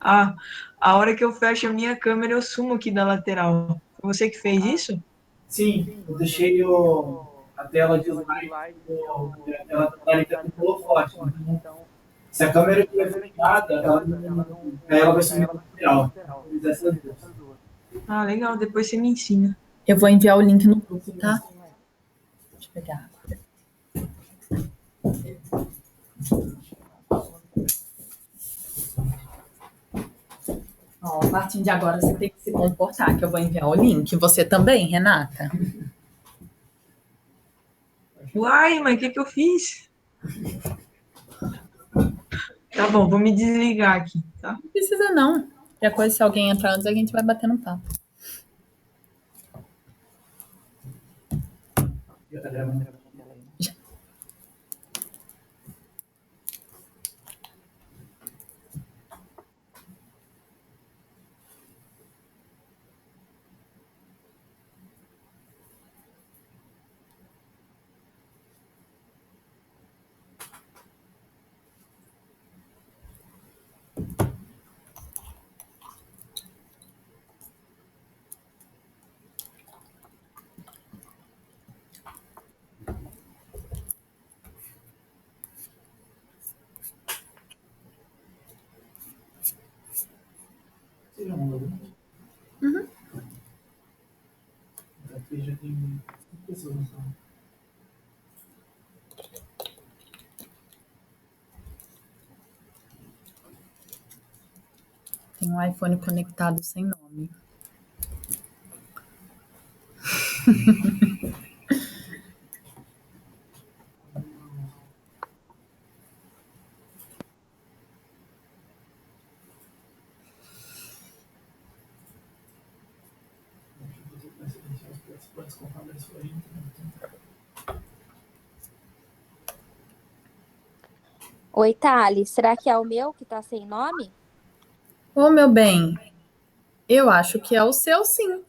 A, a hora que eu fecho a minha câmera, eu sumo aqui da lateral. Foi você que fez isso? Sim, eu deixei a tela de slide, a tela totalita com holofote. Então, se a câmera estiver fechada, ela vai sumir do lateral. Eu fiz essas duas. Ah, legal. Depois você me ensina. Eu vou enviar o link no grupo, tá? Deixa eu pegar água. Ó, a partir de agora você tem que se comportar, que eu vou enviar o link. Você também, Renata? Uai, mas o que eu fiz? Tá bom, vou me desligar aqui, tá? Não precisa não. Qualquer coisa, se alguém entrar antes, a gente vai bater no papo. Já tá gravando. Você já mandou o link? Uhum. Aqui já tem 5 pessoas no salão. Tem um iPhone conectado sem nome. Vai silenciar os participantes conforme eles forem entrando. Oi, Thales, será que é o meu que tá sem nome? Ô, meu bem, eu acho que é o seu, sim.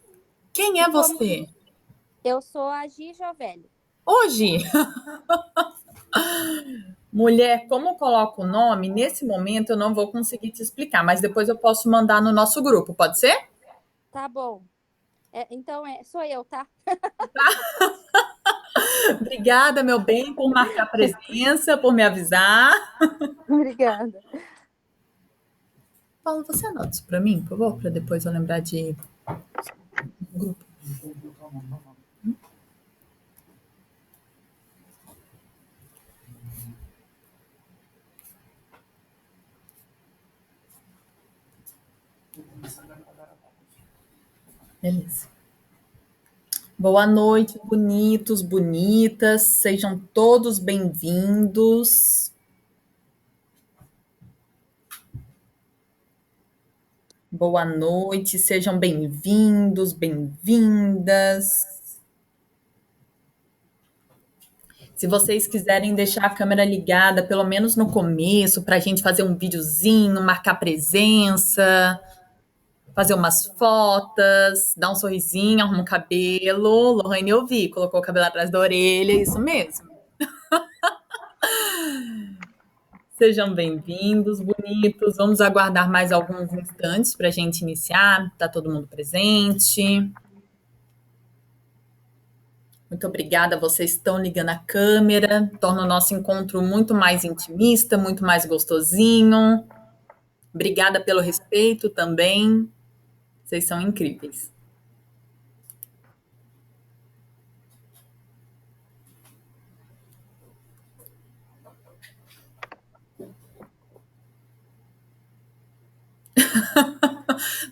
Quem E é como você? eu sou a Gi Jovelli. Hoje, mulher, como eu coloco o nome, nesse momento eu não vou conseguir te explicar, mas depois eu posso mandar no nosso grupo, pode ser? Tá bom. Então, sou eu, tá? Obrigada, meu bem, por marcar presença, por me avisar. Obrigada. Paulo, você anota isso para mim, por favor, para depois eu lembrar de grupo. Vou colocar o nome. Vou começar agora. Beleza. Boa noite, bonitos, bonitas. Sejam todos bem-vindos. Boa noite, sejam bem-vindos, bem-vindas. Se vocês quiserem deixar a câmera ligada, pelo menos no começo, para a gente fazer um videozinho, marcar presença, fazer umas fotos, dar um sorrisinho, arrumar um cabelo. Lohane, eu vi, colocou o cabelo atrás da orelha, isso mesmo. Sejam bem-vindos, bonitos. Vamos aguardar mais alguns instantes para a gente iniciar. Está todo mundo presente. Muito obrigada, vocês estão ligando a câmera, torna o nosso encontro muito mais intimista, muito mais gostosinho. Obrigada pelo respeito também. Vocês são incríveis.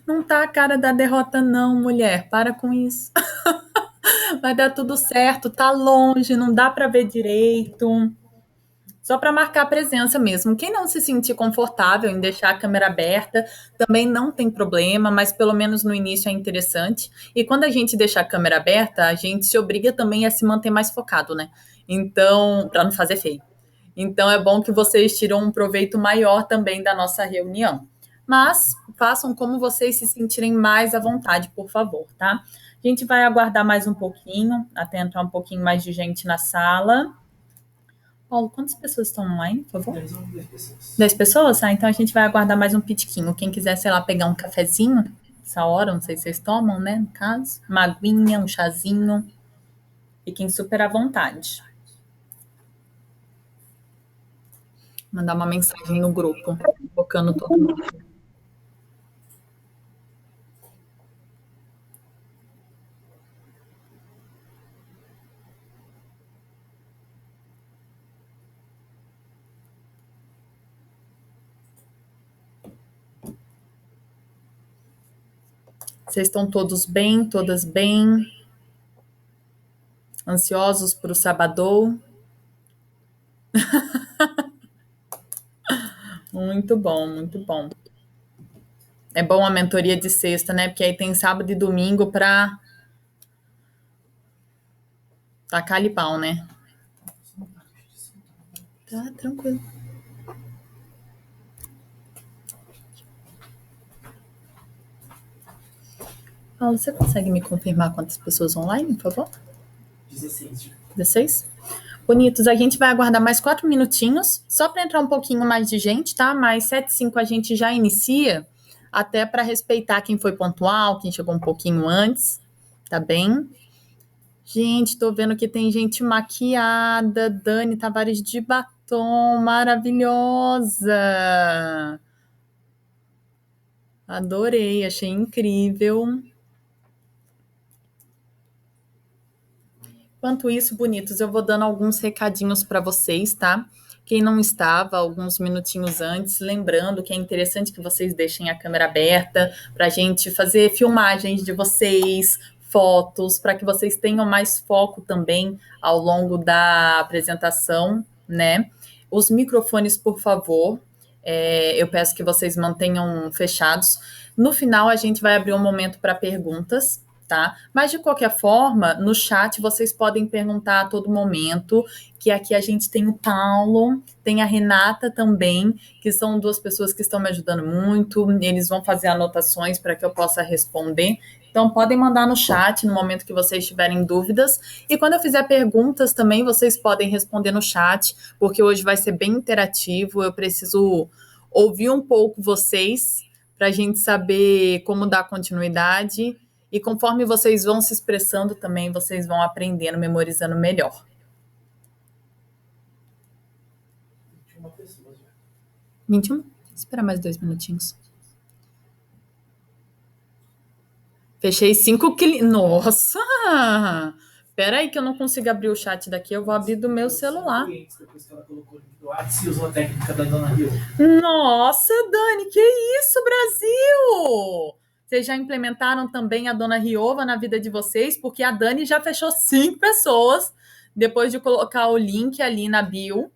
Não tá a cara da derrota, não, mulher. Para com isso. Vai dar tudo certo, tá longe, não dá para ver direito. Só para marcar presença mesmo. Quem não se sentir confortável em deixar a câmera aberta, também não tem problema, mas pelo menos no início é interessante. E quando a gente deixa a câmera aberta, a gente se obriga também a se manter mais focado, né? Então, para não fazer feio. Então, é bom que vocês tiram um proveito maior também da nossa reunião. Mas façam como vocês se sentirem mais à vontade, por favor, tá? A gente vai aguardar mais um pouquinho, até entrar um pouquinho mais de gente na sala. Paulo, quantas pessoas estão online, por favor? 10 ou 10 pessoas. 10 pessoas? Então a gente vai aguardar mais um pitiquinho. Quem quiser, sei lá, pegar um cafezinho, essa hora, não sei se vocês tomam, né, no caso. Uma aguinha, um chazinho. Fiquem super à vontade. Mandar uma mensagem no grupo, focando todo mundo. Vocês estão todos bem, todas bem? Ansiosos para o sabadão? Muito bom, muito bom. É bom a mentoria de sexta, né? Porque aí tem sábado e domingo para tacar-lhe pau, né? Tá, tranquilo. Paulo, você consegue me confirmar quantas pessoas online, por favor? 16. 16? Bonitos, a gente vai aguardar mais 4 minutinhos, só para entrar um pouquinho mais de gente, tá? Mas 7h05 a gente já inicia, até para respeitar quem foi pontual, quem chegou um pouquinho antes, tá bem? Gente, tô vendo que tem gente maquiada, Dani Tavares de batom, maravilhosa! Adorei, achei incrível. Enquanto isso, bonitos, eu vou dando alguns recadinhos para vocês, tá? Quem não estava alguns minutinhos antes, lembrando que é interessante que vocês deixem a câmera aberta para a gente fazer filmagens de vocês, fotos, para que vocês tenham mais foco também ao longo da apresentação, né? Os microfones, por favor, eu peço que vocês mantenham fechados. No final, a gente vai abrir um momento para perguntas, tá? Mas de qualquer forma, no chat vocês podem perguntar a todo momento, que aqui a gente tem o Paulo, tem a Renata também, que são 2 pessoas que estão me ajudando muito, eles vão fazer anotações para que eu possa responder. Então podem mandar no chat no momento que vocês tiverem dúvidas, e quando eu fizer perguntas também, vocês podem responder no chat, porque hoje vai ser bem interativo, eu preciso ouvir um pouco vocês, para a gente saber como dar continuidade. E conforme vocês vão se expressando também, vocês vão aprendendo, memorizando melhor. 21 pessoas já. 21? Espera mais 2 minutinhos. Fechei 5 clientes. Nossa! Espera aí que eu não consigo abrir o chat daqui, eu vou abrir do meu celular. Depois que ela colocou o link do WhatsApp e usou a técnica da Dona Rio. Nossa, Dani, que isso, Brasil! Vocês já implementaram também a Dona Riova na vida de vocês? Porque a Dani já fechou 5 pessoas depois de colocar o link ali na bio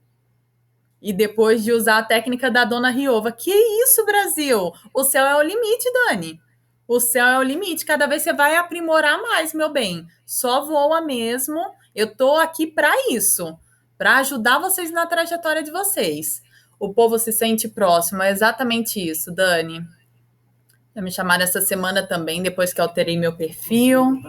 e depois de usar a técnica da Dona Riova. Que isso, Brasil! O céu é o limite, Dani. O céu é o limite. Cada vez você vai aprimorar mais, meu bem. Só voa mesmo. Eu tô aqui para isso, para ajudar vocês na trajetória de vocês. O povo se sente próximo. É exatamente isso, Dani. Já me chamaram essa semana também, depois que alterei meu perfil.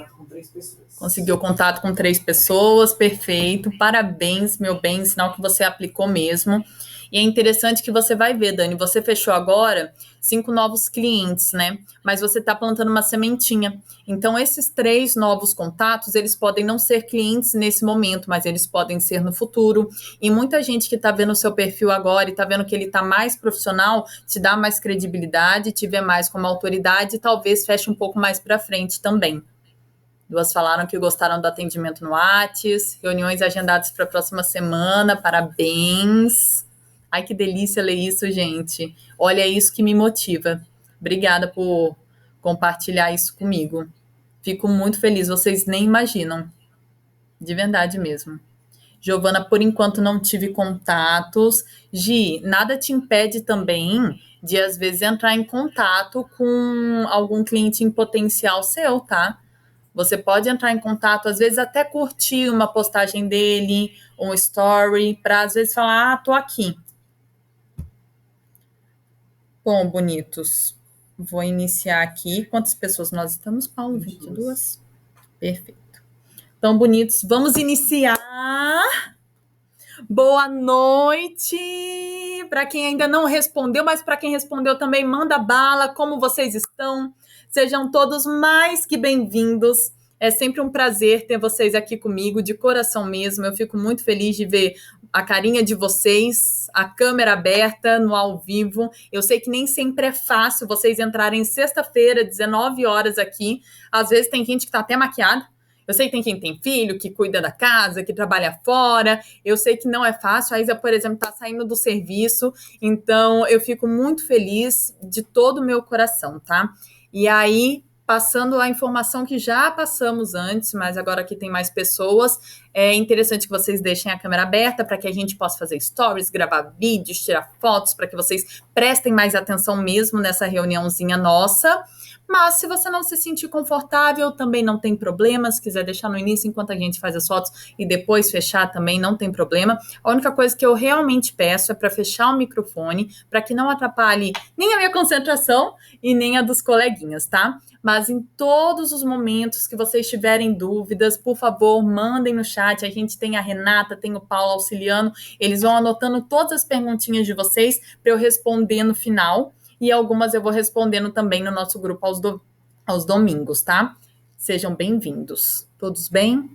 Conseguiu contato com 3 pessoas, perfeito. Parabéns, meu bem, sinal que você aplicou mesmo. E é interessante que você vai ver, Dani, você fechou agora 5 novos clientes, né? Mas você está plantando uma sementinha. Então, esses 3 novos contatos, eles podem não ser clientes nesse momento, mas eles podem ser no futuro. E muita gente que está vendo o seu perfil agora e está vendo que ele está mais profissional, te dá mais credibilidade, te vê mais como autoridade e talvez feche um pouco mais para frente também. 2 falaram que gostaram do atendimento no Whats, reuniões agendadas para a próxima semana, parabéns. Ai, que delícia ler isso, gente. Olha, é isso que me motiva. Obrigada por compartilhar isso comigo. Fico muito feliz, vocês nem imaginam. De verdade mesmo. Giovana, por enquanto não tive contatos. Gi, nada te impede também de, às vezes, entrar em contato com algum cliente em potencial seu, tá? Você pode entrar em contato, às vezes até curtir uma postagem dele, um story, para às vezes falar, tô aqui. Bom, bonitos, vou iniciar aqui. Quantas pessoas nós estamos, Paulo? 22? Perfeito. Então, bonitos, vamos iniciar Boa noite! Para quem ainda não respondeu, mas para quem respondeu também, manda bala. Como vocês estão? Sejam todos mais que bem-vindos. É sempre um prazer ter vocês aqui comigo, de coração mesmo. Eu fico muito feliz de ver a carinha de vocês, a câmera aberta no ao vivo. Eu sei que nem sempre é fácil vocês entrarem sexta-feira, 19 horas aqui. Às vezes tem gente que está até maquiada. Eu sei que tem quem tem filho, que cuida da casa, que trabalha fora. Eu sei que não é fácil. A Isa, por exemplo, está saindo do serviço. Então, eu fico muito feliz de todo o meu coração, tá? E aí, passando a informação que já passamos antes, mas agora que tem mais pessoas, é interessante que vocês deixem a câmera aberta para que a gente possa fazer stories, gravar vídeos, tirar fotos, para que vocês prestem mais atenção mesmo nessa reuniãozinha nossa. Mas se você não se sentir confortável, também não tem problema. Se quiser deixar no início enquanto a gente faz as fotos e depois fechar também, não tem problema. A única coisa que eu realmente peço é para fechar o microfone, para que não atrapalhe nem a minha concentração e nem a dos coleguinhas, tá? Mas em todos os momentos que vocês tiverem dúvidas, por favor, mandem no chat. A gente tem a Renata, tem o Paulo auxiliando. Eles vão anotando todas as perguntinhas de vocês para eu responder no final. E algumas eu vou respondendo também no nosso grupo aos domingos, tá? Sejam bem-vindos. Todos bem?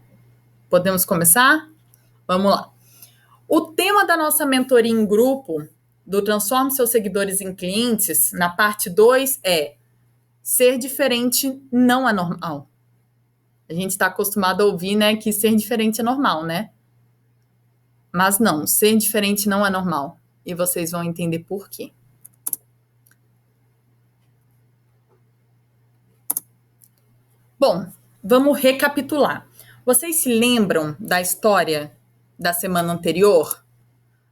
Podemos começar? Vamos lá. O tema da nossa mentoria em grupo, do Transforme Seus Seguidores em Clientes, na parte 2 é: ser diferente não é normal. A gente está acostumado a ouvir, né, que ser diferente é normal, né? Mas não, ser diferente não é normal. E vocês vão entender por quê. Bom, vamos recapitular. Vocês se lembram da história da semana anterior?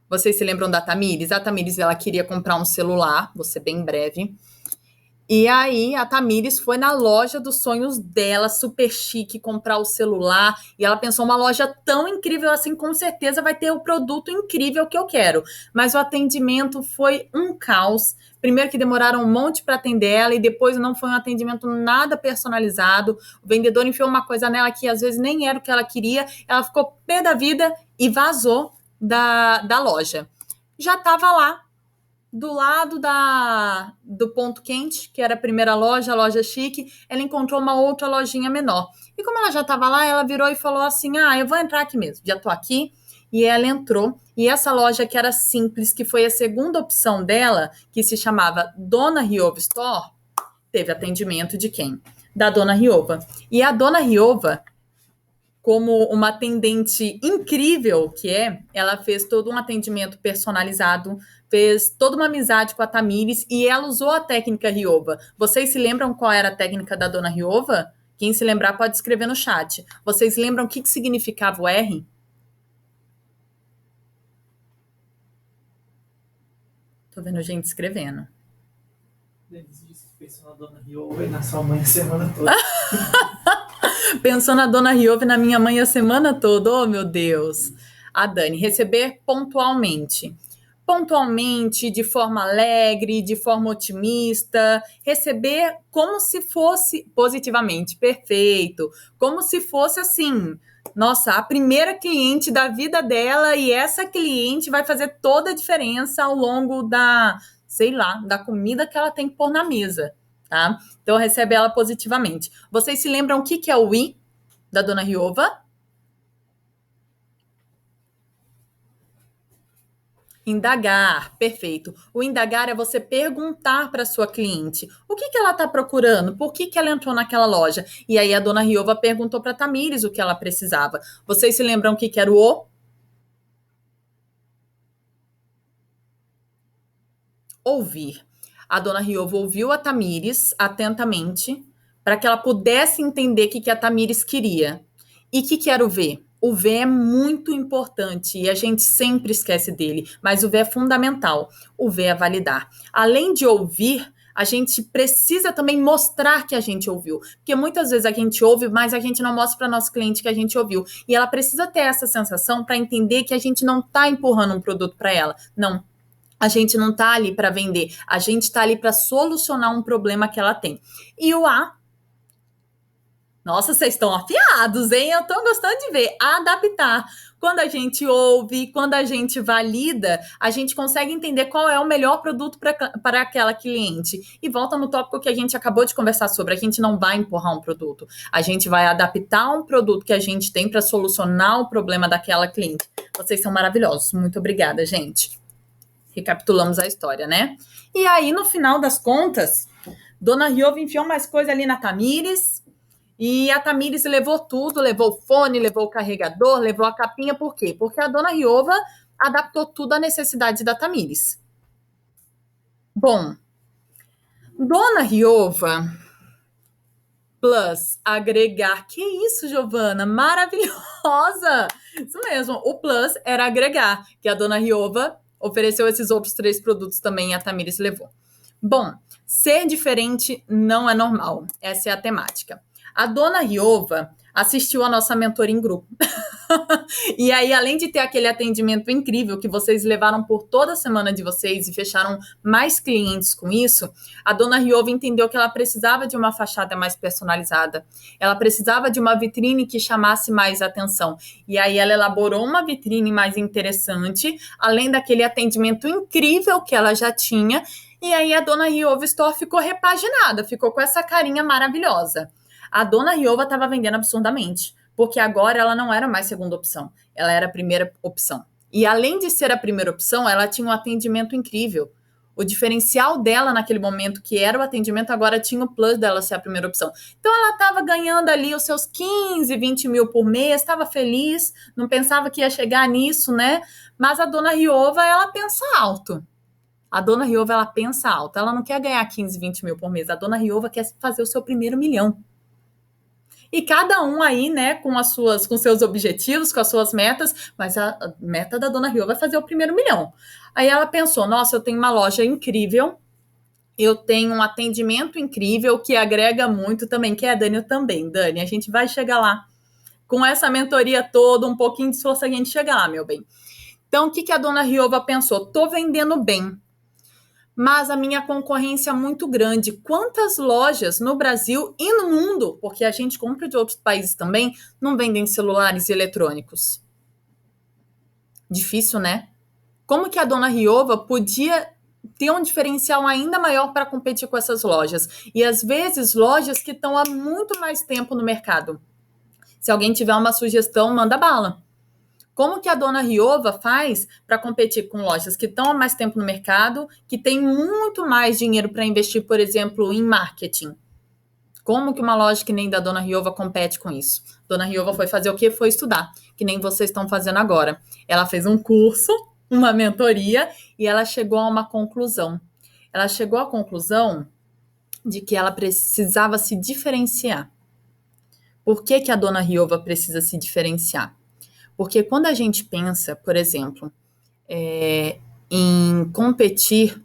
Vocês se lembram da Tamires? A Tamires, ela queria comprar um celular, vou ser bem breve. E aí, a Tamires foi na loja dos sonhos dela, super chique, comprar o celular. E ela pensou, uma loja tão incrível assim, com certeza vai ter o produto incrível que eu quero. Mas o atendimento foi um caos. Primeiro que demoraram um monte para atender ela e depois não foi um atendimento nada personalizado. O vendedor enfiou uma coisa nela que às vezes nem era o que ela queria. Ela ficou pé da vida e vazou da loja. Já estava lá, do lado do Ponto Quente, que era a primeira loja, a loja chique, ela encontrou uma outra lojinha menor. E como ela já estava lá, ela virou e falou assim, eu vou entrar aqui mesmo, já estou aqui. E ela entrou, e essa loja que era simples, que foi a segunda opção dela, que se chamava Dona Riova Store, teve atendimento de quem? Da Dona Riova. E a Dona Riova, como uma atendente incrível que é, ela fez todo um atendimento personalizado, fez toda uma amizade com a Tamires e ela usou a técnica Riova. Vocês se lembram qual era a técnica da Dona Riova? Quem se lembrar pode escrever no chat. Vocês lembram o que significava o R? Tô vendo gente escrevendo. Denise disse que pensou na Dona Riova e na sua mãe a semana toda. Pensou na Dona Riova e na minha mãe a semana toda. Oh, meu Deus. A Dani, receber pontualmente. Pontualmente, de forma alegre, de forma otimista. Receber como se fosse positivamente. Perfeito. Como se fosse assim, nossa, a primeira cliente da vida dela e essa cliente vai fazer toda a diferença ao longo da comida que ela tem que pôr na mesa, tá? Então, recebe ela positivamente. Vocês se lembram o que é o I da Dona Riova? Indagar, perfeito. O indagar é você perguntar para sua cliente o que ela está procurando, por que ela entrou naquela loja. E aí a Dona Riova perguntou para Tamires o que ela precisava. Vocês se lembram o que era o O? Ouvir. A Dona Riova ouviu a Tamires atentamente para que ela pudesse entender o que a Tamires queria. E o que era o V? O V é muito importante e a gente sempre esquece dele, mas o V é fundamental. O V é validar. Além de ouvir, a gente precisa também mostrar que a gente ouviu. Porque muitas vezes a gente ouve, mas a gente não mostra para nosso cliente que a gente ouviu. E ela precisa ter essa sensação para entender que a gente não está empurrando um produto para ela. Não. A gente não está ali para vender. A gente está ali para solucionar um problema que ela tem. E o A, Nossa, vocês estão afiados, hein? Eu tô gostando de ver. Adaptar. Quando a gente ouve, quando a gente valida, a gente consegue entender qual é o melhor produto para aquela cliente. E volta no tópico que a gente acabou de conversar sobre. A gente não vai empurrar um produto. A gente vai adaptar um produto que a gente tem para solucionar o problema daquela cliente. Vocês são maravilhosos. Muito obrigada, gente. Recapitulamos a história, né? E aí, no final das contas, Dona Riova enfiou mais coisa ali na Tamires. E a Tamires levou tudo, levou o fone, levou o carregador, levou a capinha, por quê? Porque a Dona Riova adaptou tudo à necessidade da Tamires. Bom, Dona Riova plus agregar. Que isso, Giovana? Maravilhosa! Isso mesmo, o plus era agregar, que a Dona Riova ofereceu esses outros 3 produtos também e a Tamires levou. Bom, ser diferente não é normal. Essa é a temática. A Dona Riova assistiu a nossa mentoria em grupo. E aí, além de ter aquele atendimento incrível que vocês levaram por toda a semana de vocês e fecharam mais clientes com isso, a Dona Riova entendeu que ela precisava de uma fachada mais personalizada. Ela precisava de uma vitrine que chamasse mais atenção. E aí ela elaborou uma vitrine mais interessante, além daquele atendimento incrível que ela já tinha. E aí a Dona Riova Store ficou repaginada, ficou com essa carinha maravilhosa. A Dona Riova estava vendendo absurdamente, porque agora ela não era mais segunda opção, ela era a primeira opção. E além de ser a primeira opção, ela tinha um atendimento incrível. O diferencial dela naquele momento, que era o atendimento, agora tinha o plus dela ser a primeira opção. Então ela estava ganhando ali os seus 15, 20 mil por mês, estava feliz, não pensava que ia chegar nisso, né? Mas a Dona Riova, ela pensa alto. A Dona Riova, ela pensa alto. Ela não quer ganhar 15, 20 mil por mês. A Dona Riova quer fazer o seu primeiro milhão. E cada um aí, né, com seus objetivos, com as suas metas, mas a meta da Dona Riova é fazer o primeiro milhão. Aí ela pensou, nossa, eu tenho uma loja incrível, eu tenho um atendimento incrível que agrega muito também, que é a Dani, eu também, Dani, a gente vai chegar lá. Com essa mentoria toda, um pouquinho de esforço, a gente chega lá, meu bem. Então, o que a Dona Riova pensou? Tô vendendo bem, mas a minha concorrência é muito grande. Quantas lojas no Brasil e no mundo, porque a gente compra de outros países também, não vendem celulares e eletrônicos? Difícil, né? Como que a Dona Riova podia ter um diferencial ainda maior para competir com essas lojas? E às vezes lojas que estão há muito mais tempo no mercado. Se alguém tiver uma sugestão, manda bala. Como que a Dona Riova faz para competir com lojas que estão há mais tempo no mercado, que têm muito mais dinheiro para investir, por exemplo, em marketing? Como que uma loja que nem da Dona Riova compete com isso? Dona Riova foi fazer o quê? Foi estudar, que nem vocês estão fazendo agora. Ela fez um curso, uma mentoria, e ela chegou a uma conclusão. Ela chegou à conclusão de que ela precisava se diferenciar. Por que a Dona Riova precisa se diferenciar? Porque quando a gente pensa, por exemplo, em competir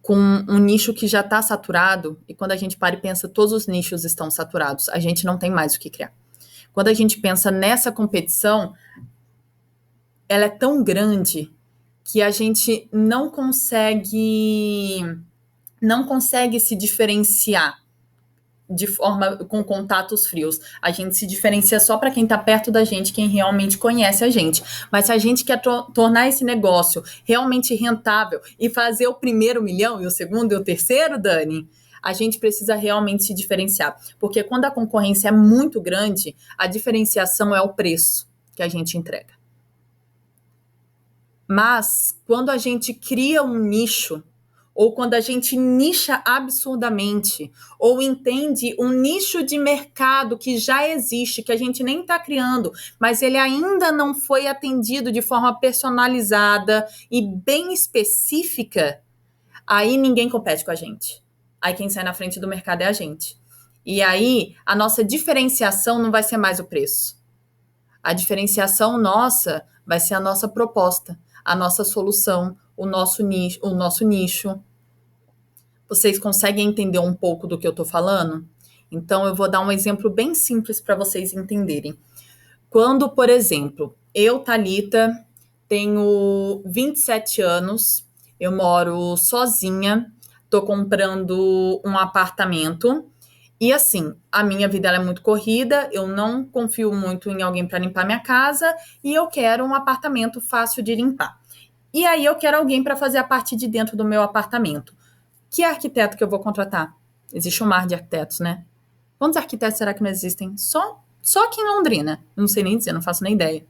com um nicho que já está saturado, e quando a gente para e pensa, todos os nichos estão saturados, a gente não tem mais o que criar. Quando a gente pensa nessa competição, ela é tão grande que a gente não consegue se diferenciar de forma com contatos frios. A gente se diferencia só para quem está perto da gente, quem realmente conhece a gente. Mas se a gente quer tornar esse negócio realmente rentável e fazer o primeiro milhão e o segundo e o terceiro, Dani, a gente precisa realmente se diferenciar. Porque quando a concorrência é muito grande, a diferenciação é o preço que a gente entrega. Mas quando a gente cria um nicho, ou quando a gente nicha absurdamente, ou entende um nicho de mercado que já existe, que a gente nem está criando, mas ele ainda não foi atendido de forma personalizada e bem específica, aí ninguém compete com a gente. Aí quem sai na frente do mercado é a gente. E aí a nossa diferenciação não vai ser mais o preço. A diferenciação nossa vai ser a nossa proposta, a nossa solução, o nosso nicho. Vocês conseguem entender um pouco do que eu estou falando? Então, eu vou dar um exemplo bem simples para vocês entenderem. Quando, por exemplo, eu, Thalita, tenho 27 anos, eu moro sozinha, estou comprando um apartamento E assim, a minha vida ela é muito corrida, eu não confio muito em alguém para limpar minha casa e eu quero um apartamento fácil de limpar. E aí eu quero alguém para fazer a parte de dentro do meu apartamento. Que arquiteto que eu vou contratar? Existe um mar de arquitetos, né? Quantos arquitetos será que não existem? Só aqui em Londrina. Não sei nem dizer, não faço nem ideia.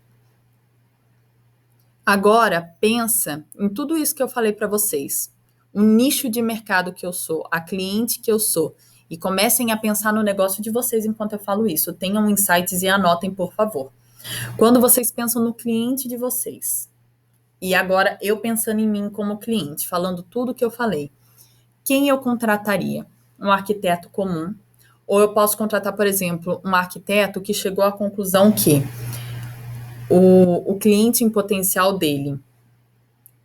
Agora, pensa em tudo isso que eu falei para vocês. O nicho de mercado que eu sou, a cliente que eu sou. E comecem a pensar no negócio de vocês enquanto eu falo isso. Tenham insights e anotem, por favor. Quando vocês pensam no cliente de vocês, e agora eu pensando em mim como cliente, falando tudo que eu falei, quem eu contrataria? Um arquiteto comum? Ou eu posso contratar, por exemplo, um arquiteto que chegou à conclusão que o cliente em potencial dele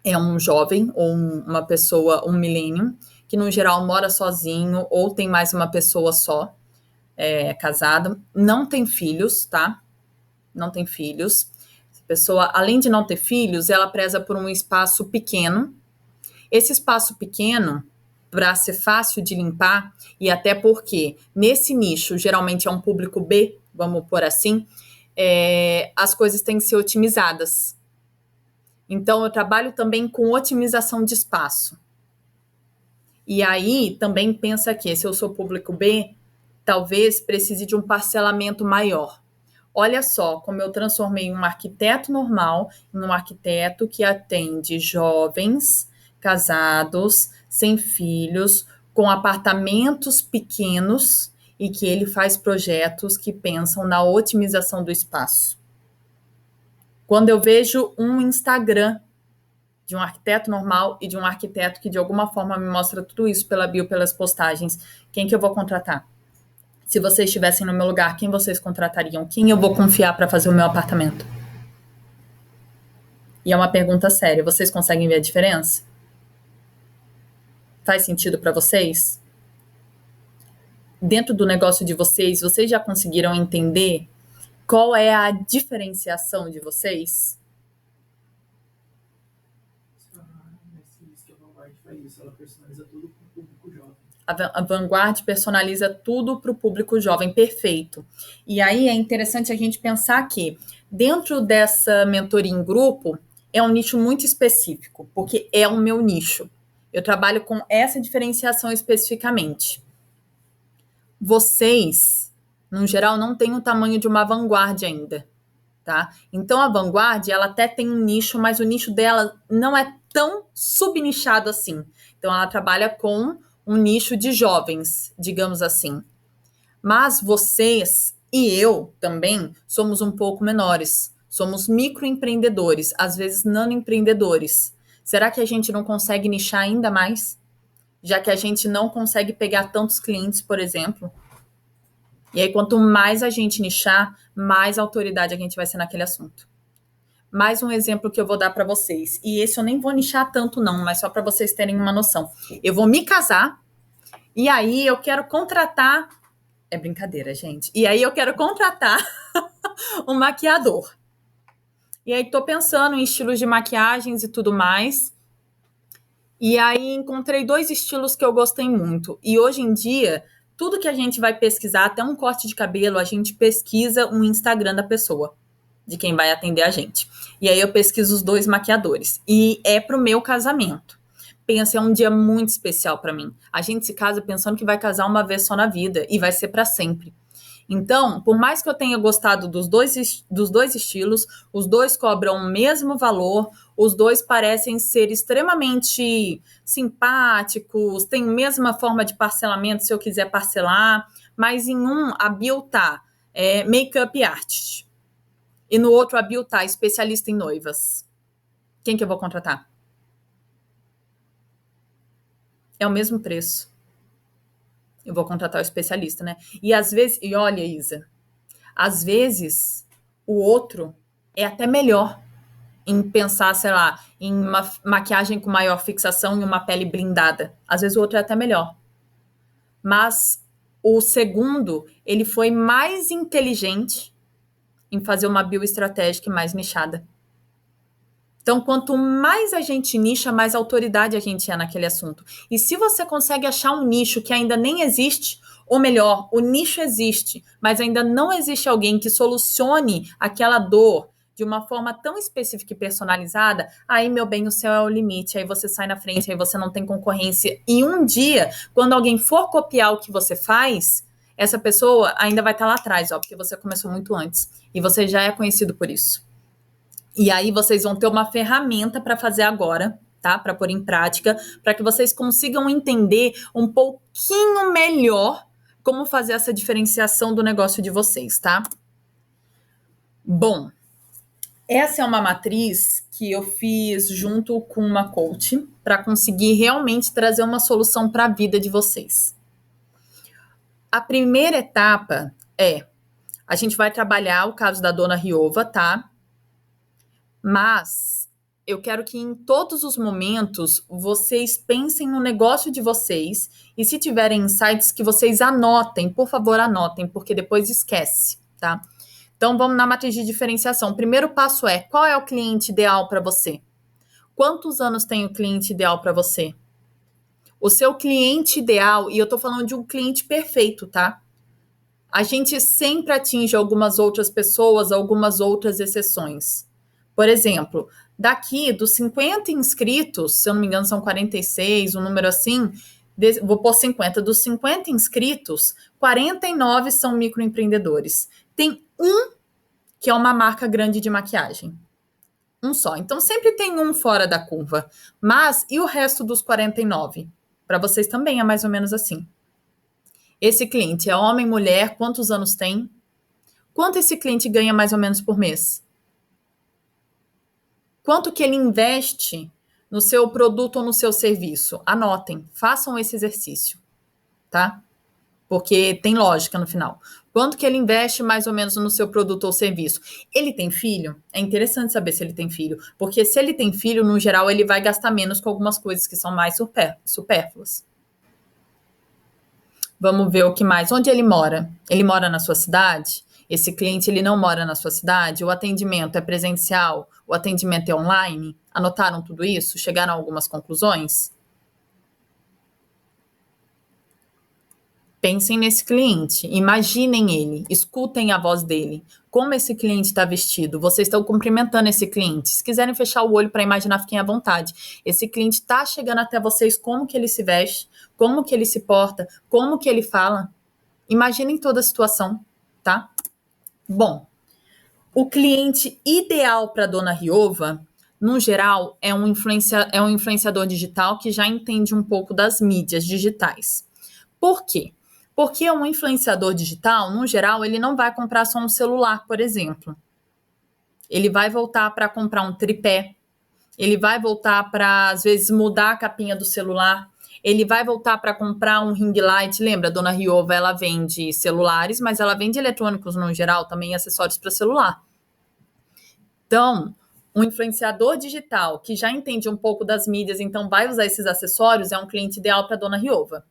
é um jovem ou uma pessoa, um millennium, que no geral mora sozinho ou tem mais uma pessoa só, casada, não tem filhos, tá? Não tem filhos. Essa pessoa, além de não ter filhos, ela preza por um espaço pequeno. Esse espaço pequeno, para ser fácil de limpar, e até porque nesse nicho geralmente é um público B, vamos por assim, as coisas têm que ser otimizadas. Então, eu trabalho também com otimização de espaço. E aí, também pensa que se eu sou público B, talvez precise de um parcelamento maior. Olha só como eu transformei um arquiteto normal em um arquiteto que atende jovens, casados, sem filhos, com apartamentos pequenos e que ele faz projetos que pensam na otimização do espaço. Quando eu vejo um Instagram de um arquiteto normal e de um arquiteto que de alguma forma me mostra tudo isso pela bio, pelas postagens, quem que eu vou contratar? Se vocês estivessem no meu lugar, quem vocês contratariam? Quem eu vou confiar para fazer o meu apartamento? E é uma pergunta séria. Vocês conseguem ver a diferença? Faz sentido para vocês? Dentro do negócio de vocês, vocês já conseguiram entender qual é a diferenciação de vocês? Ela personaliza tudo para o público jovem. A Vanguard personaliza tudo para o público jovem, perfeito. E aí é interessante a gente pensar que dentro dessa mentoria em grupo é um nicho muito específico, porque é o meu nicho. Eu trabalho com essa diferenciação especificamente. Vocês, no geral, não têm o tamanho de uma Vanguard ainda, tá? Então a Vanguard, ela até tem um nicho, mas o nicho dela não é tão subnichado assim. Então ela trabalha com um nicho de jovens, digamos assim. Mas vocês e eu também somos um pouco menores. Somos microempreendedores, às vezes nanoempreendedores. Será que a gente não consegue nichar ainda mais? Já que a gente não consegue pegar tantos clientes, por exemplo. E aí, quanto mais a gente nichar, mais autoridade a gente vai ser naquele assunto. Mais um exemplo que eu vou dar para vocês. E esse eu nem vou nichar tanto não, mas só para vocês terem uma noção. Eu vou me casar e aí eu quero contratar... É brincadeira, gente. E aí eu quero contratar um maquiador. E aí tô pensando em estilos de maquiagens e tudo mais. E aí encontrei 2 estilos que eu gostei muito. E hoje em dia, tudo que a gente vai pesquisar, até um corte de cabelo, a gente pesquisa um Instagram da pessoa, de quem vai atender a gente. E aí eu pesquiso os 2 maquiadores. E é pro meu casamento. Pensa, é um dia muito especial para mim. A gente se casa pensando que vai casar uma vez só na vida e vai ser para sempre. Então, por mais que eu tenha gostado dos dois estilos, os 2 cobram o mesmo valor, os 2 parecem ser extremamente simpáticos, têm a mesma forma de parcelamento se eu quiser parcelar, mas em um a bio tá make-up artist e no outro a bio tá especialista em noivas. Quem que eu vou contratar? É o mesmo preço. Eu vou contratar o especialista, né? E às vezes, e olha, Isa, às vezes o outro é até melhor em pensar, sei lá, em uma maquiagem com maior fixação e uma pele blindada. Às vezes o outro é até melhor. Mas o segundo, ele foi mais inteligente em fazer uma bioestratégica mais nichada. Então, quanto mais a gente nicha, mais autoridade a gente é naquele assunto. E se você consegue achar um nicho que ainda nem existe, ou melhor, o nicho existe, mas ainda não existe alguém que solucione aquela dor de uma forma tão específica e personalizada, aí, meu bem, o céu é o limite. Aí você sai na frente, aí você não tem concorrência. E um dia, quando alguém for copiar o que você faz, essa pessoa ainda vai estar lá atrás, ó, porque você começou muito antes. E você já é conhecido por isso. E aí vocês vão ter uma ferramenta para fazer agora, tá? Para pôr em prática, para que vocês consigam entender um pouquinho melhor como fazer essa diferenciação do negócio de vocês, tá? Bom, essa é uma matriz que eu fiz junto com uma coach para conseguir realmente trazer uma solução para a vida de vocês. A primeira etapa a gente vai trabalhar o caso da dona Riova, tá? Mas eu quero que em todos os momentos vocês pensem no negócio de vocês e se tiverem insights que vocês anotem, por favor anotem, porque depois esquece, tá? Então vamos na matriz de diferenciação. O primeiro passo é: qual é o cliente ideal para você? Quantos anos tem o cliente ideal para você? O seu cliente ideal, e eu tô falando de um cliente perfeito, tá? A gente sempre atinge algumas outras pessoas, algumas outras exceções. Por exemplo, daqui dos 50 inscritos, se eu não me engano são 46, um número assim, vou pôr 50, dos 50 inscritos, 49 são microempreendedores. Tem um que é uma marca grande de maquiagem. Um só. Então, sempre tem um fora da curva. Mas, e o resto dos 49? Para vocês também é mais ou menos assim. Esse cliente é homem, mulher, quantos anos tem? Quanto esse cliente ganha mais ou menos por mês? Quanto que ele investe no seu produto ou no seu serviço? Anotem, façam esse exercício, tá? Porque tem lógica no final. Quanto que ele investe mais ou menos no seu produto ou serviço? Ele tem filho? É interessante saber se ele tem filho, porque se ele tem filho, no geral, ele vai gastar menos com algumas coisas que são mais supérfluas. Vamos ver o que mais. Onde ele mora? Ele mora na sua cidade? Esse cliente, ele não mora na sua cidade? O atendimento é presencial? O atendimento é online? Anotaram tudo isso? Chegaram a algumas conclusões? Pensem nesse cliente, imaginem ele, escutem a voz dele. Como esse cliente está vestido? Vocês estão cumprimentando esse cliente. Se quiserem fechar o olho para imaginar, fiquem à vontade. Esse cliente está chegando até vocês, como que ele se veste, como que ele se porta, como que ele fala. Imaginem toda a situação, tá? Bom, o cliente ideal para a dona Riova, no geral, é um influenciador digital que já entende um pouco das mídias digitais. Por quê? Porque um influenciador digital, no geral, ele não vai comprar só um celular, por exemplo. Ele vai voltar para comprar um tripé. Ele vai voltar para, às vezes, mudar a capinha do celular. Ele vai voltar para comprar um ring light. Lembra, a dona Riova, ela vende celulares, mas ela vende eletrônicos no geral, também acessórios para celular. Então, um influenciador digital que já entende um pouco das mídias, então vai usar esses acessórios, é um cliente ideal para a dona Riova.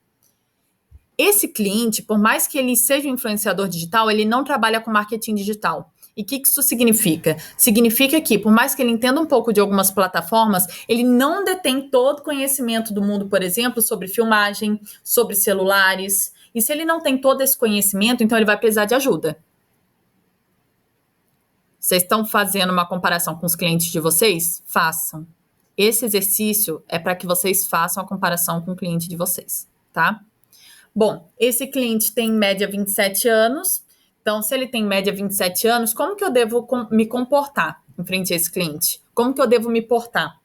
Esse cliente, por mais que ele seja um influenciador digital, ele não trabalha com marketing digital. E o que isso significa? Significa que, por mais que ele entenda um pouco de algumas plataformas, ele não detém todo o conhecimento do mundo, por exemplo, sobre filmagem, sobre celulares. E se ele não tem todo esse conhecimento, então ele vai precisar de ajuda. Vocês estão fazendo uma comparação com os clientes de vocês? Façam. Esse exercício é para que vocês façam a comparação com o cliente de vocês, tá? Bom, esse cliente tem em média 27 anos. Então, se ele tem em média 27 anos, como que eu devo me comportar em frente a esse cliente? Como que eu devo me portar?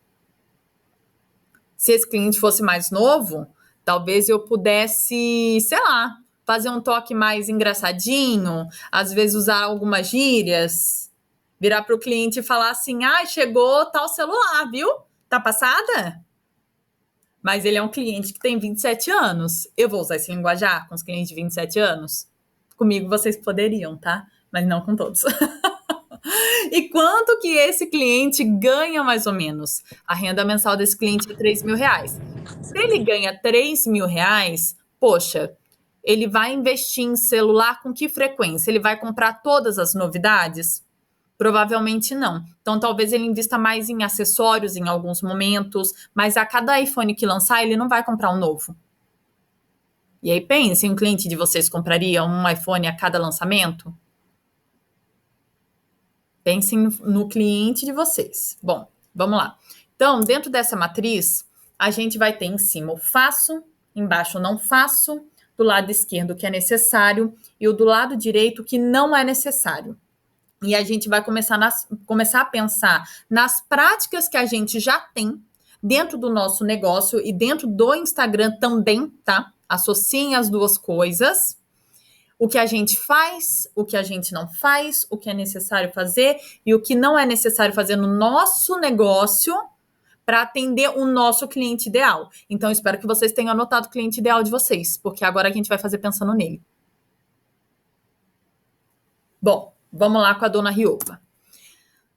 Se esse cliente fosse mais novo, talvez eu pudesse, sei lá, fazer um toque mais engraçadinho, às vezes usar algumas gírias, virar para o cliente e falar assim: chegou tal celular, viu? Tá passada? Mas ele é um cliente que tem 27 anos. Eu vou usar esse linguajar com os clientes de 27 anos? Comigo vocês poderiam, tá? Mas não com todos. E quanto que esse cliente ganha mais ou menos? A renda mensal desse cliente é R$3.000. Se ele ganha R$3.000, poxa, ele vai investir em celular com que frequência? Ele vai comprar todas as novidades? Provavelmente não. Então, talvez ele invista mais em acessórios em alguns momentos, mas a cada iPhone que lançar, ele não vai comprar um novo. E aí, pensem, um cliente de vocês compraria um iPhone a cada lançamento? Pensem no cliente de vocês. Bom, vamos lá. Então, dentro dessa matriz, a gente vai ter em cima o faço, embaixo o não faço, do lado esquerdo o que é necessário e o do lado direito o que não é necessário. E a gente vai começar a pensar nas práticas que a gente já tem dentro do nosso negócio e dentro do Instagram também, tá? Associem as duas coisas. O que a gente faz, o que a gente não faz, o que é necessário fazer e o que não é necessário fazer no nosso negócio para atender o nosso cliente ideal. Então, espero que vocês tenham anotado o cliente ideal de vocês, porque agora a gente vai fazer pensando nele. Bom, vamos lá com a dona Riova.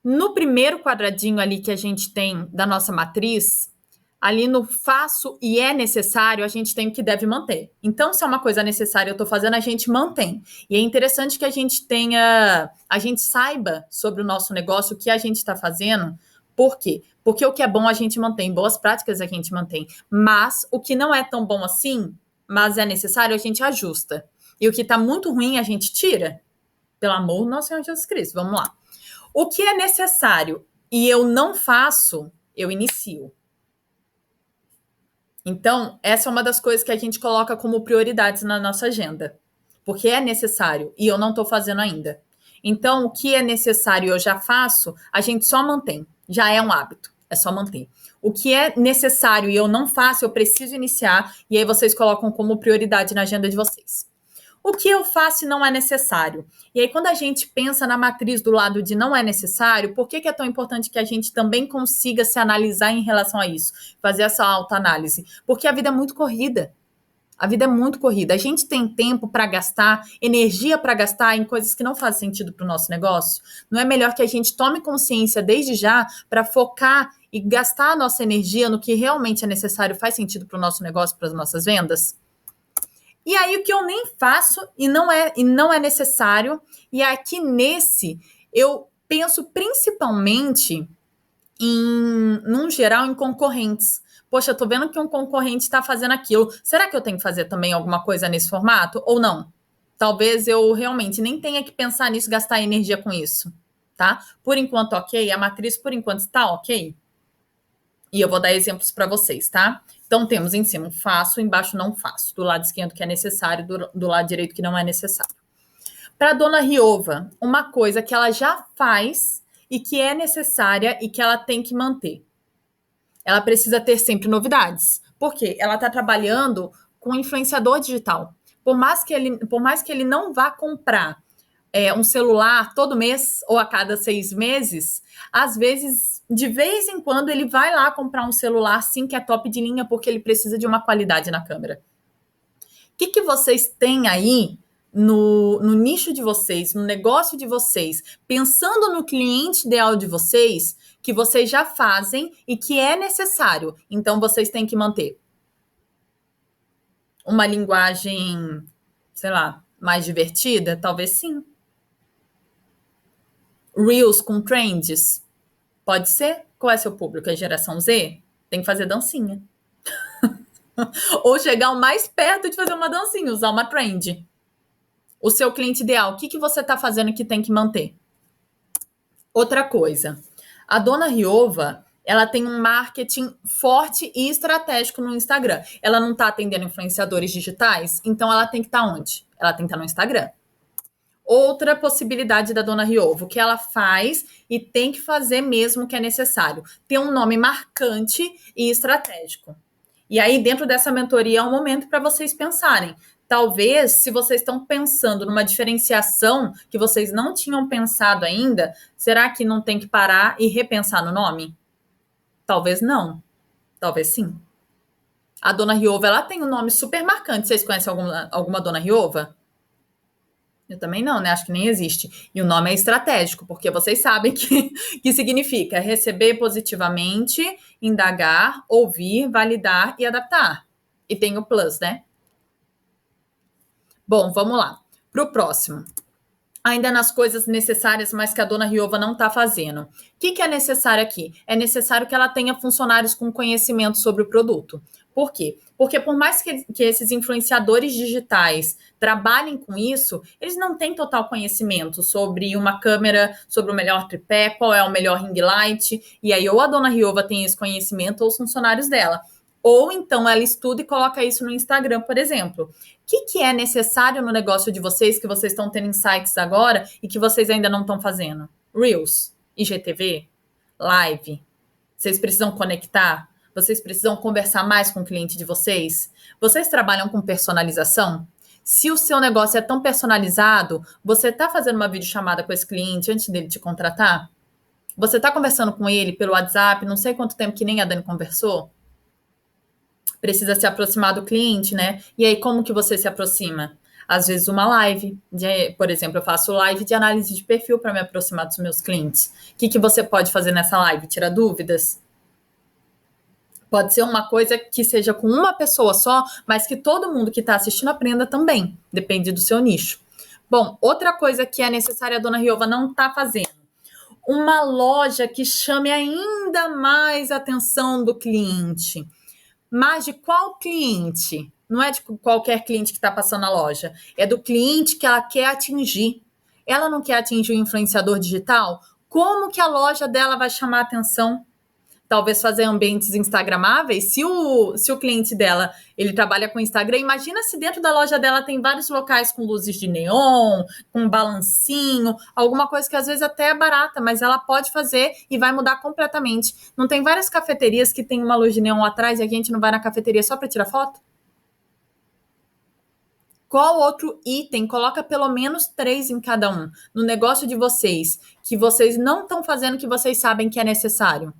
No primeiro quadradinho ali que a gente tem da nossa matriz, ali no faço e é necessário, a gente tem o que deve manter. Então, se é uma coisa necessária eu estou fazendo, a gente mantém. E é interessante que a gente saiba sobre o nosso negócio, o que a gente está fazendo. Por quê? Porque o que é bom a gente mantém, boas práticas a gente mantém. Mas o que não é tão bom assim, mas é necessário, a gente ajusta. E o que está muito ruim, a gente tira. Pelo amor do nosso Senhor Jesus Cristo, vamos lá. O que é necessário e eu não faço, eu inicio. Então, essa é uma das coisas que a gente coloca como prioridades na nossa agenda. Porque é necessário e eu não estou fazendo ainda. Então, o que é necessário e eu já faço, a gente só mantém. Já é um hábito, é só manter. O que é necessário e eu não faço, eu preciso iniciar. E aí vocês colocam como prioridade na agenda de vocês. O que eu faço e não é necessário? E aí, quando a gente pensa na matriz do lado de não é necessário, por que é tão importante que a gente também consiga se analisar em relação a isso? Fazer essa autoanálise? Porque a vida é muito corrida. A vida é muito corrida. A gente tem tempo para gastar, energia para gastar em coisas que não fazem sentido para o nosso negócio? Não é melhor que a gente tome consciência desde já para focar e gastar a nossa energia no que realmente é necessário, faz sentido para o nosso negócio, para as nossas vendas? E aí, o que eu nem faço e não é necessário, e aqui nesse, eu penso principalmente num geral, em concorrentes. Poxa, eu tô vendo que um concorrente está fazendo aquilo. Será que eu tenho que fazer também alguma coisa nesse formato? Ou não? Talvez eu realmente nem tenha que pensar nisso, gastar energia com isso, tá? Por enquanto, ok. A matriz, por enquanto, está ok. E eu vou dar exemplos para vocês, tá? Então, temos em cima faço, embaixo não faço. Do lado esquerdo que é necessário, do lado direito que não é necessário. Para a dona Riova, uma coisa que ela já faz e que é necessária e que ela tem que manter. Ela precisa ter sempre novidades. Por quê? Ela está trabalhando com um influenciador digital. Por mais que ele não vá comprar um celular todo mês ou a cada 6 meses, às vezes, de vez em quando, ele vai lá comprar um celular, sim, que é top de linha, porque ele precisa de uma qualidade na câmera. O que vocês têm aí no nicho de vocês, no negócio de vocês, pensando no cliente ideal de vocês, que vocês já fazem e que é necessário? Então, vocês têm que manter uma linguagem, sei lá, mais divertida? Talvez sim. Reels com trends? Pode ser? Qual é seu público? É geração Z? Tem que fazer dancinha. Ou chegar o mais perto de fazer uma dancinha, usar uma trend. O seu cliente ideal, o que você está fazendo que tem que manter? Outra coisa, a dona Riova, ela tem um marketing forte e estratégico no Instagram. Ela não está atendendo influenciadores digitais, então ela tem que estar onde? Ela tem que estar no Instagram. Outra possibilidade da dona Riova, o que ela faz e tem que fazer mesmo que é necessário. Ter um nome marcante e estratégico. E aí, dentro dessa mentoria, é um momento para vocês pensarem. Talvez, se vocês estão pensando numa diferenciação que vocês não tinham pensado ainda, será que não tem que parar e repensar no nome? Talvez não. Talvez sim. A dona Riova, ela tem um nome super marcante. Vocês conhecem alguma dona Riova? Eu também não, né? Acho que nem existe. E o nome é estratégico, porque vocês sabem que significa receber positivamente, indagar, ouvir, validar e adaptar. E tem o plus, né? Bom, vamos lá. Para o próximo. ainda nas coisas necessárias, mas que a dona Riova não está fazendo. O que é necessário aqui? É necessário que ela tenha funcionários com conhecimento sobre o produto. Por quê? Porque por mais que esses influenciadores digitais trabalhem com isso, eles não têm total conhecimento sobre uma câmera, sobre o melhor tripé, qual é o melhor ring light, e aí ou a dona Riova tem esse conhecimento ou os funcionários dela. Ou então ela estuda e coloca isso no Instagram, por exemplo. O que é necessário no negócio de vocês, que vocês estão tendo insights agora e que vocês ainda não estão fazendo? Reels, IGTV, live. Vocês precisam conectar? Vocês precisam conversar mais com o cliente de vocês? Vocês trabalham com personalização? Se o seu negócio é tão personalizado, você está fazendo uma videochamada com esse cliente antes dele te contratar? Você está conversando com ele pelo WhatsApp, não sei quanto tempo que nem a Dani conversou? Precisa se aproximar do cliente, né? E aí, como que você se aproxima? Às vezes, uma live. Por exemplo, eu faço live de análise de perfil para me aproximar dos meus clientes. O que você pode fazer nessa live? Tirar dúvidas? Pode ser uma coisa que seja com uma pessoa só, mas que todo mundo que está assistindo aprenda também. Depende do seu nicho. Bom, outra coisa que é necessária a dona Riova não está fazendo. Uma loja que chame ainda mais a atenção do cliente. Mas de qual cliente? Não é de qualquer cliente que está passando na loja. É do cliente que ela quer atingir. Ela não quer atingir o influenciador digital? Como que a loja dela vai chamar a atenção? Talvez fazer ambientes instagramáveis. Se o cliente dela, ele trabalha com Instagram, imagina se dentro da loja dela tem vários locais com luzes de neon, com um balancinho, alguma coisa que às vezes até é barata, mas ela pode fazer e vai mudar completamente. Não tem várias cafeterias que tem uma luz de neon atrás e a gente não vai na cafeteria só para tirar foto? Qual outro item? Coloca pelo menos 3 em cada um. No negócio de vocês, que vocês não estão fazendo, que vocês sabem que é necessário.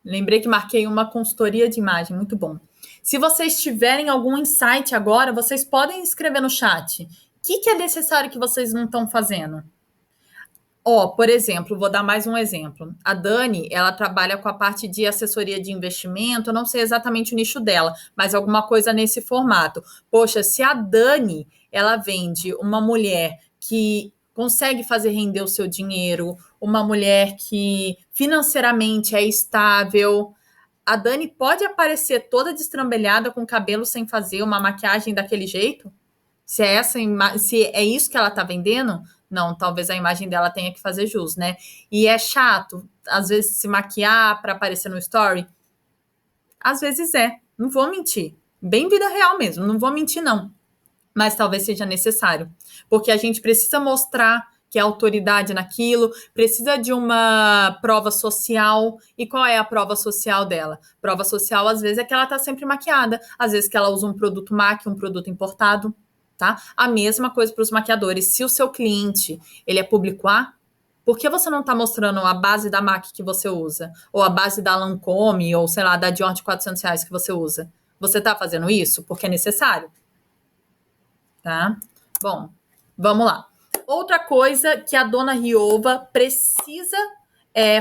Lembrei que marquei uma consultoria de imagem, muito bom. Se vocês tiverem algum insight agora, vocês podem escrever no chat. O que é necessário que vocês não estão fazendo? Por exemplo, vou dar mais um exemplo. A Dani, ela trabalha com a parte de assessoria de investimento, eu não sei exatamente o nicho dela, mas alguma coisa nesse formato. Poxa, se a Dani, ela vende uma mulher que consegue fazer render o seu dinheiro, uma mulher que financeiramente é estável, a Dani pode aparecer toda destrambelhada com cabelo sem fazer uma maquiagem daquele jeito? Se é isso que ela tá vendendo, não, talvez a imagem dela tenha que fazer jus, né? E é chato, às vezes, se maquiar para aparecer no story. Às vezes não vou mentir. Bem vida real mesmo, não vou mentir, não. Mas talvez seja necessário, porque a gente precisa mostrar que é autoridade naquilo, precisa de uma prova social. E qual é a prova social dela? Prova social, às vezes, é que ela tá sempre maquiada, às vezes que ela usa um produto um produto importado, tá? A mesma coisa para os maquiadores. Se o seu cliente, ele é público A, por que você não tá mostrando a base da MAC que você usa? Ou a base da Lancôme, ou sei lá, da Dior de R$400 que você usa? Você tá fazendo isso porque é necessário? Tá? Bom, vamos lá. Outra coisa que a dona Riova precisa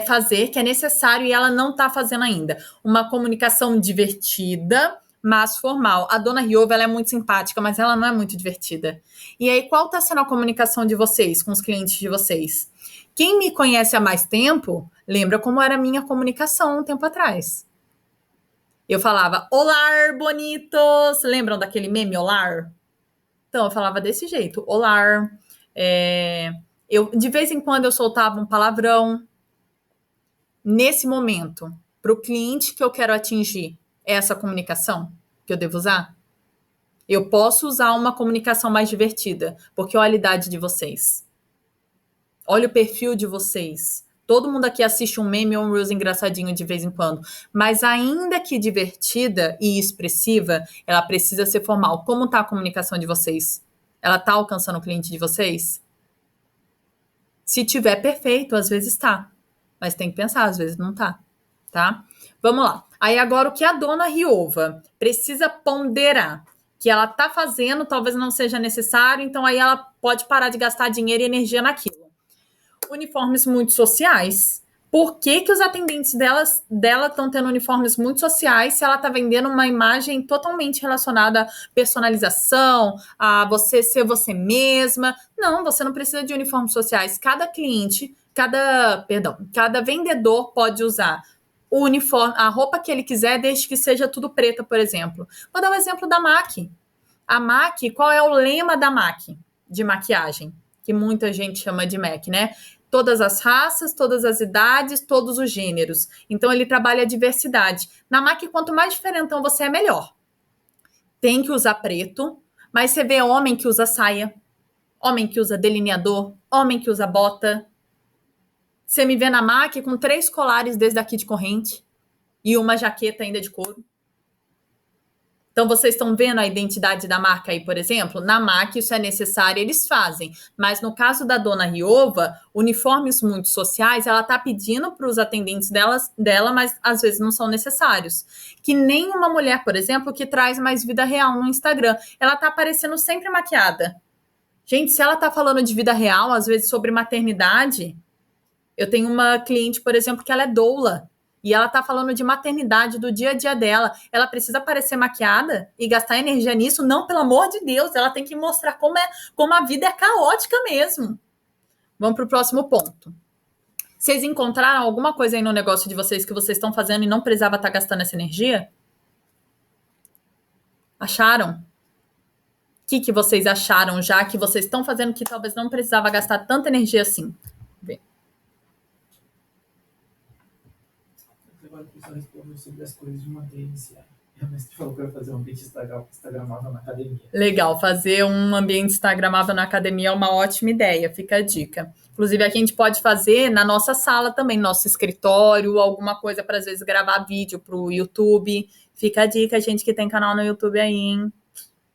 fazer, que é necessário e ela não está fazendo ainda. Uma comunicação divertida, mas formal. A dona Riova, ela é muito simpática, mas ela não é muito divertida. E aí, qual está sendo a comunicação de vocês com os clientes de vocês? Quem me conhece há mais tempo, lembra como era a minha comunicação um tempo atrás. Eu falava, olá, bonitos! Lembram daquele meme, olá? Então, eu falava desse jeito, olá. De vez em quando, eu soltava um palavrão. Nesse momento, para o cliente que eu quero atingir, é essa comunicação que eu devo usar? Eu posso usar uma comunicação mais divertida, porque olha a idade de vocês. Olha o perfil de vocês. Todo mundo aqui assiste um meme ou um Reels engraçadinho de vez em quando. Mas ainda que divertida e expressiva, ela precisa ser formal. Como está a comunicação de vocês? Ela está alcançando o cliente de vocês? Se tiver perfeito, às vezes está. Mas tem que pensar, às vezes não está. Tá? Vamos lá. Aí agora o que a dona Riova precisa ponderar, que ela está fazendo, talvez não seja necessário, então aí ela pode parar de gastar dinheiro e energia naquilo. Uniformes muito sociais. Por que que os atendentes dela estão tendo uniformes muito sociais se ela está vendendo uma imagem totalmente relacionada à personalização, a você ser você mesma? Não, você não precisa de uniformes sociais. Cada cliente, cada vendedor pode usar o uniforme, a roupa que ele quiser, desde que seja tudo preta, por exemplo. Vou dar um exemplo da MAC. A MAC, qual é o lema da MAC de maquiagem? Que muita gente chama de MAC, né? Todas as raças, todas as idades, todos os gêneros. Então, ele trabalha a diversidade. Na MAC, quanto mais diferentão você é, melhor. Tem que usar preto, mas você vê homem que usa saia, homem que usa delineador, homem que usa bota. Você me vê na MAC com 3 colares desde aqui de corrente e uma jaqueta ainda de couro. Então, vocês estão vendo a identidade da marca aí, por exemplo? Na MAC, isso é necessário, eles fazem. Mas no caso da Dona Riova, uniformes muito sociais, ela está pedindo para os atendentes dela, mas às vezes não são necessários. Que nem uma mulher, por exemplo, que traz mais vida real no Instagram. Ela está aparecendo sempre maquiada. Gente, se ela está falando de vida real, às vezes sobre maternidade... Eu tenho uma cliente, por exemplo, que ela é doula. E ela tá falando de maternidade, do dia a dia dela. Ela precisa parecer maquiada e gastar energia nisso? Não, pelo amor de Deus. Ela tem que mostrar como a vida é caótica mesmo. Vamos pro próximo ponto. Vocês encontraram alguma coisa aí no negócio de vocês que vocês estão fazendo e não precisava estar gastando essa energia? Acharam? O que vocês acharam já que vocês estão fazendo que talvez não precisava gastar tanta energia assim? Agora a pessoa respondeu sobre as coisas de manter iniciar. Mas você falou que eu ia fazer um ambiente instagramável na academia. Legal, fazer um ambiente instagramável na academia é uma ótima ideia, fica a dica. Inclusive, aqui a gente pode fazer na nossa sala também, nosso escritório, alguma coisa para, às vezes, gravar vídeo para o YouTube. Fica a dica, gente que tem canal no YouTube aí, hein?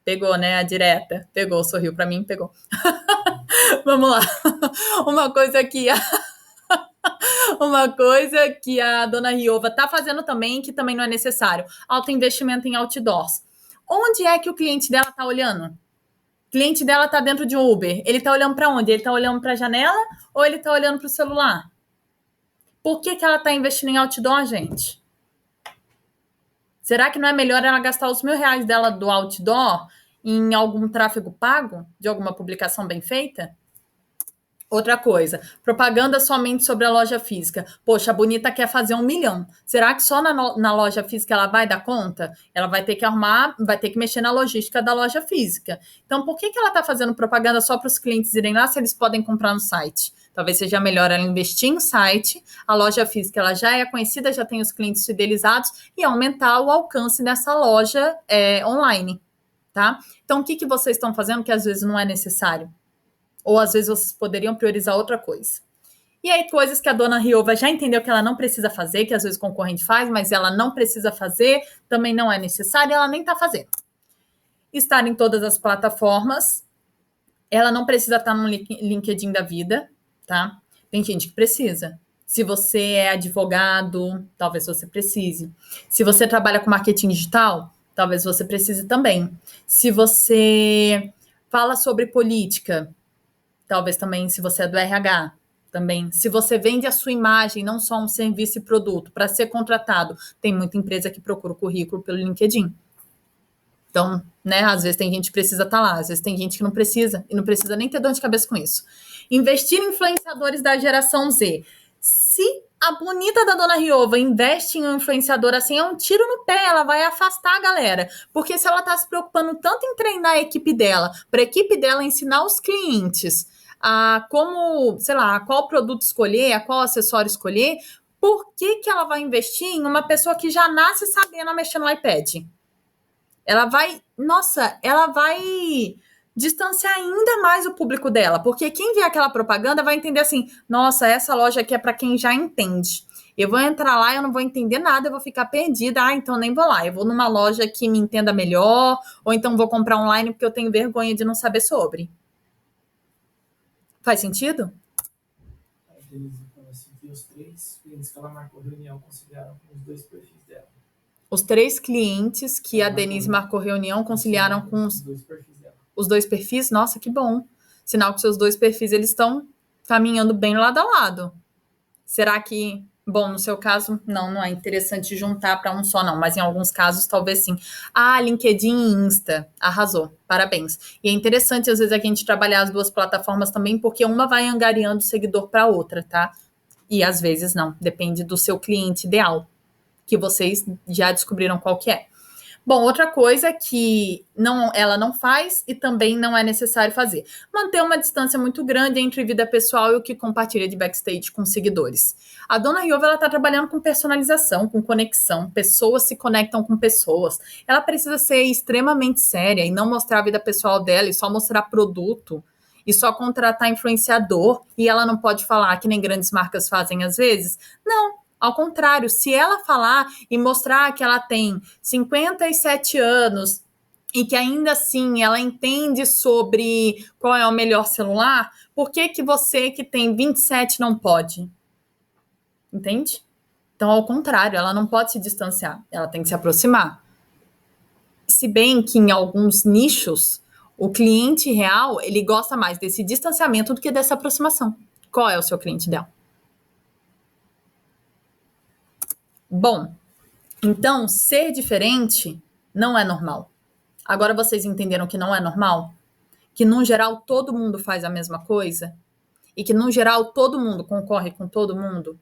Pegou, né? A direta. Pegou, sorriu para mim, pegou. Vamos lá. Uma coisa que a Dona Riova está fazendo também, que também não é necessário. Alto investimento em outdoors. Onde é que o cliente dela está olhando? O cliente dela está dentro de um Uber. Ele está olhando para onde? Ele está olhando para a janela ou ele está olhando para o celular? Por que ela está investindo em outdoor, gente? Será que não é melhor ela gastar os R$1.000 dela do outdoor em algum tráfego pago? De alguma publicação bem feita? Outra coisa, propaganda somente sobre a loja física. Poxa, a Bonita quer fazer 1 milhão. Será que só na loja física ela vai dar conta? Ela vai ter que vai ter que mexer na logística da loja física. Então, por que ela está fazendo propaganda só para os clientes irem lá se eles podem comprar no site? Talvez seja melhor ela investir em site, a loja física ela já é conhecida, já tem os clientes fidelizados e aumentar o alcance dessa loja online, tá? Então, o que vocês estão fazendo que às vezes não é necessário? Ou às vezes vocês poderiam priorizar outra coisa. E aí, coisas que a Dona Riova já entendeu que ela não precisa fazer, que às vezes o concorrente faz, mas ela não precisa fazer, também não é necessário, ela nem está fazendo. Estar em todas as plataformas, ela não precisa estar no LinkedIn da vida, tá? Tem gente que precisa. Se você é advogado, talvez você precise. Se você trabalha com marketing digital, talvez você precise também. Se você fala sobre política, talvez também, se você é do RH, também. Se você vende a sua imagem, não só um serviço e produto, para ser contratado, tem muita empresa que procura o currículo pelo LinkedIn. Então, né, às vezes tem gente que precisa estar lá, às vezes tem gente que não precisa, e não precisa nem ter dor de cabeça com isso. Investir em influenciadores da geração Z. Se a Bonita da Dona Riova investe em um influenciador assim, é um tiro no pé, ela vai afastar a galera. Porque se ela está se preocupando tanto em treinar a equipe dela, para a equipe dela ensinar os clientes a como, sei lá, a qual produto escolher, a qual acessório escolher, por que ela vai investir em uma pessoa que já nasce sabendo mexer no iPad? Ela vai distanciar ainda mais o público dela, porque quem vê aquela propaganda vai entender assim, nossa, essa loja aqui é para quem já entende. Eu vou entrar lá, eu não vou entender nada, eu vou ficar perdida, então nem vou lá. Eu vou numa loja que me entenda melhor, ou então vou comprar online porque eu tenho vergonha de não saber sobre. Faz sentido? A Denise falou assim que os 3 clientes que ela marcou reunião consideraram os 2 perfis dela. Os 3 clientes que a Denise marcou reunião conciliaram com os 2 perfis dela. Os 2 perfis? Nossa, que bom. Sinal que seus 2 perfis, eles estão caminhando bem lado a lado. Será que Bom, no seu caso, não é interessante juntar para um só, não. Mas em alguns casos, talvez sim. LinkedIn e Insta. Arrasou. Parabéns. E é interessante, às vezes, a gente trabalhar as duas plataformas também, porque uma vai angariando seguidor para a outra, tá? E às vezes não. Depende do seu cliente ideal, que vocês já descobriram qual que é. Bom, outra coisa que ela não faz e também não é necessário fazer. Manter uma distância muito grande entre vida pessoal e o que compartilha de backstage com seguidores. A Dona Riova, ela está trabalhando com personalização, com conexão. Pessoas se conectam com pessoas. Ela precisa ser extremamente séria e não mostrar a vida pessoal dela e só mostrar produto e só contratar influenciador. E ela não pode falar que nem grandes marcas fazem às vezes. Não. Ao contrário, se ela falar e mostrar que ela tem 57 anos e que ainda assim ela entende sobre qual é o melhor celular, por que você que tem 27 não pode? Entende? Então, ao contrário, ela não pode se distanciar, ela tem que se aproximar. Se bem que em alguns nichos, o cliente real, ele gosta mais desse distanciamento do que dessa aproximação. Qual é o seu cliente ideal? Bom, então, ser diferente não é normal. Agora vocês entenderam que não é normal? Que, no geral, todo mundo faz a mesma coisa? E que, no geral, todo mundo concorre com todo mundo?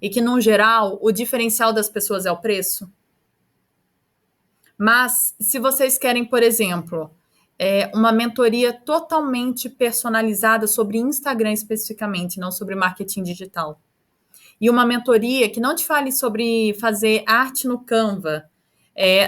E que, no geral, o diferencial das pessoas é o preço? Mas, se vocês querem, por exemplo, uma mentoria totalmente personalizada sobre Instagram especificamente, não sobre marketing digital, e uma mentoria que não te fale sobre fazer arte no Canva,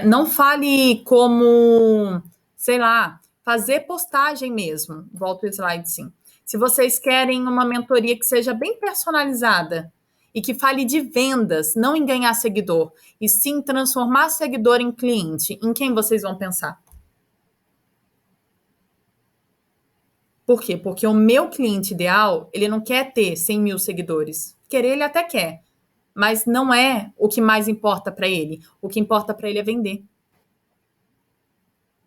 não fale como, sei lá, fazer postagem mesmo. Volta o slide, sim. Se vocês querem uma mentoria que seja bem personalizada e que fale de vendas, não em ganhar seguidor, e sim transformar seguidor em cliente, em quem vocês vão pensar? Por quê? Porque o meu cliente ideal, ele não quer ter 100 mil seguidores. Querer, ele até quer. Mas não é o que mais importa para ele. O que importa para ele é vender.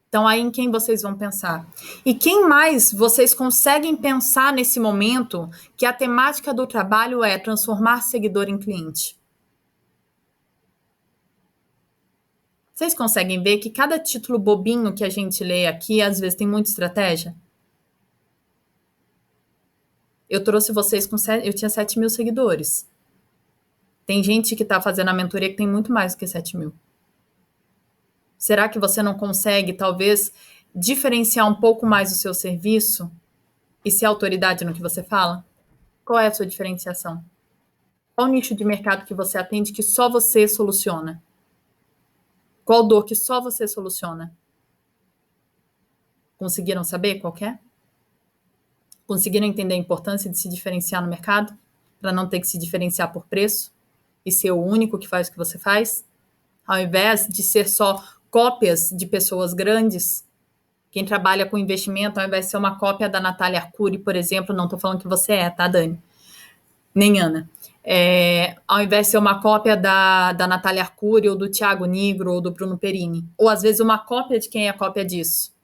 Então, aí em quem vocês vão pensar? E quem mais vocês conseguem pensar nesse momento que a temática do trabalho é transformar seguidor em cliente? Vocês conseguem ver que cada título bobinho que a gente lê aqui, às vezes tem muita estratégia? Eu trouxe vocês eu tinha 7 mil seguidores. Tem gente que está fazendo a mentoria que tem muito mais do que 7 mil. Será que você não consegue, talvez, diferenciar um pouco mais o seu serviço e ser autoridade no que você fala? Qual é a sua diferenciação? Qual nicho de mercado que você atende que só você soluciona? Qual dor que só você soluciona? Conseguiram saber qual que é? Conseguiram entender a importância de se diferenciar no mercado? Para não ter que se diferenciar por preço e ser o único que faz o que você faz? Ao invés de ser só cópias de pessoas grandes, quem trabalha com investimento, ao invés de ser uma cópia da Natália Arcuri, por exemplo, não estou falando que você tá, Dani? Nem Ana. Ao invés de ser uma cópia da Natália Arcuri, ou do Thiago Nigro, ou do Bruno Perini. Ou, às vezes, uma cópia de quem é cópia disso.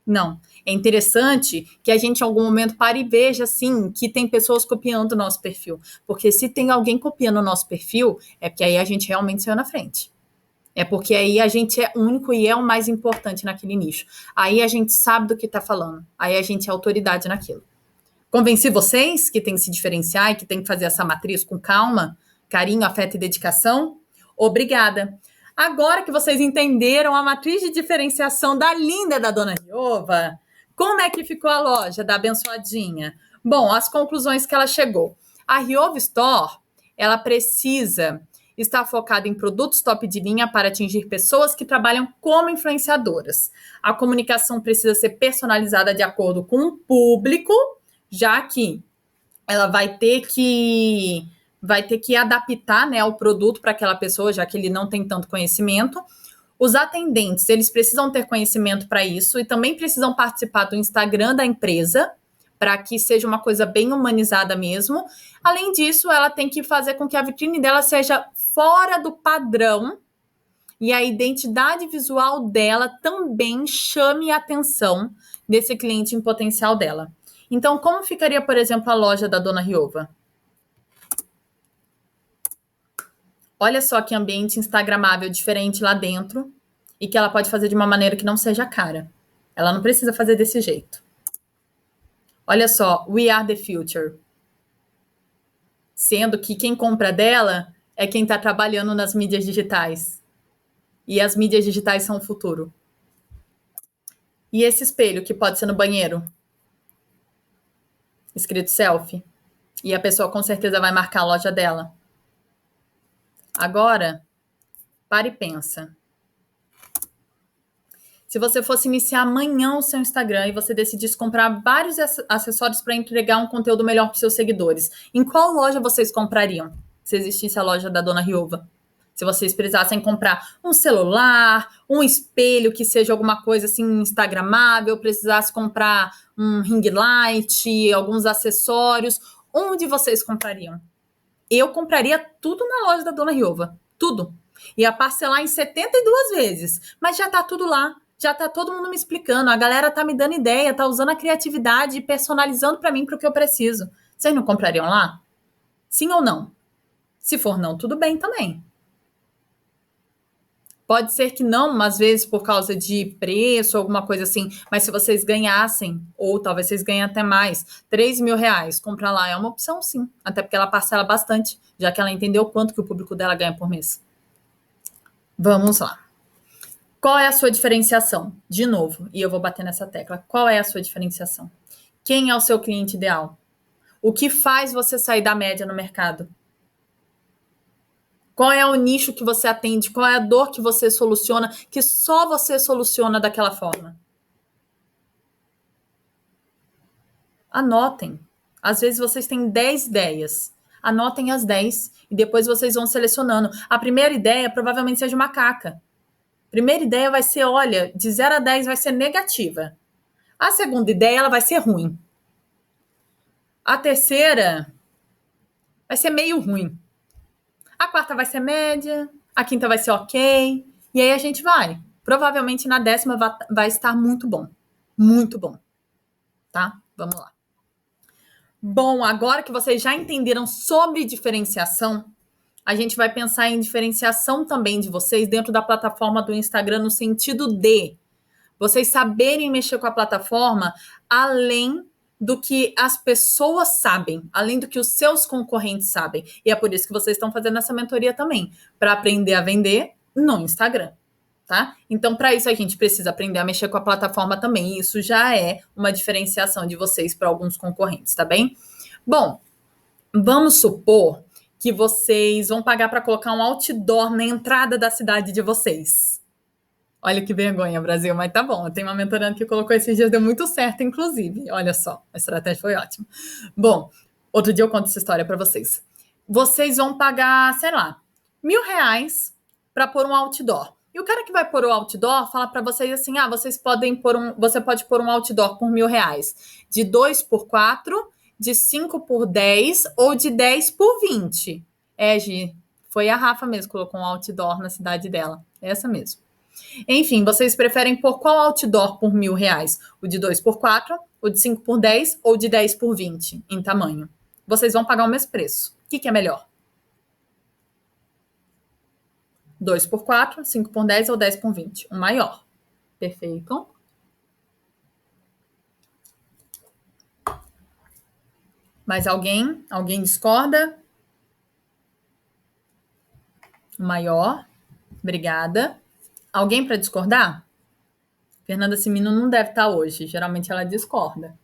Não. É interessante que a gente, em algum momento, pare e veja, assim, que tem pessoas copiando o nosso perfil. Porque se tem alguém copiando o nosso perfil, é porque aí a gente realmente saiu na frente. É porque aí a gente é único e é o mais importante naquele nicho. Aí a gente sabe do que está falando. Aí a gente é autoridade naquilo. Convenci vocês que tem que se diferenciar e que tem que fazer essa matriz com calma, carinho, afeto e dedicação? Obrigada. Agora que vocês entenderam a matriz de diferenciação da linda da Dona Riova, como é que ficou a loja da abençoadinha? Bom, as conclusões que ela chegou. A Riova Store, ela precisa estar focada em produtos top de linha para atingir pessoas que trabalham como influenciadoras. A comunicação precisa ser personalizada de acordo com o público, já que ela vai ter que adaptar, né, o produto para aquela pessoa, já que ele não tem tanto conhecimento. Os atendentes, eles precisam ter conhecimento para isso e também precisam participar do Instagram da empresa, para que seja uma coisa bem humanizada mesmo. Além disso, ela tem que fazer com que a vitrine dela seja fora do padrão e a identidade visual dela também chame a atenção desse cliente em potencial dela. Então, como ficaria, por exemplo, a loja da Dona Riova? Olha só que ambiente instagramável diferente lá dentro e que ela pode fazer de uma maneira que não seja cara. Ela não precisa fazer desse jeito. Olha só, we are the future. Sendo que quem compra dela é quem está trabalhando nas mídias digitais. E as mídias digitais são o futuro. E esse espelho que pode ser no banheiro? Escrito selfie. E a pessoa com certeza vai marcar a loja dela. Agora, para e pensa. Se você fosse iniciar amanhã o seu Instagram e você decidisse comprar vários acessórios para entregar um conteúdo melhor para os seus seguidores, em qual loja vocês comprariam? Se existisse a loja da Dona Riova. Se vocês precisassem comprar um celular, um espelho que seja alguma coisa assim instagramável, precisasse comprar um ring light, alguns acessórios, onde vocês comprariam? Eu compraria tudo na loja da Dona Riova. Tudo. Ia parcelar em 72 vezes. Mas já tá tudo lá. Já tá todo mundo me explicando. A galera tá me dando ideia, tá usando a criatividade e personalizando para mim pro que eu preciso. Vocês não comprariam lá? Sim ou não? Se for não, tudo bem também. Pode ser que não, às vezes por causa de preço, alguma coisa assim. Mas se vocês ganhassem, ou talvez vocês ganhem até mais, R$3.000, comprar lá é uma opção sim. Até porque ela parcela bastante, já que ela entendeu quanto que o público dela ganha por mês. Vamos lá. Qual é a sua diferenciação? De novo, e eu vou bater nessa tecla. Qual é a sua diferenciação? Quem é o seu cliente ideal? O que faz você sair da média no mercado? Qual é o nicho que você atende? Qual é a dor que você soluciona, que só você soluciona daquela forma? Anotem. Às vezes vocês têm 10 ideias. Anotem as 10 e depois vocês vão selecionando. A primeira ideia provavelmente seja uma caca. A primeira ideia vai ser, olha, de 0 a 10 vai ser negativa. A segunda ideia, ela vai ser ruim. A terceira vai ser meio ruim. A quarta vai ser média. A quinta vai ser ok. E aí a gente vai. Provavelmente na 10ª vai estar muito bom. Muito bom. Tá? Vamos lá. Bom, agora que vocês já entenderam sobre diferenciação, a gente vai pensar em diferenciação também de vocês dentro da plataforma do Instagram, no sentido de vocês saberem mexer com a plataforma além do que as pessoas sabem, além do que os seus concorrentes sabem. E é por isso que vocês estão fazendo essa mentoria também, para aprender a vender no Instagram, tá? Então, para isso, a gente precisa aprender a mexer com a plataforma também. E isso já é uma diferenciação de vocês para alguns concorrentes, tá bem? Bom, vamos supor que vocês vão pagar para colocar um outdoor na entrada da cidade de vocês. Olha que vergonha, Brasil, mas tá bom. Tem uma mentoranda que colocou esses dias, deu muito certo, inclusive. Olha só, a estratégia foi ótima. Bom, outro dia eu conto essa história para vocês. Vocês vão pagar, sei lá, R$1.000 para pôr um outdoor. E o cara que vai pôr o outdoor fala para vocês assim, você pode pôr um outdoor por R$1.000. De 2 por 4, de 5 por 10 ou de 10 por 20. Gi, foi a Rafa mesmo que colocou um outdoor na cidade dela. Essa mesmo. Enfim, vocês preferem pôr qual outdoor por R$1.000? O de 2 por 4, o de 5 por 10 ou de 10 por 20 em tamanho? Vocês vão pagar o mesmo preço. O que é melhor? 2 por 4, 5 por 10 ou 10 por 20? O maior. Perfeito. Mais alguém? Alguém discorda? O maior. Obrigada. Alguém para discordar? Fernanda Simino não deve estar hoje. Geralmente ela discorda.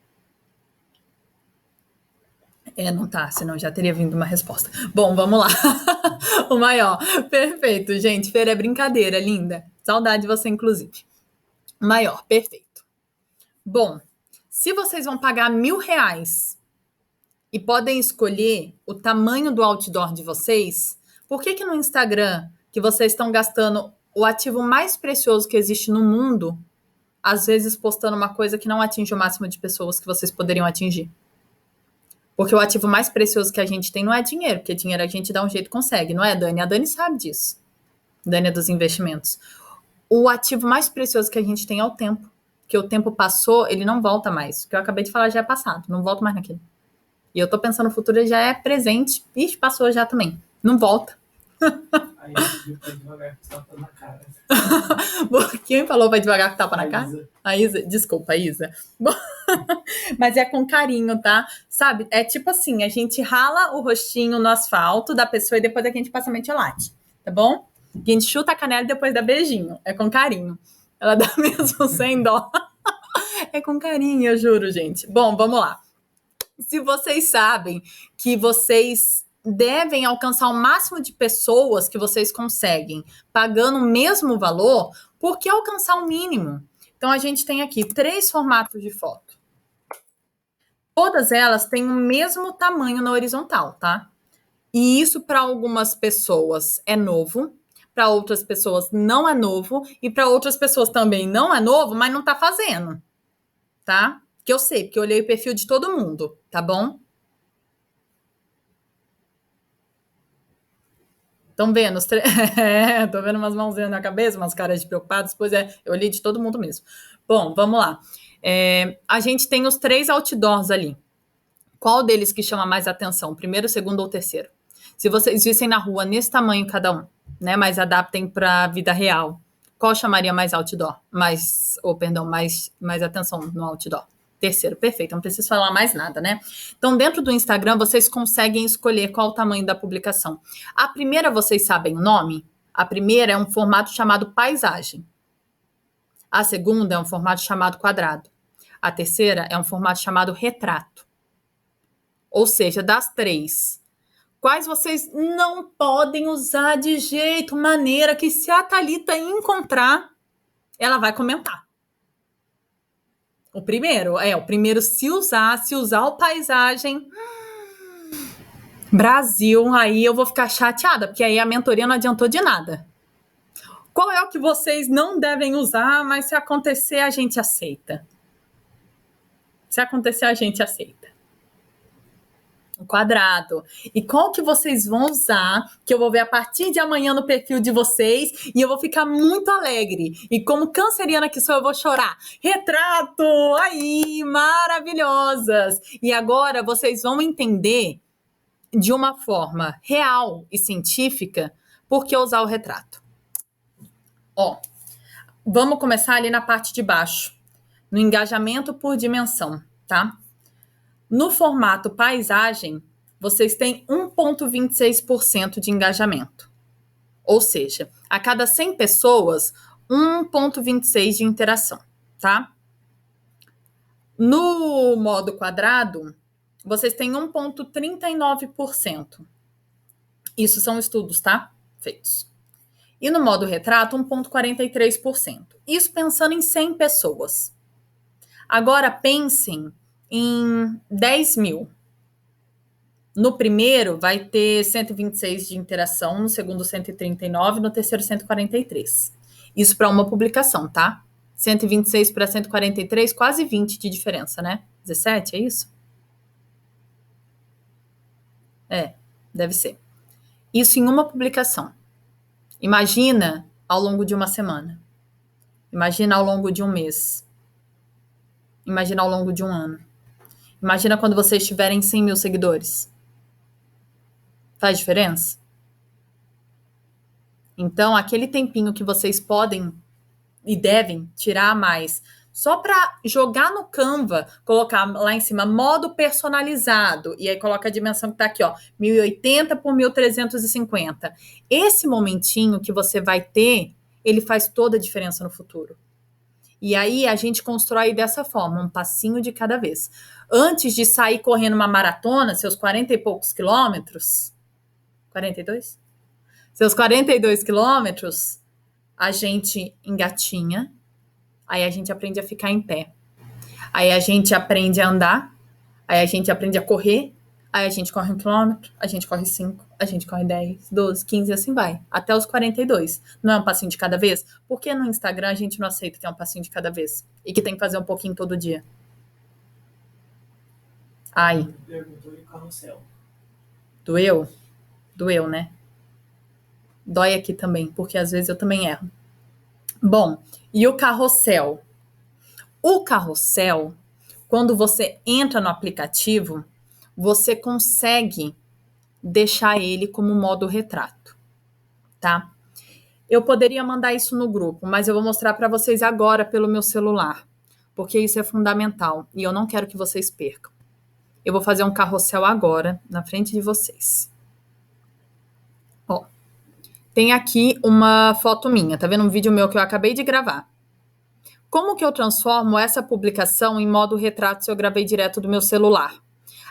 Não tá, senão já teria vindo uma resposta. Bom, vamos lá. O maior. Perfeito, gente. Fer, é brincadeira, linda. Saudade de você, inclusive. Maior, perfeito. Bom, se vocês vão pagar R$1.000 e podem escolher o tamanho do outdoor de vocês, por que no Instagram, que vocês estão gastando o ativo mais precioso que existe no mundo, às vezes postando uma coisa que não atinge o máximo de pessoas que vocês poderiam atingir? Porque o ativo mais precioso que a gente tem não é dinheiro, porque dinheiro a gente dá um jeito e consegue, não é, Dani? A Dani sabe disso. Dani é dos investimentos. O ativo mais precioso que a gente tem é o tempo. Porque o tempo passou, ele não volta mais. O que eu acabei de falar já é passado, não volto mais naquilo. E eu tô pensando no futuro, ele já é presente. Ixi, passou já também. Não volta. Aí eu pedi pra devagar que tapa na cara. Quem falou vai devagar com tapa na cara? Isa. A Isa, desculpa, Isa. Bom, mas é com carinho, tá? Sabe? É tipo assim, a gente rala o rostinho no asfalto da pessoa e depois a gente passa metiolate, tá bom? A gente chuta a canela e depois dá beijinho. É com carinho. Ela dá mesmo sem dó. É com carinho, eu juro, gente. Bom, vamos lá. Se vocês sabem que vocês devem alcançar o máximo de pessoas que vocês conseguem, pagando o mesmo valor, por que alcançar o mínimo? Então, a gente tem aqui 3 formatos de foto. Todas elas têm o mesmo tamanho na horizontal, tá? E isso para algumas pessoas é novo, para outras pessoas não é novo, e para outras pessoas também não é novo, mas não tá fazendo, tá? Que eu sei, porque eu olhei o perfil de todo mundo, tá bom? Estão vendo? Tô vendo umas mãozinhas na cabeça, umas caras de preocupados. Pois é, eu olhei de todo mundo mesmo. Bom, vamos lá. A gente tem os 3 outdoors ali. Qual deles que chama mais atenção? Primeiro, segundo ou terceiro? Se vocês vissem na rua nesse tamanho cada um, né? Mas adaptem para a vida real. Qual chamaria mais outdoor? Mais atenção no outdoor? Terceiro, perfeito. Não preciso falar mais nada, né? Então, dentro do Instagram, vocês conseguem escolher qual o tamanho da publicação. A primeira, vocês sabem o nome? A primeira é um formato chamado paisagem. A segunda é um formato chamado quadrado. A terceira é um formato chamado retrato. Ou seja, das 3, quais vocês não podem usar de jeito, maneira que se a Thalita encontrar, ela vai comentar. O primeiro se usar o paisagem Brasil, aí eu vou ficar chateada, porque aí a mentoria não adiantou de nada. Qual é o que vocês não devem usar, mas se acontecer a gente aceita? Se acontecer a gente aceita. O quadrado. E qual que vocês vão usar, que eu vou ver a partir de amanhã no perfil de vocês, e eu vou ficar muito alegre. E como canceriana que sou, eu vou chorar. Retrato! Aí, maravilhosas! E agora vocês vão entender de uma forma real e científica por que usar o retrato. Ó, vamos começar ali na parte de baixo, no engajamento por dimensão, tá? No formato paisagem, vocês têm 1,26% de engajamento. Ou seja, a cada 100 pessoas, 1,26 de interação, tá? No modo quadrado, vocês têm 1,39%. Isso são estudos, tá? Feitos. E no modo retrato, 1,43%. Isso pensando em 100 pessoas. Agora pensem em 10 mil. No primeiro vai ter 126 de interação, no segundo 139, no terceiro 143. Isso para uma publicação, tá? 126 para 143, quase 20 de diferença, né? 17, é isso? Deve ser. Isso em uma publicação. Imagina ao longo de uma semana. Imagina ao longo de um mês. Imagina ao longo de um ano. Imagina quando vocês tiverem 100 mil seguidores. Faz diferença? Então, aquele tempinho que vocês podem e devem tirar a mais, só para jogar no Canva, colocar lá em cima modo personalizado, e aí coloca a dimensão que tá aqui, ó, 1080 por 1350. Esse momentinho que você vai ter, ele faz toda a diferença no futuro. E aí a gente constrói dessa forma, um passinho de cada vez. Antes de sair correndo uma maratona, seus 40 e poucos quilômetros, 42? Seus 42 quilômetros, a gente engatinha, aí a gente aprende a ficar em pé. Aí a gente aprende a andar, aí a gente aprende a correr, aí a gente corre 1 quilômetro, a gente corre 5, a gente corre 10, 12, 15 e assim vai, até os 42. Não é um passinho de cada vez? Por que no Instagram a gente não aceita que é um passinho de cada vez? E que tem que fazer um pouquinho todo dia? Ai. Perguntou em carrossel. Doeu? Doeu, né? Dói aqui também, porque às vezes eu também erro. Bom, e o carrossel? O carrossel, quando você entra no aplicativo, você consegue deixar ele como modo retrato. tá? Eu poderia mandar isso no grupo, mas eu vou mostrar para vocês agora pelo meu celular, porque isso é fundamental e eu não quero que vocês percam. Eu vou fazer um carrossel agora na frente de vocês. Ó, tem aqui uma foto minha, tá vendo? Um vídeo meu que eu acabei de gravar. Como que eu transformo essa publicação em modo retrato se eu gravei direto do meu celular?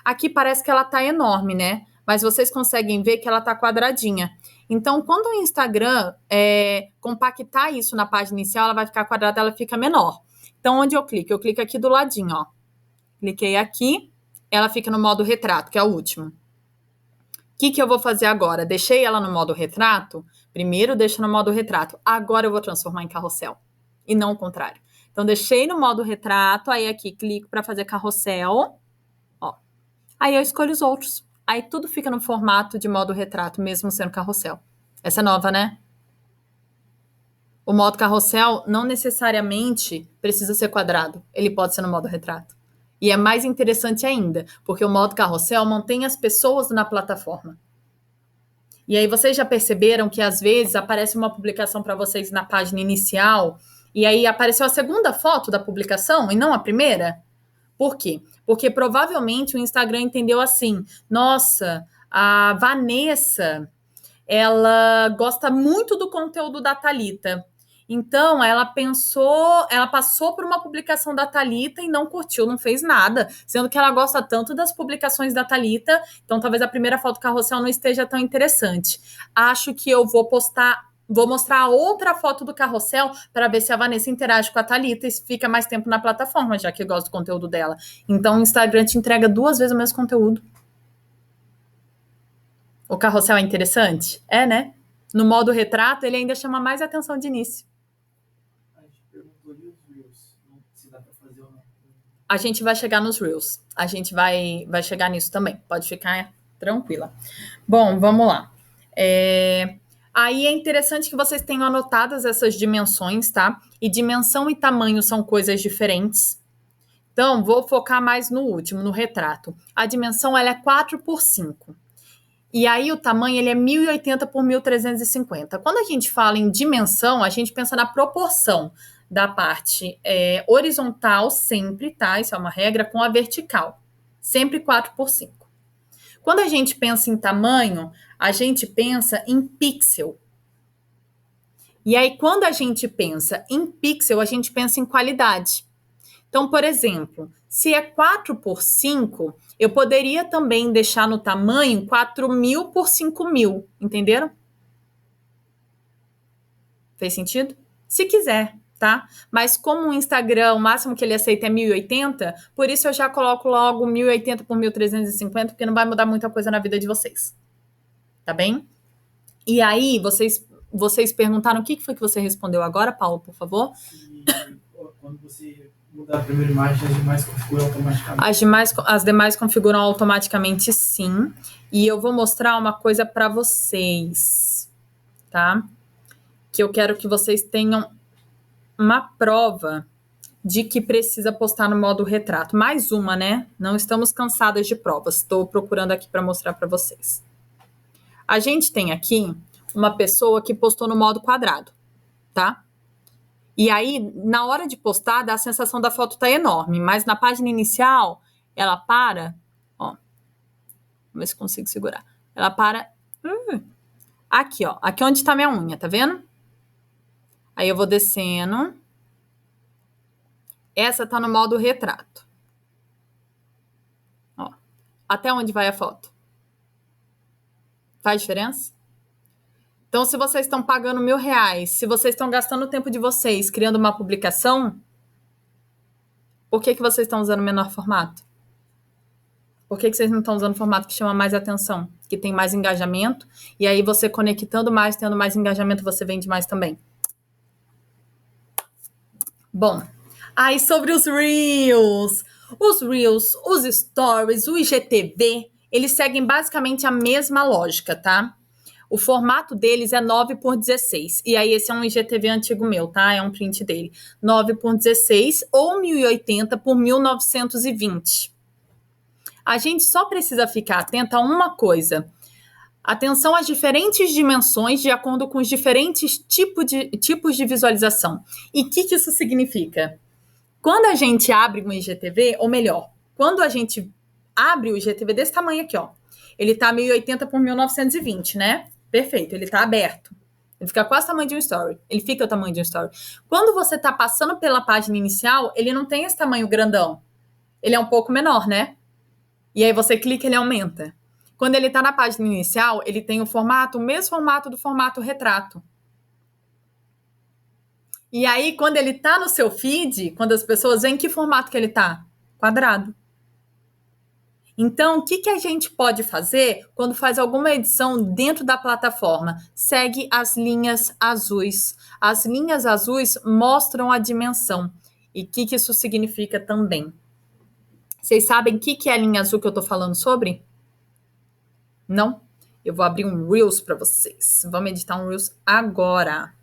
Aqui parece que ela tá enorme, né? Mas vocês conseguem ver que ela tá quadradinha. Então, quando o Instagram compactar isso na página inicial, ela vai ficar quadrada, ela fica menor. Então, onde eu clico? Eu clico aqui do ladinho, ó. Cliquei aqui, ela fica no modo retrato, que é o último. O que eu vou fazer agora? Deixei ela no modo retrato? Primeiro deixo no modo retrato. Agora eu vou transformar em carrossel. E não o contrário. Então, deixei no modo retrato, aí aqui clico para fazer carrossel. Ó. Aí eu escolho os outros. Aí tudo fica no formato de modo retrato, mesmo sendo carrossel. Essa é nova, né? O modo carrossel não necessariamente precisa ser quadrado. Ele pode ser no modo retrato. E é mais interessante ainda, porque o modo carrossel mantém as pessoas na plataforma. E aí vocês já perceberam que às vezes aparece uma publicação para vocês na página inicial e aí apareceu a segunda foto da publicação e não a primeira? Por quê? Porque provavelmente o Instagram entendeu assim, nossa, a Vanessa, ela gosta muito do conteúdo da Thalita. Então, ela passou por uma publicação da Thalita e não curtiu, não fez nada, sendo que ela gosta tanto das publicações da Thalita, então talvez a primeira foto carrossel não esteja tão interessante. Acho que eu vou mostrar outra foto do carrossel para ver se a Vanessa interage com a Thalita e fica mais tempo na plataforma, já que eu gosto do conteúdo dela. Então, o Instagram te entrega 2 vezes o mesmo conteúdo. O carrossel é interessante? É, né? No modo retrato, ele ainda chama mais atenção de início. A gente perguntou ali os Reels, se dá para fazer ou não. A gente vai chegar nos Reels. A gente vai chegar nisso também. Pode ficar tranquila. Bom, vamos lá. Aí é interessante que vocês tenham anotadas essas dimensões, tá? E dimensão e tamanho são coisas diferentes. Então, vou focar mais no último, no retrato. A dimensão, ela é 4x5. E aí o tamanho ele é 1080 por 1350. Quando a gente fala em dimensão, a gente pensa na proporção da parte horizontal sempre, tá? Isso é uma regra, com a vertical. Sempre 4x5. Quando a gente pensa em tamanho, a gente pensa em pixel. E aí, quando a gente pensa em pixel, a gente pensa em qualidade. Então, por exemplo, se é 4x5, eu poderia também deixar no tamanho 4.000 por 5.000, entenderam? Fez sentido? Se quiser, tá? Mas como o Instagram, o máximo que ele aceita é 1080, por isso eu já coloco logo 1080 por 1350, porque não vai mudar muita coisa na vida de vocês. Tá bem? E aí, vocês perguntaram o que foi que você respondeu agora, Paulo, por favor? Quando você mudar a primeira imagem, as demais configuram automaticamente. As demais configuram automaticamente, sim. E eu vou mostrar uma coisa para vocês, tá? Que eu quero que vocês tenham uma prova de que precisa postar no modo retrato. Mais uma, né? Não estamos cansadas de provas. Estou procurando aqui para mostrar para vocês. A gente tem aqui uma pessoa que postou no modo quadrado, tá? E aí, na hora de postar, dá a sensação da foto tá enorme, mas na página inicial, ela para, ó, vamos ver se consigo segurar. Ela para, aqui, ó, aqui onde tá minha unha, tá vendo? Aí eu vou descendo. Essa tá no modo retrato. Ó, até onde vai a foto? Faz diferença? Então, se vocês estão pagando R$1.000, se vocês estão gastando o tempo de vocês criando uma publicação, por que vocês estão usando menor formato? Por que vocês não estão usando formato que chama mais atenção? Que tem mais engajamento, e aí você conectando mais, tendo mais engajamento, você vende mais também. Bom, aí sobre os Reels. Os Reels, os Stories, o IGTV, eles seguem basicamente a mesma lógica, tá? O formato deles é 9x16. E aí esse é um IGTV antigo meu, tá? É um print dele. 9x16 ou 1080 por 1920. A gente só precisa ficar atento a uma coisa. Atenção às diferentes dimensões de acordo com os diferentes tipos de visualização. E o que isso significa? Quando a gente abre um IGTV, ou melhor, quando a gente abre o IGTV desse tamanho aqui, ó, ele tá 1080 por 1920, né? Perfeito, ele tá aberto. Ele fica quase o tamanho de um story. Ele fica o tamanho de um story. Quando você tá passando pela página inicial, ele não tem esse tamanho grandão. Ele é um pouco menor, né? E aí você clica, ele aumenta. Quando ele tá na página inicial, ele tem o mesmo formato do formato retrato. E aí, quando ele tá no seu feed, quando as pessoas veem que formato que ele tá? Quadrado. Então, o que a gente pode fazer quando faz alguma edição dentro da plataforma? Segue as linhas azuis. As linhas azuis mostram a dimensão. E o que isso significa também? Vocês sabem o que é a linha azul que eu estou falando sobre? Não? Eu vou abrir um Reels para vocês. Vamos editar um Reels agora.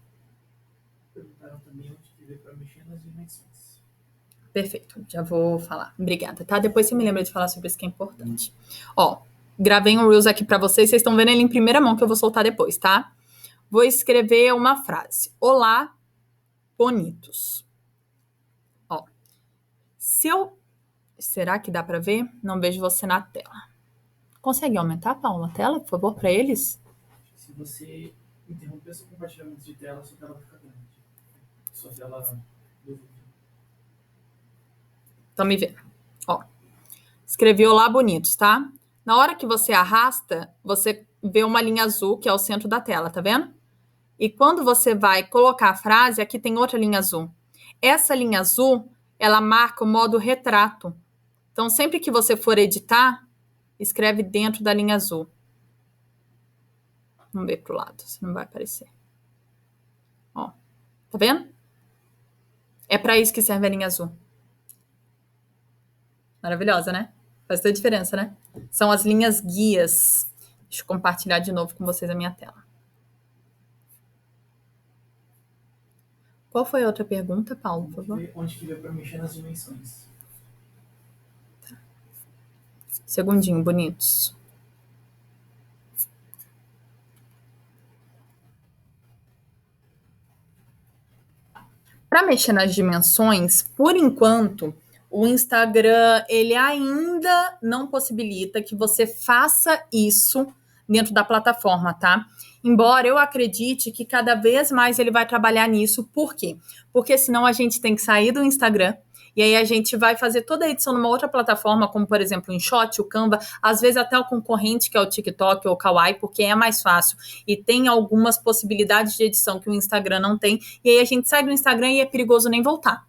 Perguntaram também onde que veio para mexer nas dimensões. Perfeito, já vou falar. Obrigada, tá? Depois você me lembra de falar sobre isso que é importante. Ó, gravei um Reels aqui para vocês. Vocês estão vendo ele em primeira mão que eu vou soltar depois, tá? Vou escrever uma frase. Olá, bonitos. Ó, será que dá para ver? Não vejo você na tela. Consegue aumentar, Paula, a tela, por favor, para eles? Se você interromper seu compartilhamento de tela, sua tela vai ficar grande. Sua tela do vídeo. Estão me vendo. Ó, escrevi olá, bonitos, tá? Na hora que você arrasta, você vê uma linha azul, que é o centro da tela, tá vendo? E quando você vai colocar a frase, aqui tem outra linha azul. Essa linha azul, ela marca o modo retrato. Então, sempre que você for editar, escreve dentro da linha azul. Vamos ver pro lado, se não vai aparecer. Ó, tá vendo? É para isso que serve a linha azul. Maravilhosa, né? Faz toda a diferença, né? São as linhas guias. Deixa eu compartilhar de novo com vocês a minha tela. Qual foi a outra pergunta, Paulo, por favor? Onde que veio para mexer nas dimensões? Segundinho, bonitos. Para mexer nas dimensões, por enquanto, o Instagram ele ainda não possibilita que você faça isso dentro da plataforma, tá? Embora eu acredite que cada vez mais ele vai trabalhar nisso. Por quê? Porque senão a gente tem que sair do Instagram e aí a gente vai fazer toda a edição numa outra plataforma, como por exemplo o InShot, o Canva, às vezes até o concorrente que é o TikTok ou o Kawaii, porque é mais fácil e tem algumas possibilidades de edição que o Instagram não tem. E aí a gente sai do Instagram e é perigoso nem voltar,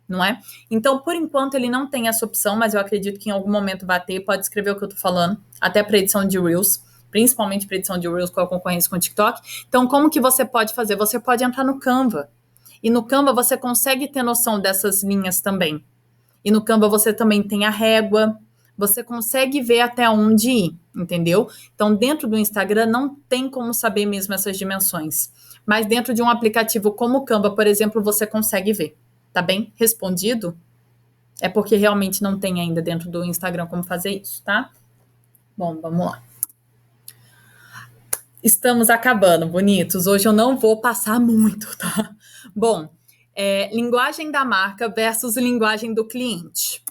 não é? Então, por enquanto, ele não tem essa opção, mas eu acredito que em algum momento vai ter. Pode escrever o que eu tô falando, até para edição de Reels, principalmente para edição de Reels com a concorrência com o TikTok. Então, como que você pode fazer? Você pode entrar no Canva. E no Canva você consegue ter noção dessas linhas também. E no Canva você também tem a régua. Você consegue ver até onde ir, entendeu? Então, dentro do Instagram não tem como saber mesmo essas dimensões. Mas dentro de um aplicativo como o Canva, por exemplo, você consegue ver. Tá bem respondido? É porque realmente não tem ainda dentro do Instagram como fazer isso, tá? Bom, vamos lá. Estamos acabando, bonitos. Hoje eu não vou passar muito, tá? Bom, linguagem da marca versus linguagem do cliente.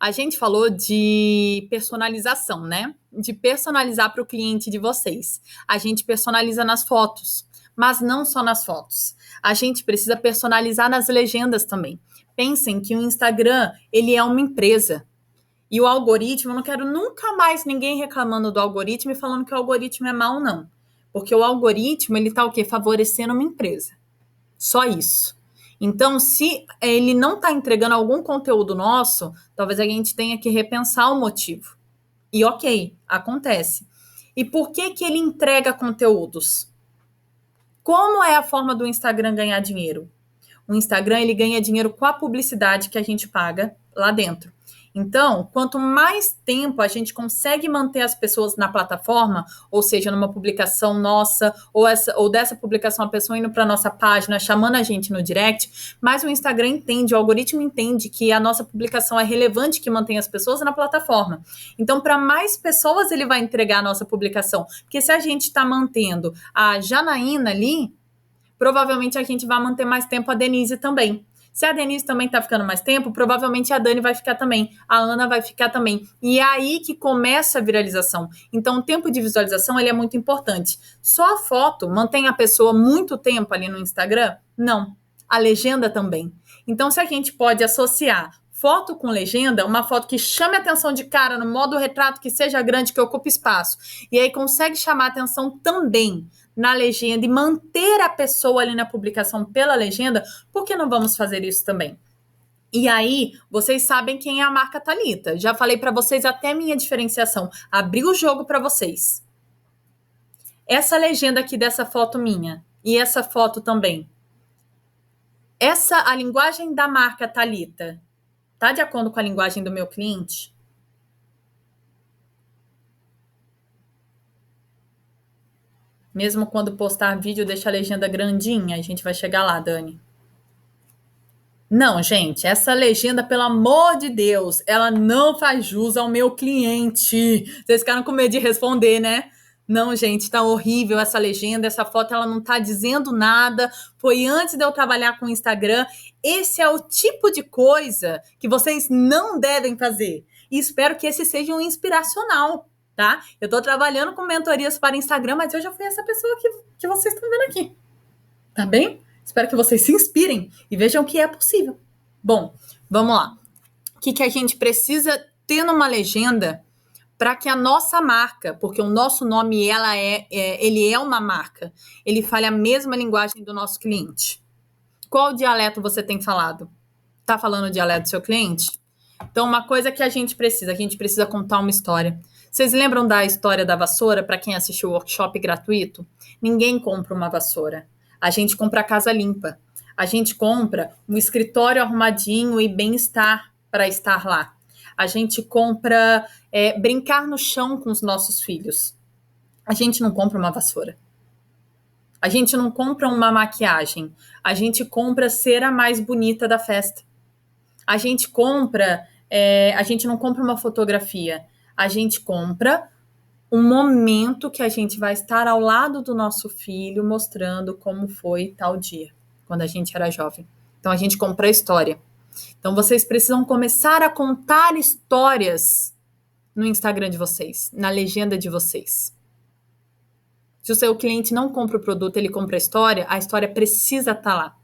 A gente falou de personalização, né? De personalizar para o cliente de vocês. A gente personaliza nas fotos, mas não só nas fotos. A gente precisa personalizar nas legendas também. Pensem que o Instagram, ele é uma empresa. E o algoritmo, eu não quero nunca mais ninguém reclamando do algoritmo e falando que o algoritmo é mau, não. Porque o algoritmo, ele tá o quê? Favorecendo uma empresa. Só isso. Então, se ele não tá entregando algum conteúdo nosso, talvez a gente tenha que repensar o motivo. E ok, acontece. E por que que ele entrega conteúdos? Como é a forma do Instagram ganhar dinheiro? O Instagram, ele ganha dinheiro com a publicidade que a gente paga lá dentro. Então, quanto mais tempo a gente consegue manter as pessoas na plataforma, ou seja, numa publicação nossa, ou dessa publicação a pessoa indo para a nossa página, chamando a gente no direct, mais o Instagram entende, o algoritmo entende que a nossa publicação é relevante, que mantém as pessoas na plataforma. Então, para mais pessoas ele vai entregar a nossa publicação. Porque se a gente está mantendo a Janaína ali, provavelmente a gente vai manter mais tempo a Denise também. Se a Denise também tá ficando mais tempo, provavelmente a Dani vai ficar também, a Ana vai ficar também. E é aí que começa a viralização. Então, o tempo de visualização ele é muito importante. Só a foto mantém a pessoa muito tempo ali no Instagram? Não. A legenda também. Então, se a gente pode associar foto com legenda, uma foto que chame a atenção de cara no modo retrato, que seja grande, que ocupe espaço, e aí consegue chamar a atenção também na legenda e manter a pessoa ali na publicação pela legenda, por que não vamos fazer isso também? E aí, vocês sabem quem é a marca Thalita. Já falei para vocês até minha diferenciação. Abri o jogo para vocês. Essa legenda aqui dessa foto minha e essa foto também. A linguagem da marca Thalita tá de acordo com a linguagem do meu cliente? Mesmo quando postar vídeo, deixa a legenda grandinha. A gente vai chegar lá, Dani. Não, gente, essa legenda, pelo amor de Deus, ela não faz jus ao meu cliente. Vocês ficaram com medo de responder, né? Não, gente, tá horrível essa legenda, essa foto, ela não tá dizendo nada. Foi antes de eu trabalhar com o Instagram. Esse é o tipo de coisa que vocês não devem fazer. E espero que esse seja um inspiracional, tá? Eu tô trabalhando com mentorias para Instagram, mas eu já fui essa pessoa que vocês estão vendo aqui. Tá bem? Espero que vocês se inspirem e vejam que é possível. Bom, vamos lá. O que a gente precisa ter numa legenda para que a nossa marca, porque o nosso nome ele é uma marca, ele fale a mesma linguagem do nosso cliente. Qual dialeto você tem falado? Tá falando o dialeto do seu cliente? Então, uma coisa que a gente precisa contar uma história. Vocês lembram da história da vassoura, para quem assistiu o workshop gratuito? Ninguém compra uma vassoura. A gente compra a casa limpa. A gente compra um escritório arrumadinho e bem-estar para estar lá. A gente compra brincar no chão com os nossos filhos. A gente não compra uma vassoura. A gente não compra uma maquiagem. A gente compra ser a mais bonita da festa. A gente não compra uma fotografia. A gente compra um momento que a gente vai estar ao lado do nosso filho mostrando como foi tal dia, quando a gente era jovem. Então, a gente compra a história. Então, vocês precisam começar a contar histórias no Instagram de vocês, na legenda de vocês. Se o seu cliente não compra o produto, ele compra a história precisa estar lá.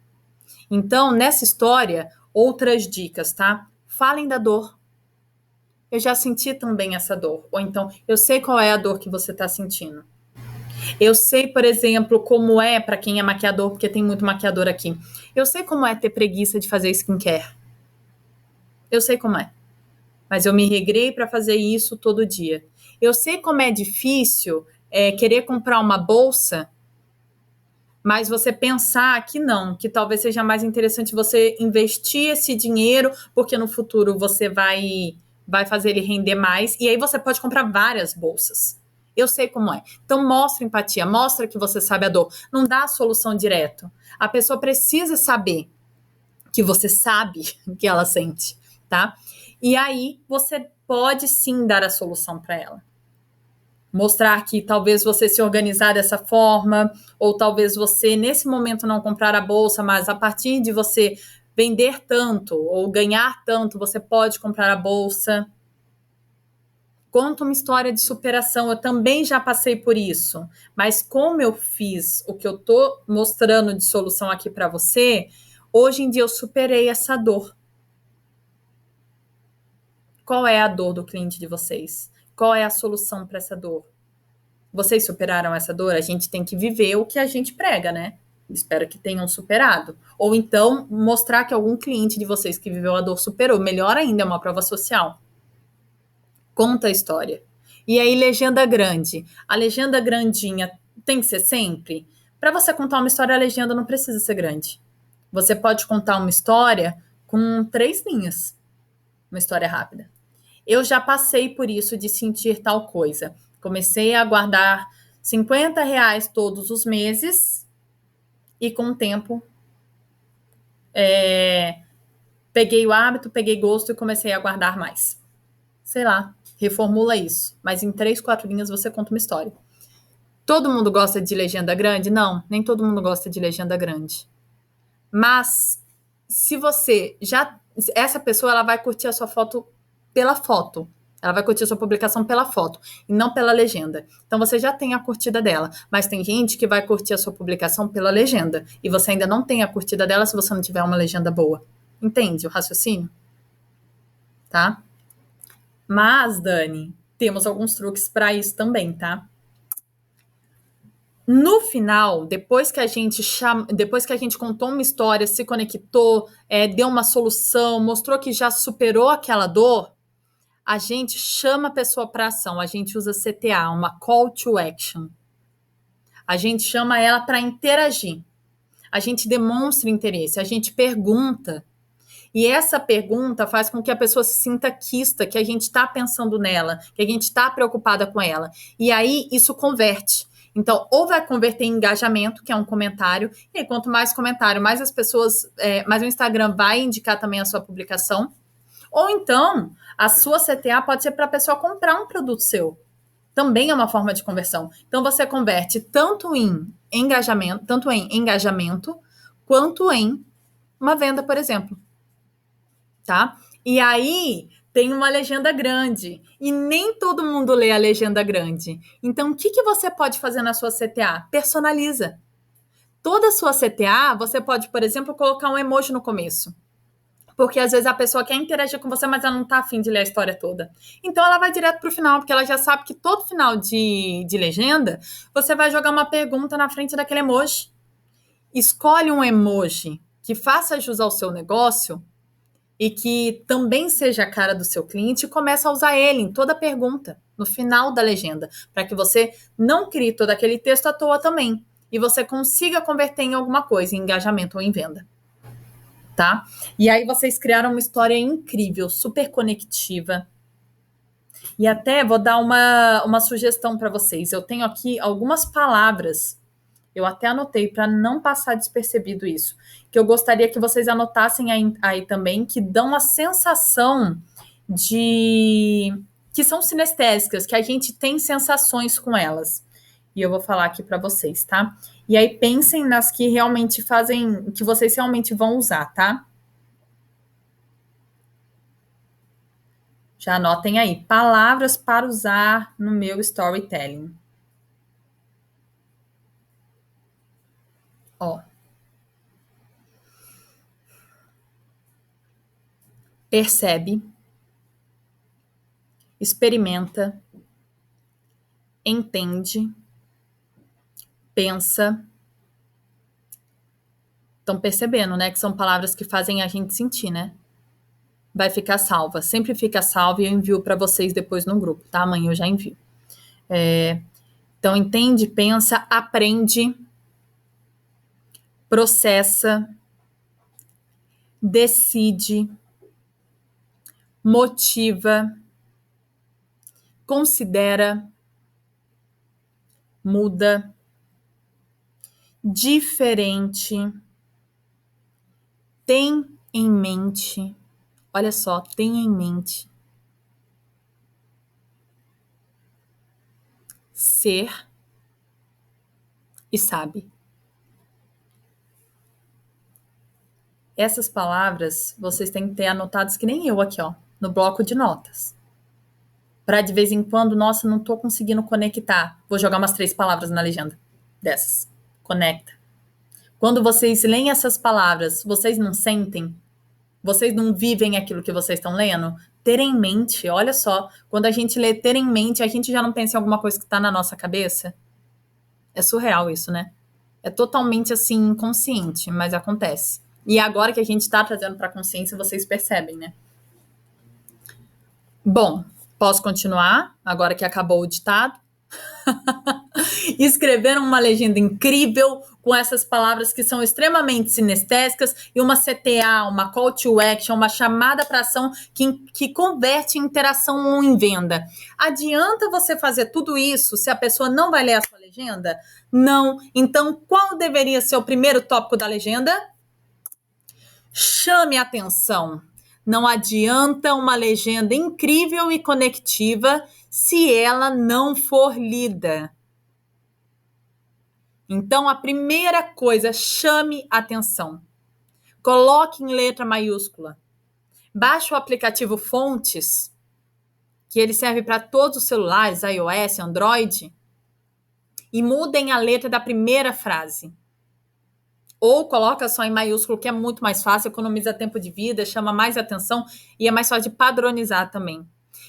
Então, nessa história, outras dicas, tá? Falem da dor. Eu já senti também essa dor. Ou então, eu sei qual é a dor que você está sentindo. Eu sei, por exemplo, como é, para quem é maquiador, porque tem muito maquiador aqui. Eu sei como é ter preguiça de fazer skincare. Eu sei como é. Mas eu me regrei para fazer isso todo dia. Eu sei como é difícil querer comprar uma bolsa, mas você pensar que não, que talvez seja mais interessante você investir esse dinheiro, porque no futuro você vai fazer ele render mais, e aí você pode comprar várias bolsas. Eu sei como é. Então, mostra empatia, mostra que você sabe a dor. Não dá a solução direto. A pessoa precisa saber que você sabe que ela sente, tá? E aí, você pode sim dar a solução para ela. Mostrar que talvez você se organizar dessa forma, ou talvez você, nesse momento, não comprar a bolsa, mas a partir de você vender tanto ou ganhar tanto, você pode comprar a bolsa. Conta uma história de superação. Eu também já passei por isso, mas como eu fiz o que eu tô mostrando de solução aqui para você, hoje em dia eu superei essa dor. Qual é a dor do cliente de vocês? Qual é a solução para essa dor? Vocês superaram essa dor? A gente tem que viver o que a gente prega, né? Espero que tenham superado. Ou então, mostrar que algum cliente de vocês que viveu a dor superou. Melhor ainda, é uma prova social. Conta a história. E aí, legenda grande. A legenda grandinha tem que ser sempre? Para você contar uma história, a legenda não precisa ser grande. Você pode contar uma história com 3 linhas. Uma história rápida. Eu já passei por isso de sentir tal coisa. Comecei a guardar R$ 50 todos os meses e com o tempo peguei o hábito, peguei gosto e comecei a guardar mais. Sei lá, reformula isso. Mas em 3, 4 linhas você conta uma história. Todo mundo gosta de legenda grande? Não, nem todo mundo gosta de legenda grande. Mas se você já... Essa pessoa ela vai curtir a sua foto pela foto. Ela vai curtir a sua publicação pela foto e não pela legenda. Então você já tem a curtida dela. Mas tem gente que vai curtir a sua publicação pela legenda. E você ainda não tem a curtida dela se você não tiver uma legenda boa. Entende o raciocínio? Tá? Mas, Dani, temos alguns truques para isso também, tá? No final, depois que a gente contou uma história, se conectou, deu uma solução, mostrou que já superou aquela dor, a gente chama a pessoa para ação, a gente usa CTA, uma Call to Action. A gente chama ela para interagir. A gente demonstra interesse, a gente pergunta. E essa pergunta faz com que a pessoa se sinta quista, que a gente está pensando nela, que a gente está preocupada com ela. E aí, isso converte. Então, ou vai converter em engajamento, que é um comentário, e aí, quanto mais comentário, mais as pessoas, mais o Instagram vai indicar também a sua publicação. Ou então, a sua CTA pode ser para a pessoa comprar um produto seu. Também é uma forma de conversão. Então, você converte tanto em engajamento, quanto em uma venda, por exemplo. Tá? E aí tem uma legenda grande e nem todo mundo lê a legenda grande. Então, o que você pode fazer na sua CTA? Personaliza. Toda a sua CTA, você pode, por exemplo, colocar um emoji no começo. Porque às vezes a pessoa quer interagir com você, mas ela não tá afim de ler a história toda. Então ela vai direto pro final, porque ela já sabe que todo final de legenda, você vai jogar uma pergunta na frente daquele emoji. Escolhe um emoji que faça jus ao seu negócio e que também seja a cara do seu cliente e começa a usar ele em toda pergunta, no final da legenda, para que você não crie todo aquele texto à toa também, e você consiga converter em alguma coisa, em engajamento ou em venda. Tá? E aí vocês criaram uma história incrível, super conectiva. E até vou dar uma sugestão para vocês. Eu tenho aqui algumas palavras, eu até anotei para não passar despercebido isso, que eu gostaria que vocês anotassem aí também, que dão a sensação que são sinestésicas, que a gente tem sensações com elas. E eu vou falar aqui para vocês, tá? E aí pensem nas que realmente fazem, que vocês realmente vão usar, tá? Já anotem aí, palavras para usar no meu storytelling. Ó. Percebe, experimenta, entende, pensa. Estão percebendo, né? Que são palavras que fazem a gente sentir, né? Vai ficar salva. Sempre fica salva e eu envio para vocês depois no grupo, tá? Amanhã eu já envio. Então, entende, pensa, aprende, processa, decide, motiva, considera, muda, diferente, tem em mente. Olha só, tem em mente. Ser e sabe. Essas palavras vocês têm que ter anotadas que nem eu aqui, ó, no bloco de notas. Para de vez em quando, nossa, não tô conseguindo conectar. Vou jogar umas 3 palavras na legenda dessas. Conecta. Quando vocês leem essas palavras, vocês não sentem? Vocês não vivem aquilo que vocês estão lendo? Ter em mente, olha só, quando a gente lê ter em mente, a gente já não pensa em alguma coisa que está na nossa cabeça? É surreal isso, né? É totalmente assim, inconsciente, mas acontece. E agora que a gente está trazendo para a consciência, vocês percebem, né? Bom, posso continuar? Agora que acabou o ditado? Escreveram uma legenda incrível, com essas palavras que são extremamente sinestésicas e uma CTA, uma call to action, uma chamada para ação que converte em interação em venda. Adianta você fazer tudo isso se a pessoa não vai ler a sua legenda? Não. Então, qual deveria ser o primeiro tópico da legenda? Chame a atenção. Não adianta uma legenda incrível e conectiva se ela não for lida. Então, a primeira coisa, chame atenção. Coloque em letra maiúscula. Baixe o aplicativo Fontes, que ele serve para todos os celulares, iOS, Android, e mudem a letra da primeira frase. Ou coloca só em maiúsculo, que é muito mais fácil, economiza tempo de vida, chama mais atenção e é mais fácil de padronizar também.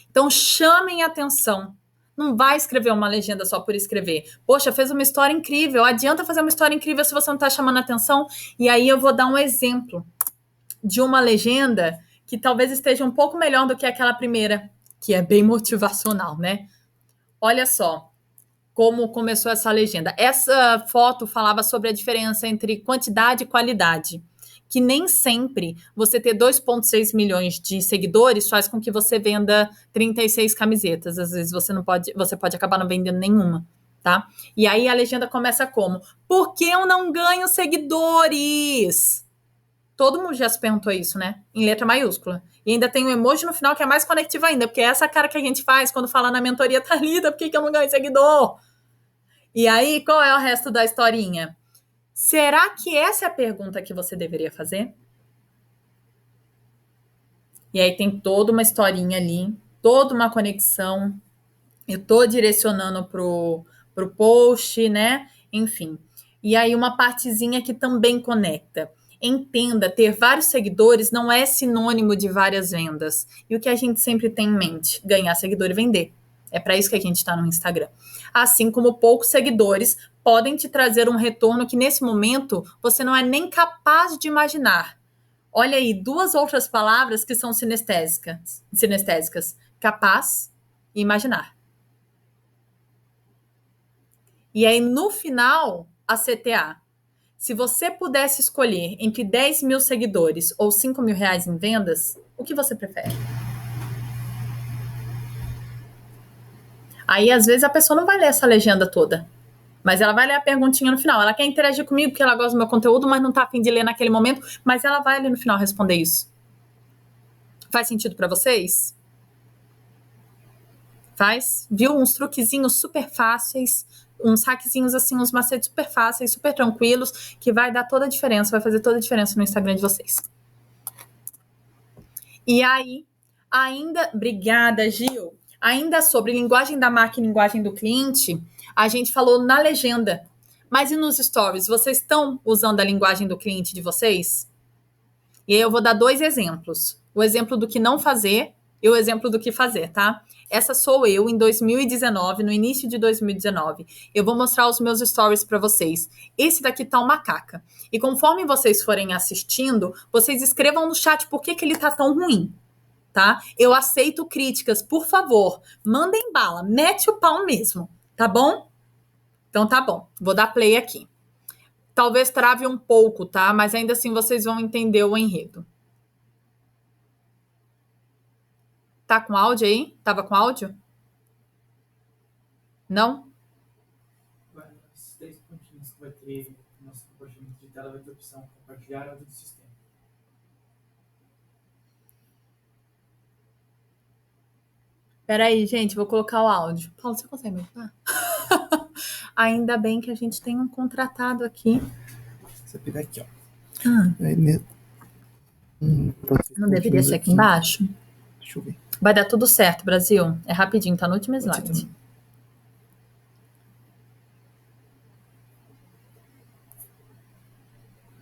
Então, chamem atenção. Não vai escrever uma legenda só por escrever. Poxa, fez uma história incrível. Adianta fazer uma história incrível se você não está chamando atenção? E aí eu vou dar um exemplo de uma legenda que talvez esteja um pouco melhor do que aquela primeira, que é bem motivacional, né? Olha só como começou essa legenda. Essa foto falava sobre a diferença entre quantidade e qualidade. Que nem sempre você ter 2,6 milhões de seguidores faz com que você venda 36 camisetas. Às vezes você pode acabar não vendendo nenhuma, tá? E aí a legenda começa como? Por que eu não ganho seguidores? Todo mundo já se perguntou isso, né? Em letra maiúscula. E ainda tem um emoji no final que é mais conectivo ainda, porque é essa cara que a gente faz quando fala na mentoria, Thalita, por que eu não ganho seguidor? E aí, qual é o resto da historinha? Será que essa é a pergunta que você deveria fazer? E aí tem toda uma historinha ali, toda uma conexão. Eu tô direcionando pro post, né? Enfim. E aí uma partezinha que também conecta. Entenda, ter vários seguidores não é sinônimo de várias vendas. E o que a gente sempre tem em mente? Ganhar seguidor e vender. É para isso que a gente está no Instagram. Assim como poucos seguidores podem te trazer um retorno que nesse momento você não é nem capaz de imaginar. Olha aí, duas outras palavras que são sinestésicas. Capaz e imaginar. E aí, no final, a CTA. Se você pudesse escolher entre 10 mil seguidores ou 5 mil reais em vendas, o que você prefere? Aí, às vezes, a pessoa não vai ler essa legenda toda. Mas ela vai ler a perguntinha no final. Ela quer interagir comigo porque ela gosta do meu conteúdo, mas não está a fim de ler naquele momento. Mas ela vai ali no final responder isso. Faz sentido para vocês? Faz? Viu? Uns truquezinhos super fáceis, uns hackzinhos assim, uns macetes super fáceis, super tranquilos, que vai dar toda a diferença, vai fazer toda a diferença no Instagram de vocês. E aí, ainda... Obrigada, Gil. Ainda sobre linguagem da marca e linguagem do cliente, a gente falou na legenda. Mas e nos stories? Vocês estão usando a linguagem do cliente de vocês? E aí eu vou dar 2 exemplos. O exemplo do que não fazer e o exemplo do que fazer, tá? Essa sou eu em 2019, no início de 2019. Eu vou mostrar os meus stories para vocês. Esse daqui tá uma caca. E conforme vocês forem assistindo, vocês escrevam no chat por que ele tá tão ruim. Tá? Eu aceito críticas, por favor, mandem bala, mete o pau mesmo, tá bom? Então tá bom, vou dar play aqui. Talvez trave um pouco, tá? Mas ainda assim vocês vão entender o enredo. Tá com áudio aí? Tava com áudio? Não? Esses 3 pontinhos que vai ter no nosso compartilhamento de tela, vai ter a opção compartilhar áudio do sistema. Peraí, gente, vou colocar o áudio. Paulo, você consegue me ajudar? Ainda bem que a gente tem um contratado aqui. Você pegar aqui, ó. Aí, não deveria ser aqui embaixo? Deixa eu ver. Vai dar tudo certo, Brasil. É rapidinho, tá no último slide.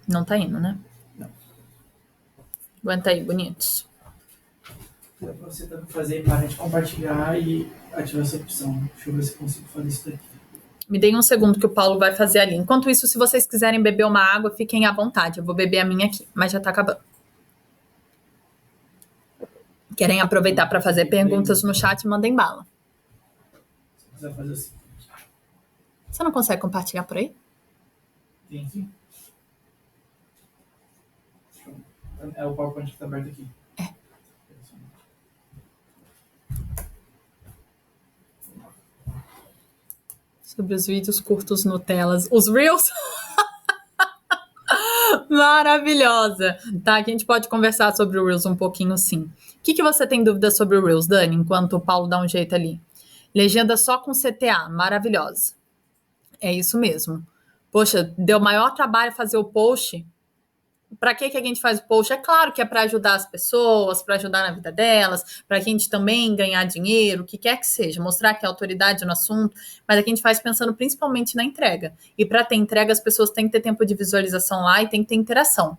Não tá indo, né? Não. Aguenta aí, bonitos. Dá pra você também fazer para de compartilhar e ativar essa opção. Deixa eu ver se eu consigo fazer isso daqui. Me deem um segundo que o Paulo vai fazer ali. Enquanto isso, se vocês quiserem beber uma água, fiquem à vontade. Eu vou beber a minha aqui, mas já tá acabando. Querem aproveitar para fazer perguntas no chat? Mandem bala. Se quiser fazer assim. Você não consegue compartilhar por aí? Tem aqui? É o PowerPoint que tá aberto aqui. Sobre os vídeos curtos Nutelas. Os Reels? Maravilhosa! Tá, aqui a gente pode conversar sobre o Reels um pouquinho, sim. O que você tem dúvida sobre o Reels, Dani, enquanto o Paulo dá um jeito ali? Legenda só com CTA, maravilhosa. É isso mesmo. Poxa, deu maior trabalho fazer o post. Para que a gente faz o post? É claro que é para ajudar as pessoas, para ajudar na vida delas, para a gente também ganhar dinheiro, o que quer que seja, mostrar que é autoridade no assunto, mas aqui a gente faz pensando principalmente na entrega. E para ter entrega, as pessoas têm que ter tempo de visualização lá e tem que ter interação.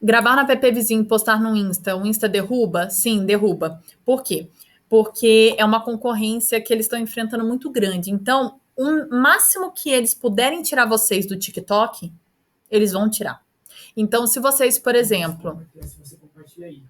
Gravar no app vizinho e postar no Insta, o Insta derruba? Sim, derruba. Por quê? Porque é uma concorrência que eles estão enfrentando muito grande. Então, o máximo que eles puderem tirar vocês do TikTok, eles vão tirar. Então, se vocês, por exemplo... Se você compartilha aí.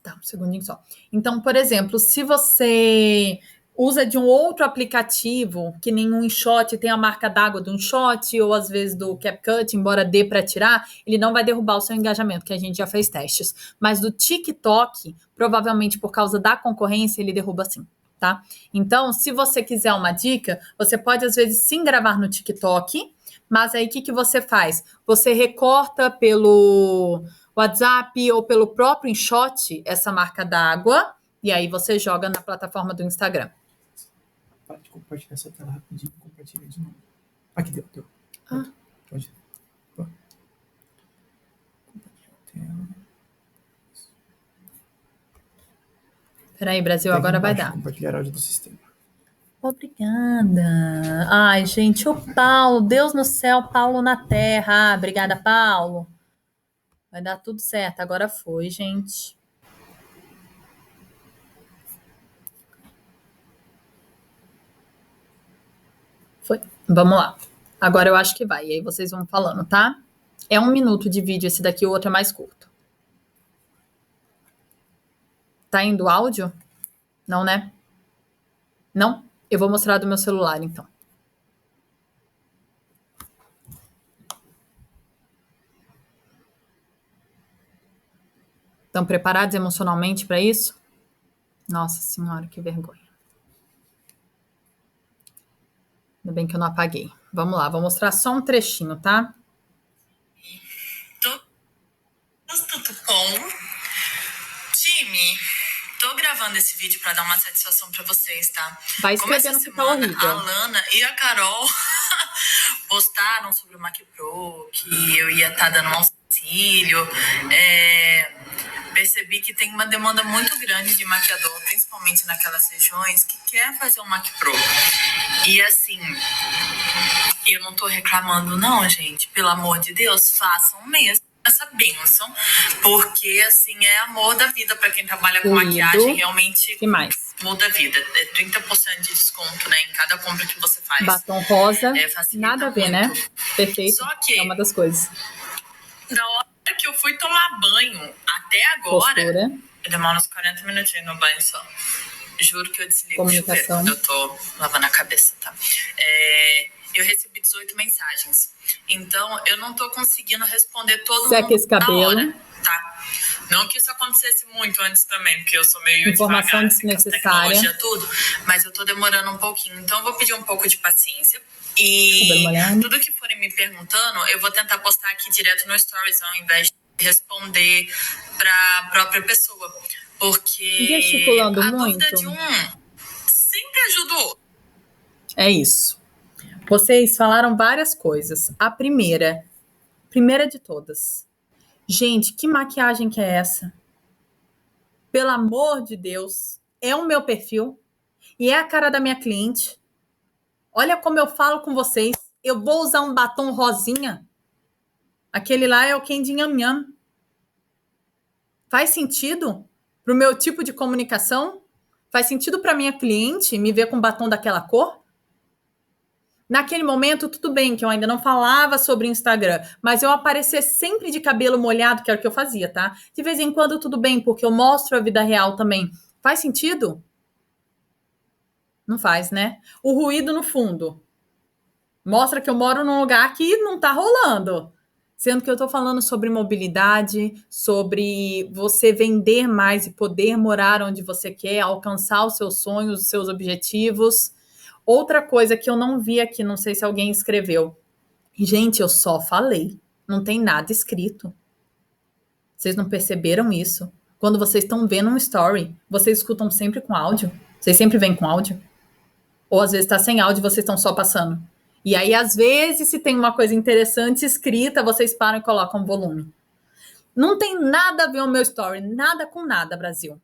Tá, um segundinho só. Então, por exemplo, se você usa de um outro aplicativo, que nem um InShot tem a marca d'água do InShot, ou às vezes do CapCut, embora dê para tirar, ele não vai derrubar o seu engajamento, que a gente já fez testes. Mas do TikTok, provavelmente por causa da concorrência, ele derruba sim, tá? Então, se você quiser uma dica, você pode às vezes sim gravar no TikTok, mas aí o que você faz? Você recorta pelo WhatsApp ou pelo próprio InShot essa marca d'água e aí você joga na plataforma do Instagram. Para de compartilhar essa tela rapidinho, compartilha de novo. Aqui deu. Pode. Compartilhar a tela. Peraí, Brasil, Até agora vai embaixo, dar. Compartilhar áudio do sistema. Obrigada. Ai, gente, o Paulo, Deus no céu, Paulo na terra. Ah, obrigada, Paulo. Vai dar tudo certo. Agora foi, gente. Foi. Vamos lá. Agora eu acho que vai. E aí vocês vão falando, tá? É 1 minuto de vídeo esse daqui, o outro é mais curto. Tá indo áudio? Não, né? Não? Eu vou mostrar do meu celular, então. Estão preparados emocionalmente para isso? Nossa Senhora, que vergonha. Ainda bem que eu não apaguei. Vamos lá, vou mostrar só um trechinho, tá? Tudo bom? Time, tô gravando esse vídeo para dar uma satisfação para vocês, tá? Vai escrevendo que tá horrível. A Lana e a Carol postaram sobre o Mac Pro, que eu ia estar dando um auxílio. Percebi que tem uma demanda muito grande de maquiador, principalmente naquelas regiões, que quer fazer um Mac Pro. E assim, eu não tô reclamando não, gente. Pelo amor de Deus, façam mesmo essa bênção, porque assim, é amor da vida para quem trabalha com maquiagem, realmente que mais? Muda a vida. É 30% de desconto, né, em cada compra que você faz. Batom rosa, nada a ver, muito, né? Perfeito, só que é uma das coisas. Da hora que eu fui tomar banho até agora, eu demoro uns 40 minutinhos no banho só. Juro que eu desligo o chuveiro quando eu tô lavando a cabeça, tá? Eu recebi 18 mensagens. Então, eu não tô conseguindo responder todo mundo esse cabelo. Na hora, tá? Não que isso acontecesse muito antes também, porque eu sou meio informação devagar, desnecessária, tecnologia, tudo, mas eu tô demorando um pouquinho. Então, eu vou pedir um pouco de paciência. E tudo que forem me perguntando, eu vou tentar postar aqui direto no Stories, ao invés de responder pra própria pessoa. Porque gesticulando a muito. Dúvida de um sempre ajudou. É isso. Vocês falaram várias coisas. A primeira de todas. Gente, que maquiagem que é essa? Pelo amor de Deus. É o meu perfil. E é a cara da minha cliente. Olha como eu falo com vocês. Eu vou usar um batom rosinha. Aquele lá é o Candy Nham Nham. Faz sentido pro meu tipo de comunicação? Faz sentido para minha cliente me ver com batom daquela cor? Naquele momento, tudo bem que eu ainda não falava sobre Instagram, mas eu aparecer sempre de cabelo molhado, que era o que eu fazia, tá? De vez em quando, tudo bem, porque eu mostro a vida real também. Faz sentido? Não faz, né? O ruído no fundo mostra que eu moro num lugar que não tá rolando. Sendo que eu tô falando sobre mobilidade, sobre você vender mais e poder morar onde você quer, alcançar os seus sonhos, os seus objetivos. Outra coisa que eu não vi aqui, não sei se alguém escreveu. Gente, eu só falei. Não tem nada escrito. Vocês não perceberam isso? Quando vocês estão vendo um story, vocês escutam sempre com áudio? Vocês sempre vêm com áudio? Ou às vezes está sem áudio e vocês estão só passando? E aí, às vezes, se tem uma coisa interessante escrita, vocês param e colocam volume. Não tem nada a ver o meu story. Nada com nada, Brasil.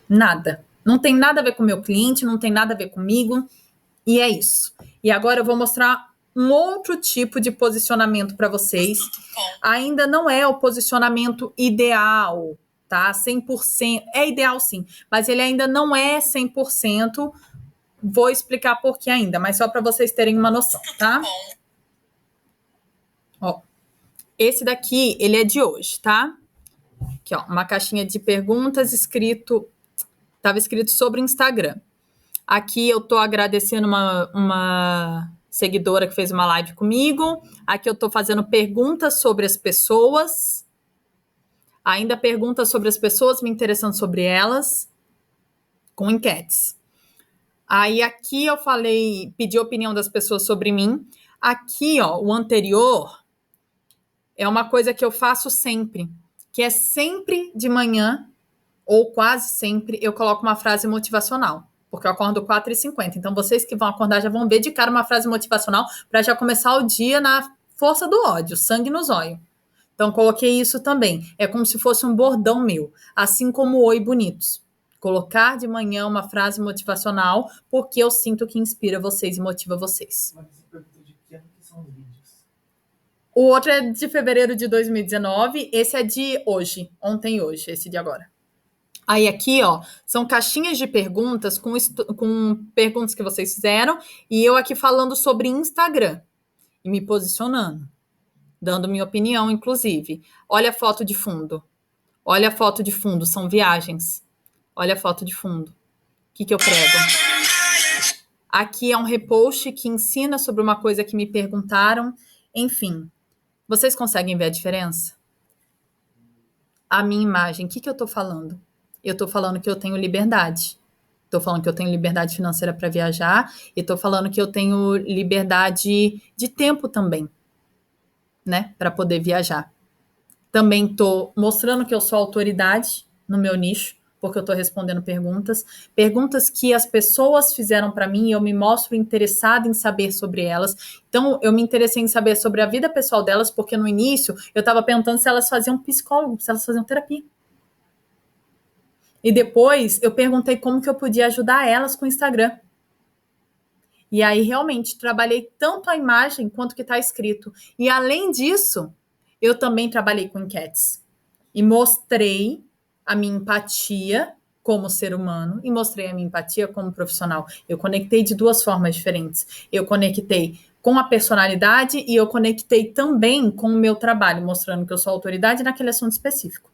Nada. Não tem nada a ver com o meu cliente, não tem nada a ver comigo. E é isso. E agora eu vou mostrar um outro tipo de posicionamento para vocês. Ainda não é o posicionamento ideal, tá? 100%. É ideal sim, mas ele ainda não é 100%. Vou explicar por que ainda, mas só para vocês terem uma noção, tá? Ó, esse daqui, ele é de hoje, tá? Aqui, ó, uma caixinha de perguntas estava escrito sobre Instagram. Aqui eu tô agradecendo uma seguidora que fez uma live comigo. Aqui eu tô fazendo perguntas sobre as pessoas. Ainda perguntas sobre as pessoas, me interessando sobre elas, com enquetes. Aí aqui eu pedi a opinião das pessoas sobre mim. Aqui, ó, o anterior é uma coisa que eu faço sempre, que é sempre de manhã, ou quase sempre, eu coloco uma frase motivacional, porque eu acordo 4h50. Então, vocês que vão acordar já vão ver de cara uma frase motivacional para já começar o dia na força do ódio, sangue nos olhos. Então, coloquei isso também. É como se fosse um bordão meu, assim como Oi Bonitos. Colocar de manhã uma frase motivacional, porque eu sinto que inspira vocês e motiva vocês. Mas você perguntou de que ano que são os vídeos? O outro é de fevereiro de 2019, esse é de hoje, ontem e hoje, esse de agora. Aí aqui, ó, são caixinhas de perguntas com perguntas que vocês fizeram, e eu aqui falando sobre Instagram, e me posicionando, dando minha opinião, inclusive. Olha a foto de fundo. Olha a foto de fundo, são viagens. Olha a foto de fundo. O que eu prego? Aqui é um repost que ensina sobre uma coisa que me perguntaram. Enfim, vocês conseguem ver a diferença? A minha imagem, o que eu tô falando? Eu tô falando que eu tenho liberdade. Tô falando que eu tenho liberdade financeira para viajar e tô falando que eu tenho liberdade de tempo também, né, para poder viajar. Também tô mostrando que eu sou autoridade no meu nicho, porque eu tô respondendo perguntas que as pessoas fizeram para mim e eu me mostro interessada em saber sobre elas. Então, eu me interessei em saber sobre a vida pessoal delas, porque no início eu tava perguntando se elas faziam psicólogo, se elas faziam terapia. E depois eu perguntei como que eu podia ajudar elas com o Instagram. E aí, realmente, trabalhei tanto a imagem quanto o que está escrito. E, além disso, eu também trabalhei com enquetes. E mostrei a minha empatia como ser humano e mostrei a minha empatia como profissional. Eu conectei de duas formas diferentes. Eu conectei com a personalidade e eu conectei também com o meu trabalho, mostrando que eu sou autoridade naquele assunto específico.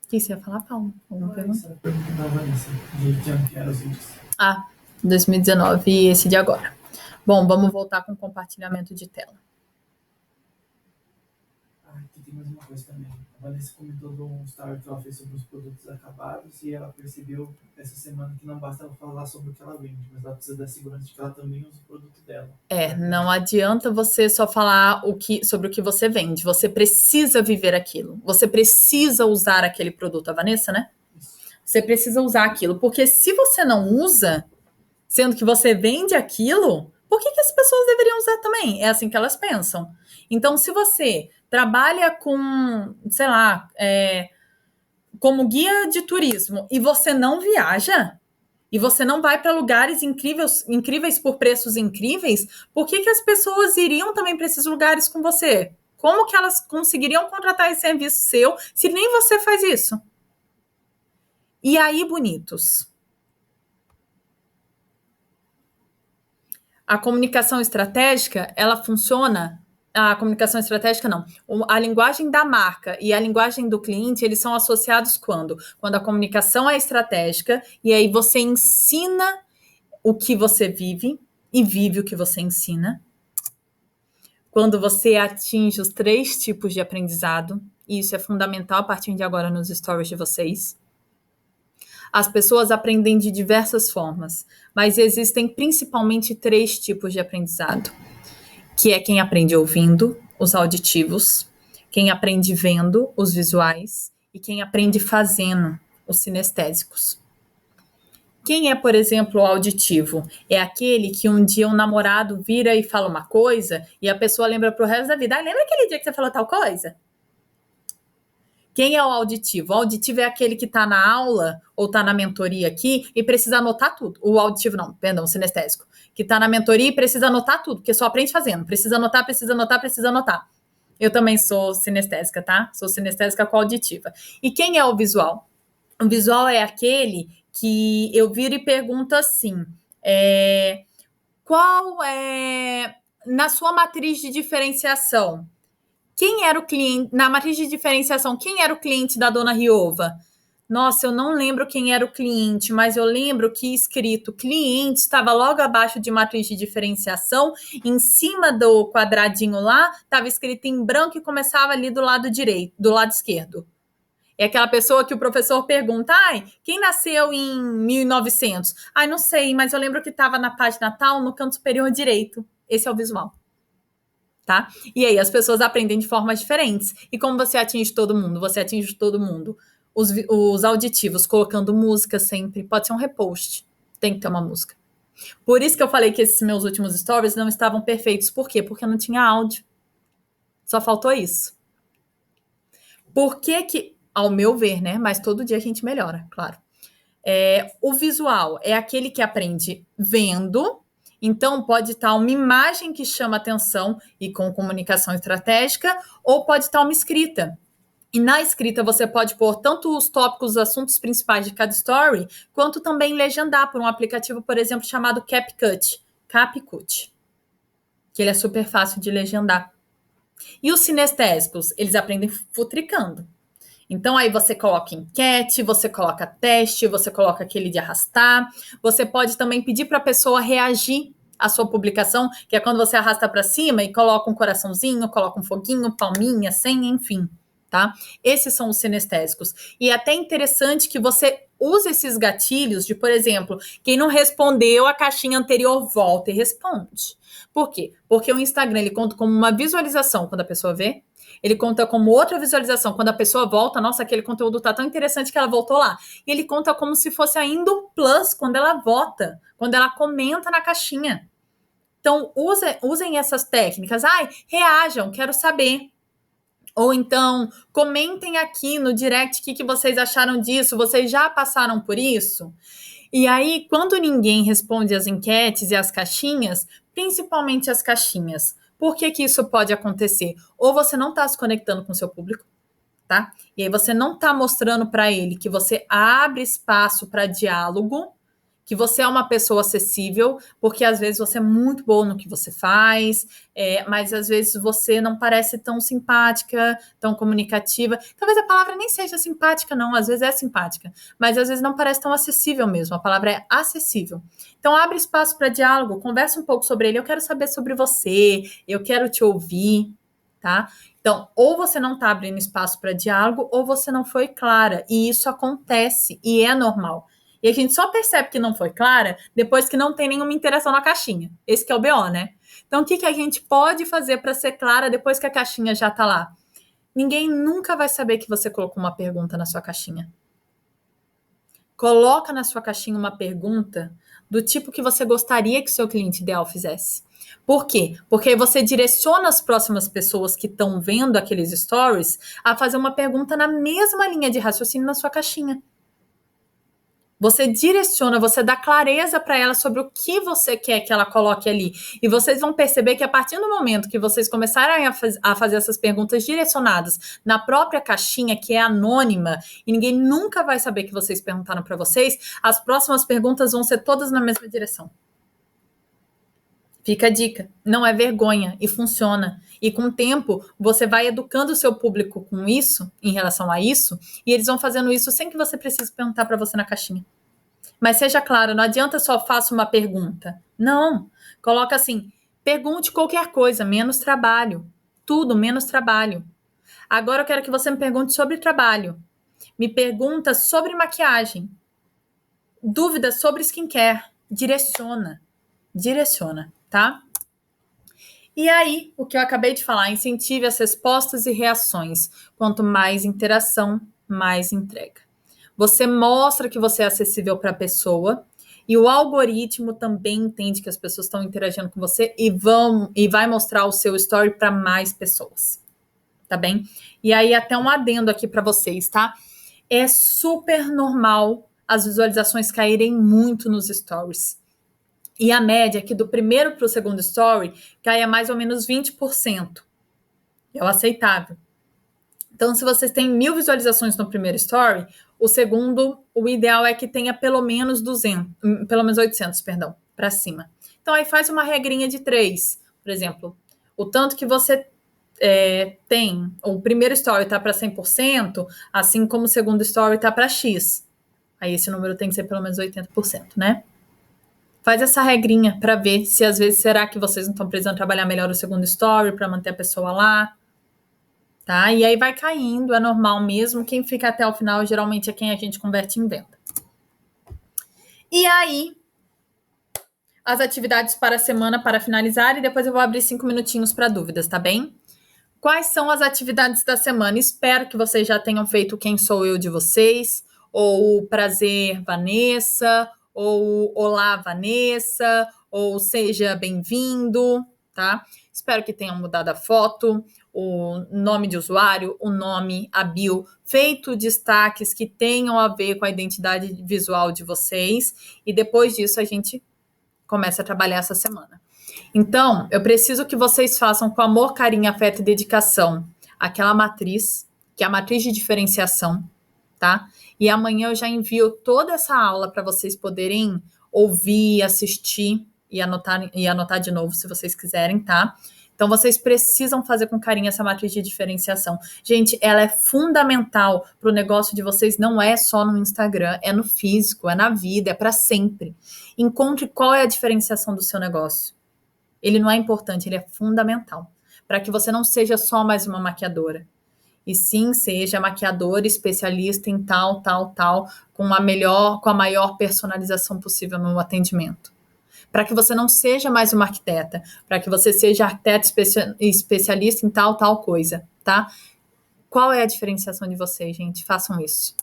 O que você ia falar, Paulo? Alguma pergunta? Não, Vanessa, de ano que eram os vídeos. 2019 e esse de agora. Bom, vamos voltar com compartilhamento de tela. Aqui tem mais uma coisa também. A Vanessa comentou de um story que ela fez sobre os produtos acabados e ela percebeu essa semana que não basta ela falar sobre o que ela vende, mas ela precisa da segurança de que ela também usa o produto dela. Não adianta você só falar sobre o que você vende. Você precisa viver aquilo. Você precisa usar aquele produto. A Vanessa, né? Você precisa usar aquilo. Porque se você não usa, sendo que você vende aquilo, por que as pessoas deveriam usar também? É assim que elas pensam. Então, se você trabalha com, sei lá, como guia de turismo e você não viaja, e você não vai para lugares incríveis por preços incríveis, por que as pessoas iriam também para esses lugares com você? Como que elas conseguiriam contratar esse serviço seu se nem você faz isso? E aí, bonitos? A comunicação estratégica, ela funciona... A comunicação estratégica, não. A linguagem da marca e a linguagem do cliente, eles são associados quando? Quando a comunicação é estratégica e aí você ensina o que você vive e vive o que você ensina. Quando você atinge os 3 tipos de aprendizado, e isso é fundamental a partir de agora nos stories de vocês. As pessoas aprendem de diversas formas, mas existem principalmente 3 tipos de aprendizado, que é quem aprende ouvindo, os auditivos, quem aprende vendo, os visuais, e quem aprende fazendo, os sinestésicos. Quem é, por exemplo, o auditivo? É aquele que um dia um namorado vira e fala uma coisa e a pessoa lembra pro resto da vida. Lembra aquele dia que você falou tal coisa? Quem é o auditivo? O auditivo é aquele que está na aula ou está na mentoria aqui e precisa anotar tudo. O auditivo não, perdão, o sinestésico. Que está na mentoria e precisa anotar tudo, porque só aprende fazendo. Precisa anotar, precisa anotar, precisa anotar. Eu também sou sinestésica, tá? Sou sinestésica com auditiva. E quem é o visual? O visual é aquele que eu viro e pergunto assim, qual é, na sua matriz de diferenciação, quem era o cliente, na matriz de diferenciação, quem era o cliente da dona Riova? Nossa, eu não lembro quem era o cliente, mas eu lembro que escrito cliente estava logo abaixo de matriz de diferenciação, em cima do quadradinho lá, estava escrito em branco e começava ali do lado direito, do lado esquerdo. É aquela pessoa que o professor pergunta, quem nasceu em 1900? Não sei, mas eu lembro que estava na página tal, no canto superior direito. Esse é o visual. Tá? E aí as pessoas aprendem de formas diferentes. E como você atinge todo mundo? Você atinge todo mundo. Os auditivos, colocando música sempre. Pode ser um repost. Tem que ter uma música. Por isso que eu falei que esses meus últimos stories não estavam perfeitos. Por quê? Porque não tinha áudio. Só faltou isso. Por que, ao meu ver, né? Mas todo dia a gente melhora, claro. O visual é aquele que aprende vendo. Então, pode estar uma imagem que chama atenção e com comunicação estratégica, ou pode estar uma escrita. E na escrita você pode pôr tanto os tópicos, os assuntos principais de cada story, quanto também legendar por um aplicativo, por exemplo, chamado CapCut, que ele é super fácil de legendar. E os sinestésicos, eles aprendem futricando. Então, aí você coloca enquete, você coloca teste, você coloca aquele de arrastar. Você pode também pedir para a pessoa reagir à sua publicação, que é quando você arrasta para cima e coloca um coraçãozinho, coloca um foguinho, palminha, sem, enfim, tá? Esses são os sinestésicos. E é até interessante que você use esses gatilhos de, por exemplo, quem não respondeu a caixinha anterior, volta e responde. Por quê? Porque o Instagram, ele conta como uma visualização quando a pessoa vê, ele conta como outra visualização quando a pessoa volta, nossa, aquele conteúdo tá tão interessante que ela voltou lá. E ele conta como se fosse ainda um plus quando ela vota, quando ela comenta na caixinha. Então, usem essas técnicas. Reajam, quero saber. Ou então, comentem aqui no direct o que vocês acharam disso, vocês já passaram por isso? E aí, quando ninguém responde as enquetes e as caixinhas, principalmente as caixinhas, por que isso pode acontecer? Ou você não está se conectando com o seu público, tá? E aí você não está mostrando para ele que você abre espaço para diálogo, que você é uma pessoa acessível, porque às vezes você é muito boa no que você faz, mas às vezes você não parece tão simpática, tão comunicativa. Talvez a palavra nem seja simpática, não, às vezes é simpática, mas às vezes não parece tão acessível mesmo, a palavra é acessível. Então abre espaço para diálogo, conversa um pouco sobre ele, eu quero saber sobre você, eu quero te ouvir, tá? Então, ou você não está abrindo espaço para diálogo, ou você não foi clara, e isso acontece, e é normal. E a gente só percebe que não foi clara depois que não tem nenhuma interação na caixinha. Esse que é o BO, né? Então, o que a gente pode fazer para ser clara depois que a caixinha já está lá? Ninguém nunca vai saber que você colocou uma pergunta na sua caixinha. Coloca na sua caixinha uma pergunta do tipo que você gostaria que o seu cliente ideal fizesse. Por quê? Porque aí você direciona as próximas pessoas que estão vendo aqueles stories a fazer uma pergunta na mesma linha de raciocínio na sua caixinha. Você direciona, você dá clareza para ela sobre o que você quer que ela coloque ali. E vocês vão perceber que a partir do momento que vocês começarem a fazer essas perguntas direcionadas na própria caixinha, que é anônima, e ninguém nunca vai saber que vocês perguntaram para vocês, as próximas perguntas vão ser todas na mesma direção. Fica a dica, não é vergonha e funciona. E com o tempo, você vai educando o seu público com isso, em relação a isso, e eles vão fazendo isso sem que você precise perguntar para você na caixinha. Mas seja claro, não adianta só faça uma pergunta. Não, coloca assim, pergunte qualquer coisa, menos trabalho. Tudo, menos trabalho. Agora eu quero que você me pergunte sobre trabalho. Me pergunta sobre maquiagem. Dúvidas sobre skincare. Direciona, tá? E aí, o que eu acabei de falar, incentive as respostas e reações. Quanto mais interação, mais entrega. Você mostra que você é acessível para a pessoa e o algoritmo também entende que as pessoas estão interagindo com você e vai mostrar o seu story para mais pessoas. Tá bem? E aí, até um adendo aqui para vocês, tá? É super normal as visualizações caírem muito nos stories. E a média aqui do primeiro para o segundo story cai a mais ou menos 20%. É o aceitável. Então, se vocês têm 1.000 visualizações no primeiro story, o segundo, o ideal é que tenha pelo menos 800, para cima. Então, aí faz uma regrinha de 3. Por exemplo, o tanto que você tem, o primeiro story está para 100%, assim como o segundo story está para X. Aí esse número tem que ser pelo menos 80%, né? Faz essa regrinha para ver se às vezes será que vocês não estão precisando trabalhar melhor o segundo story para manter a pessoa lá, tá? E aí vai caindo, é normal mesmo. Quem fica até o final geralmente é quem a gente converte em venda. E aí, as atividades para a semana para finalizar e depois eu vou abrir 5 minutinhos para dúvidas, tá bem? Quais são as atividades da semana? Espero que vocês já tenham feito Quem Sou Eu de vocês, ou Prazer Vanessa, ou Olá Vanessa, ou Seja Bem-vindo, tá? Espero que tenham mudado a foto, o nome de usuário, o nome, a bio, feito destaques que tenham a ver com a identidade visual de vocês, e depois disso a gente começa a trabalhar essa semana. Então, eu preciso que vocês façam com amor, carinho, afeto e dedicação aquela matriz, que é a matriz de diferenciação, tá? E amanhã eu já envio toda essa aula para vocês poderem ouvir, assistir e anotar de novo se vocês quiserem, tá? Então, vocês precisam fazer com carinho essa matriz de diferenciação. Gente, ela é fundamental para o negócio de vocês, não é só no Instagram, é no físico, é na vida, é para sempre. Encontre qual é a diferenciação do seu negócio. Ele não é importante, ele é fundamental. Para que você não seja só mais uma maquiadora. E sim, seja maquiadora, especialista em tal, com a maior personalização possível no atendimento. Para que você não seja mais uma arquiteta, para que você seja arquiteta especialista em tal coisa, tá? Qual é a diferenciação de vocês, gente? Façam isso.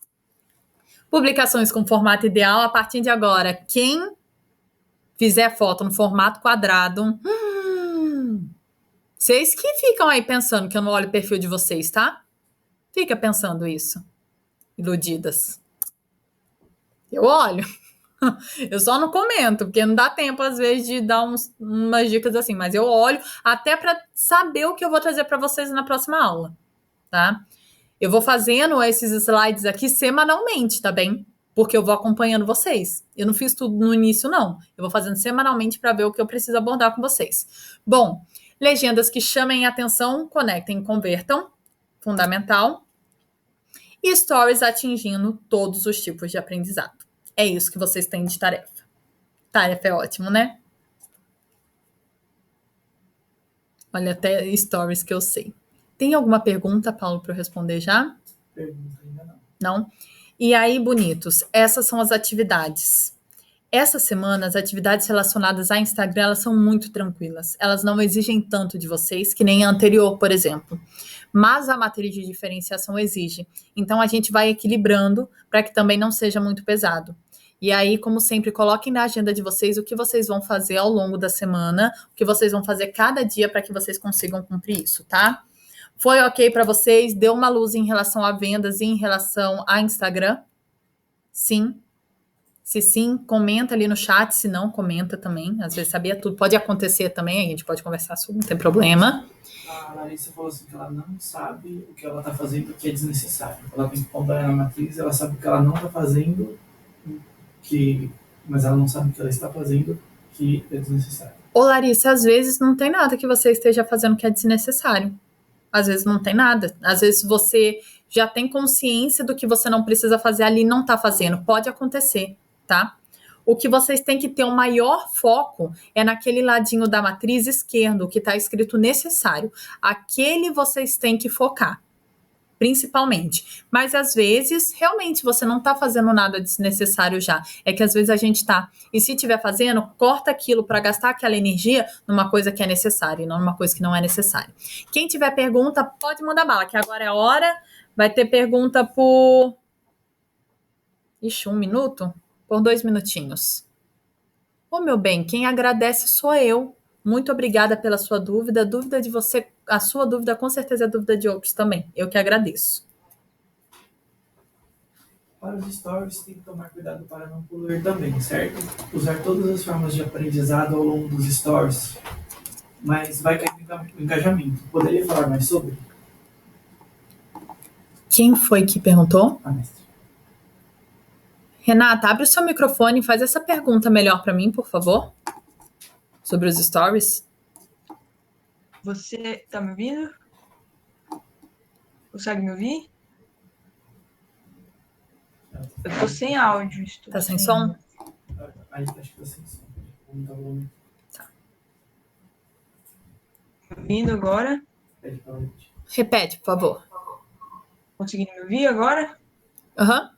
Publicações com formato ideal, a partir de agora, quem fizer foto no formato quadrado, vocês que ficam aí pensando que eu não olho o perfil de vocês, tá? Fica pensando isso, iludidas. Eu olho. Eu só não comento, porque não dá tempo, às vezes, de dar umas dicas assim, mas eu olho até para saber o que eu vou trazer para vocês na próxima aula, tá? Eu vou fazendo esses slides aqui semanalmente, tá bem? Porque eu vou acompanhando vocês. Eu não fiz tudo no início, não. Eu vou fazendo semanalmente para ver o que eu preciso abordar com vocês. Bom, legendas que chamem a atenção, conectem e convertam, fundamental. E stories atingindo todos os tipos de aprendizado. É isso que vocês têm de tarefa. Tarefa é ótimo, né? Olha, até stories que eu sei. Tem alguma pergunta, Paulo, para eu responder já? Pergunta ainda não. Não? E aí, bonitos, essas são as atividades. Essa semana, as atividades relacionadas a Instagram, elas são muito tranquilas. Elas não exigem tanto de vocês, que nem a anterior, por exemplo. Mas a matriz de diferenciação exige. Então, a gente vai equilibrando para que também não seja muito pesado. E aí, como sempre, coloquem na agenda de vocês o que vocês vão fazer ao longo da semana, o que vocês vão fazer cada dia para que vocês consigam cumprir isso, tá? Foi ok para vocês? Deu uma luz em relação a vendas e em relação a Instagram? Sim. Se sim, comenta ali no chat. Se não, comenta também. Às vezes sabia tudo. Pode acontecer também, a gente pode conversar sobre, não tem problema. A Larissa falou assim que ela não sabe o que ela está fazendo que é desnecessário. Ela tem que acompanhar na matriz, ela sabe o que ela não está fazendo, mas ela não sabe o que ela está fazendo que é desnecessário. Ô Larissa, às vezes não tem nada que você esteja fazendo que é desnecessário. Às vezes não tem nada. Às vezes você já tem consciência do que você não precisa fazer ali e não está fazendo. Pode acontecer, tá? o que vocês têm que ter o maior foco é naquele ladinho da matriz esquerdo, que está escrito necessário. Aquele vocês têm que focar, principalmente. Mas às vezes, realmente, você não está fazendo nada desnecessário já. É que às vezes a gente está. E se estiver fazendo, corta aquilo para gastar aquela energia numa coisa que é necessária e não numa coisa que não é necessária. Quem tiver pergunta, pode mandar bala, que agora é a hora. Vai ter pergunta por... 1 minuto? Por 2 minutinhos. Ô, meu bem, quem agradece sou eu. Muito obrigada pela sua dúvida. A dúvida de você, a sua dúvida com certeza é a dúvida de outros também. Eu que agradeço. Para os stories, tem que tomar cuidado para não poluir também, certo? Usar todas as formas de aprendizado ao longo dos stories, mas vai cair no engajamento. Poderia falar mais sobre? Quem foi que perguntou? Ah, mestre. Renata, abre o seu microfone e faz essa pergunta melhor para mim, por favor. Sobre os stories. Você tá me ouvindo? Consegue me ouvir? Eu tô sem áudio. Tá sem som? Aí acho que tá sem som. Tá bom. Ouvindo agora? Repete, por favor. Conseguindo me ouvir agora? Aham.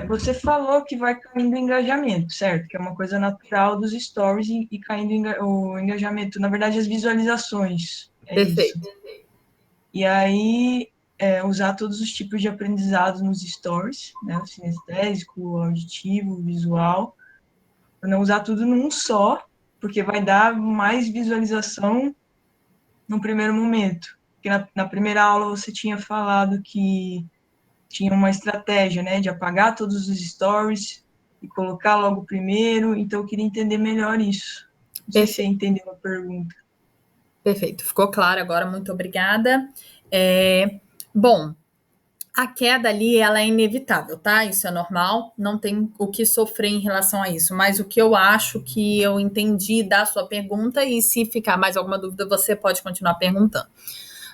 Você falou que vai caindo o engajamento, certo? Que é uma coisa natural dos stories e caindo o engajamento. Na verdade, as visualizações. Perfeito. Isso. E aí, usar todos os tipos de aprendizado nos stories, né? O sinestésico, o auditivo, o visual. Não usar tudo num só, porque vai dar mais visualização no primeiro momento. Porque na primeira aula você tinha falado que tinha uma estratégia, né, de apagar todos os stories e colocar logo o primeiro, então eu queria entender melhor isso. Não sei se você entendeu a pergunta. Perfeito, ficou claro agora, muito obrigada. Bom, a queda ali, ela é inevitável, tá? Isso é normal, não tem o que sofrer em relação a isso, mas o que eu acho que eu entendi da sua pergunta, e se ficar mais alguma dúvida, você pode continuar perguntando.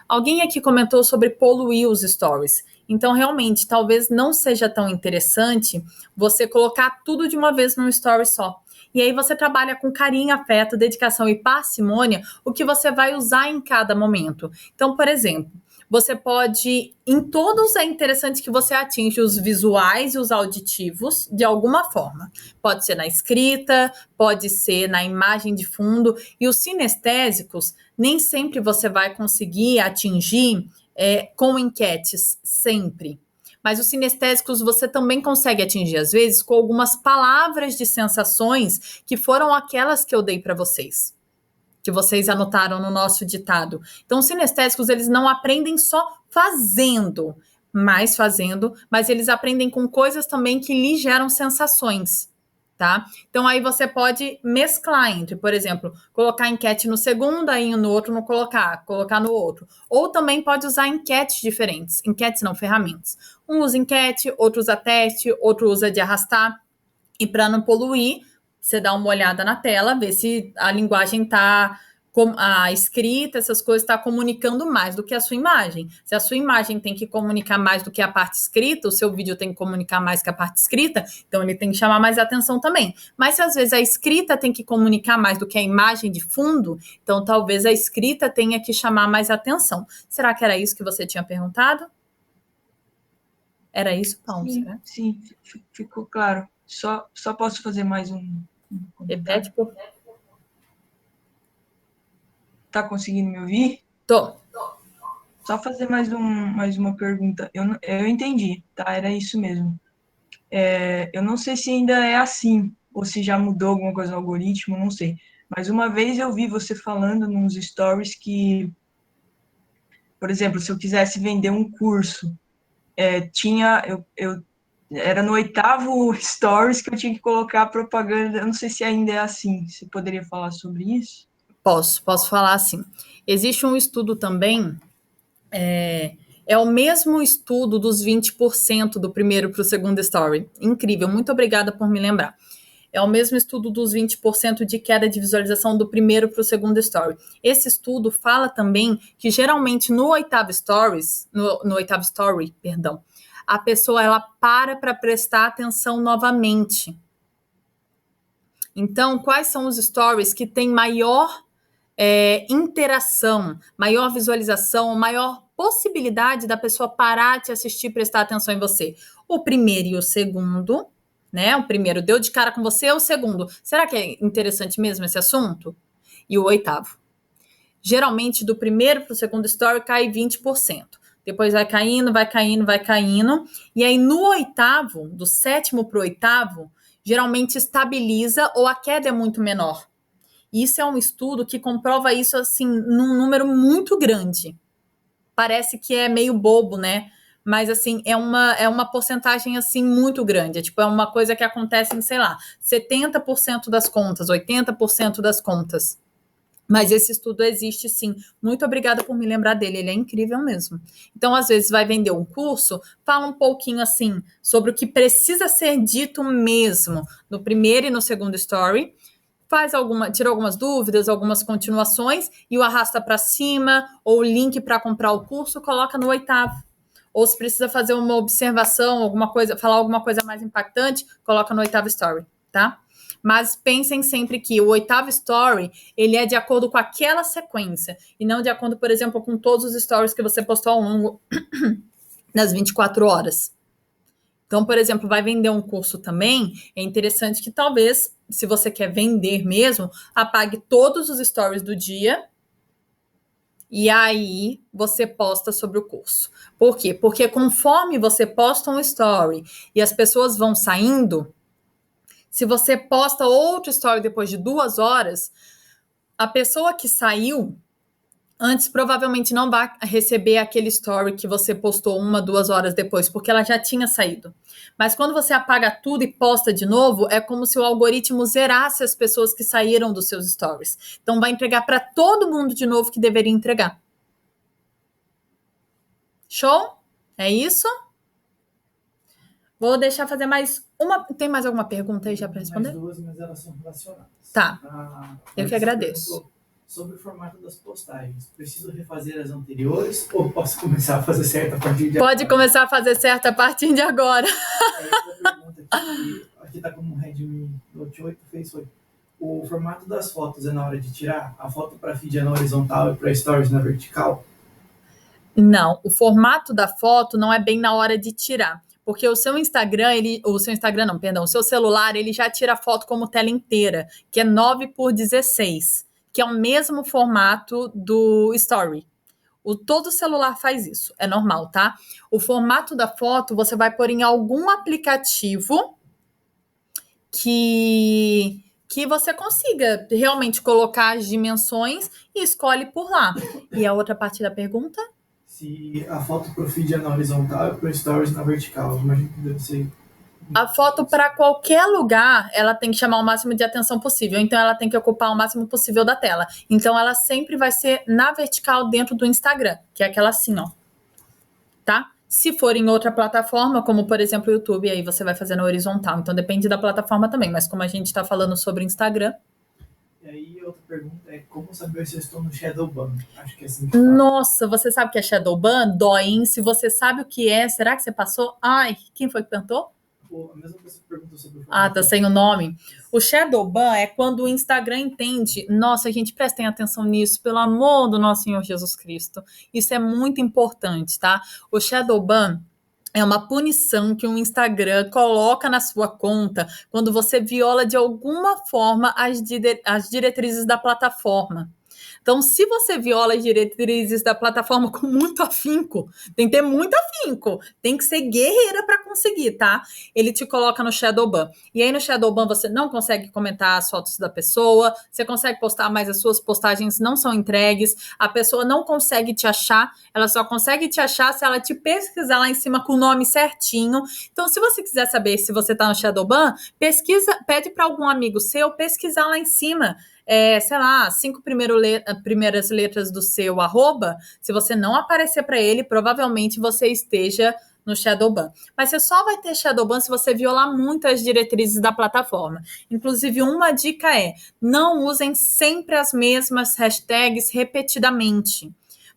Alguém aqui comentou sobre poluir os stories. Então, realmente, talvez não seja tão interessante você colocar tudo de uma vez num story só. E aí você trabalha com carinho, afeto, dedicação e parcimônia o que você vai usar em cada momento. Então, por exemplo, você pode, em todos é interessante que você atinja os visuais e os auditivos de alguma forma. Pode ser na escrita, pode ser na imagem de fundo. E os sinestésicos, nem sempre você vai conseguir atingir com enquetes, sempre. Mas os sinestésicos você também consegue atingir, às vezes, com algumas palavras de sensações que foram aquelas que eu dei para vocês, que vocês anotaram no nosso ditado. Então, os sinestésicos, eles não aprendem só fazendo, mas eles aprendem com coisas também que lhe geram sensações, tá? Então, aí você pode mesclar entre, por exemplo, colocar enquete no segundo, aí no outro não colocar no outro. Ou também pode usar enquetes diferentes, enquetes não, ferramentas. Um usa enquete, outro usa teste, outro usa de arrastar. E para não poluir, você dá uma olhada na tela, vê se a linguagem está, a escrita, essas coisas, está comunicando mais do que a sua imagem. Se a sua imagem tem que comunicar mais do que a parte escrita, o seu vídeo tem que comunicar mais que a parte escrita, então ele tem que chamar mais atenção também. Mas se às vezes a escrita tem que comunicar mais do que a imagem de fundo, então talvez a escrita tenha que chamar mais atenção. Será que era isso que você tinha perguntado? Era isso, Paulo? Sim, ficou claro. Só posso fazer mais um Repete, por favor. Tá conseguindo me ouvir? Tô. Só fazer mais uma pergunta. Eu entendi, tá? Era isso mesmo. Eu não sei se ainda é assim, ou se já mudou alguma coisa no algoritmo, não sei. Mas uma vez eu vi você falando nos stories que, por exemplo, se eu quisesse vender um curso, era no 8º stories que eu tinha que colocar propaganda. Eu não sei se ainda é assim. Você poderia falar sobre isso? Posso falar assim. Existe um estudo também, é o mesmo estudo dos 20% do primeiro para o segundo story. Incrível, muito obrigada por me lembrar. É o mesmo estudo dos 20% de queda de visualização do primeiro para o segundo story. Esse estudo fala também que geralmente no oitavo story, a pessoa ela para prestar atenção novamente. Então, quais são os stories que têm maior interação, maior visualização, maior possibilidade da pessoa parar de assistir e prestar atenção em você? O primeiro e o segundo, né? O primeiro deu de cara com você, o segundo, será que é interessante mesmo esse assunto? E o oitavo. Geralmente, do primeiro para o segundo story, cai 20%. Depois vai caindo, vai caindo, vai caindo. E aí, no oitavo, do sétimo para o oitavo, geralmente estabiliza ou a queda é muito menor. Isso é um estudo que comprova isso, assim, num número muito grande. Parece que é meio bobo, né? Mas, assim, é uma porcentagem, assim, muito grande. É uma coisa que acontece em, sei lá, 70% das contas, 80% das contas. Mas esse estudo existe, sim. Muito obrigada por me lembrar dele, ele é incrível mesmo. Então, às vezes, vai vender um curso, fala um pouquinho, assim, sobre o que precisa ser dito mesmo no primeiro e no segundo story, tira algumas dúvidas, algumas continuações e o arrasta para cima, ou o link para comprar o curso, coloca no oitavo. Ou se precisa fazer uma observação, alguma coisa, falar alguma coisa mais impactante, coloca no oitavo story, tá? Mas pensem sempre que o oitavo story, ele é de acordo com aquela sequência, e não de acordo, por exemplo, com todos os stories que você postou ao longo das 24 horas. Então, por exemplo, vai vender um curso também, é interessante que talvez, se você quer vender mesmo, apague todos os stories do dia e aí você posta sobre o curso. Por quê? Porque conforme você posta um story e as pessoas vão saindo, se você posta outro story depois de 2 horas, a pessoa que saiu antes provavelmente não vai receber aquele story que você postou 1, 2 horas depois, porque ela já tinha saído. Mas quando você apaga tudo e posta de novo, é como se o algoritmo zerasse as pessoas que saíram dos seus stories. Então vai entregar para todo mundo de novo que deveria entregar. Show? É isso? Vou deixar fazer mais uma. Tem mais alguma pergunta aí já para responder? Mais 2, mas elas são relacionadas. Tá. Eu que agradeço. Sobre o formato das postagens, preciso refazer as anteriores ou posso começar a fazer certo a partir de agora? Pode começar a fazer certo a partir de agora. Essa pergunta aqui tá como Redmi Note 8 Face 8. O formato das fotos é na hora de tirar? A foto para feed é na horizontal e para stories na vertical? Não, o formato da foto não é bem na hora de tirar. Porque o seu Instagram, o seu celular, ele já tira a foto como tela inteira, que é 9x16. Que é o mesmo formato do Story. Todo celular faz isso, é normal, tá? O formato da foto você vai pôr em algum aplicativo que você consiga realmente colocar as dimensões e escolhe por lá. E a outra parte da pergunta? Se a foto pro feed é na horizontal e pro stories na vertical, imagino que deve ser... A foto para qualquer lugar, ela tem que chamar o máximo de atenção possível. Então, ela tem que ocupar o máximo possível da tela. Então, ela sempre vai ser na vertical dentro do Instagram, que é aquela assim, ó. Tá? Se for em outra plataforma, como, por exemplo, o YouTube, aí você vai fazer na horizontal. Então, depende da plataforma também. Mas como a gente está falando sobre o Instagram... E aí, outra pergunta é como saber se eu estou no Shadowban? Acho que é assim que fala. Nossa, você sabe o que é Shadowban? Dói, hein? Se você sabe o que é, será que você passou? Ai, quem foi que perguntou? A mesma pessoa que perguntou sobre o Ah, tá sem o nome. O Shadowban é quando o Instagram entende. Nossa, gente, prestem atenção nisso, pelo amor do nosso Senhor Jesus Cristo. Isso é muito importante, tá? O Shadowban é uma punição que o Instagram coloca na sua conta quando você viola de alguma forma as diretrizes da plataforma. Então, se você viola as diretrizes da plataforma com muito afinco, tem que ter muito afinco, tem que ser guerreira para conseguir, tá? Ele te coloca no Shadowban. E aí no Shadowban você não consegue comentar as fotos da pessoa, você consegue postar, mas as suas postagens não são entregues, a pessoa não consegue te achar, ela só consegue te achar se ela te pesquisar lá em cima com o nome certinho. Então, se você quiser saber se você tá no Shadowban, pede para algum amigo seu pesquisar lá em cima. Sei lá, 5 primeiras letras do seu arroba, se você não aparecer para ele, provavelmente você esteja no Shadowban. Mas você só vai ter Shadowban se você violar muito as diretrizes da plataforma. Inclusive, uma dica é, não usem sempre as mesmas hashtags repetidamente.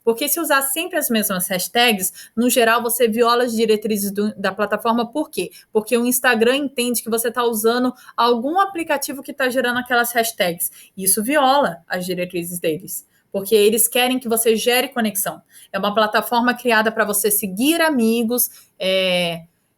Porque se usar sempre as mesmas hashtags, no geral você viola as diretrizes da plataforma. Por quê? Porque o Instagram entende que você está usando algum aplicativo que está gerando aquelas hashtags. Isso viola as diretrizes deles. Porque eles querem que você gere conexão. É uma plataforma criada para você seguir amigos,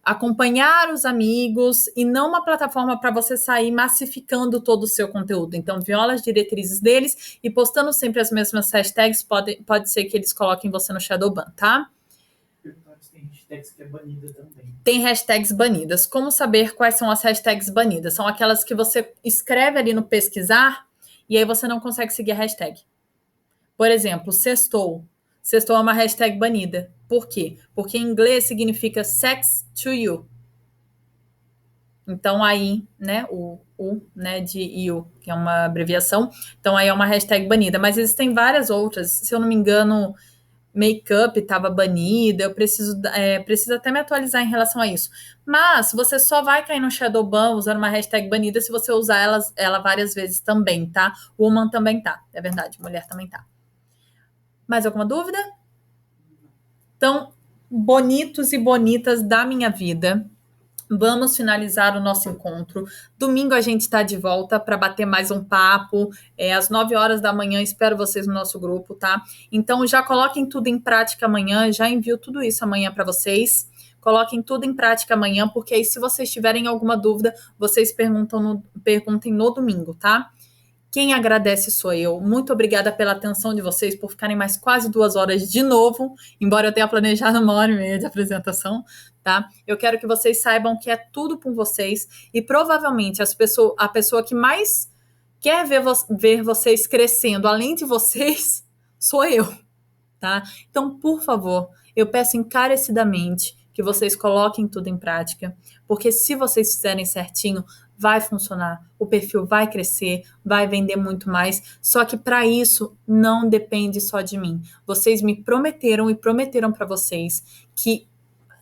acompanhar os amigos, e não uma plataforma para você sair massificando todo o seu conteúdo. Então, viola as diretrizes deles, e postando sempre as mesmas hashtags, pode ser que eles coloquem você no Shadowban, tá? Tem hashtags que é banida também. Tem hashtags banidas. Como saber quais são as hashtags banidas? São aquelas que você escreve ali no pesquisar e aí você não consegue seguir a hashtag. Por exemplo, sextou. Sextou é uma hashtag banida. Por quê? Porque em inglês significa sex to you. Então aí, né, o né, de you, que é uma abreviação. Então aí é uma hashtag banida. Mas existem várias outras. Se eu não me engano, make-up estava banida. Eu preciso até me atualizar em relação a isso. Mas você só vai cair no Shadowban usando uma hashtag banida se você usar ela várias vezes também, tá? Woman também tá. É verdade, mulher também tá. Mais alguma dúvida? Então, bonitos e bonitas da minha vida, vamos finalizar o nosso encontro. Domingo a gente está de volta para bater mais um papo. Às 9 horas da manhã, espero vocês no nosso grupo, tá? Então, já coloquem tudo em prática amanhã. Já envio tudo isso amanhã para vocês. Coloquem tudo em prática amanhã, porque aí, se vocês tiverem alguma dúvida, vocês perguntem no domingo, tá? Quem agradece sou eu. Muito obrigada pela atenção de vocês, por ficarem mais quase 2 horas de novo, embora eu tenha planejado 1h30 de apresentação, tá? Eu quero que vocês saibam que é tudo por vocês, e provavelmente a pessoa que mais quer ver vocês crescendo, além de vocês, sou eu, tá? Então, por favor, eu peço encarecidamente que vocês coloquem tudo em prática, porque se vocês fizerem certinho, vai funcionar, o perfil vai crescer, vai vender muito mais, só que para isso não depende só de mim. Vocês me prometeram e prometeram para vocês que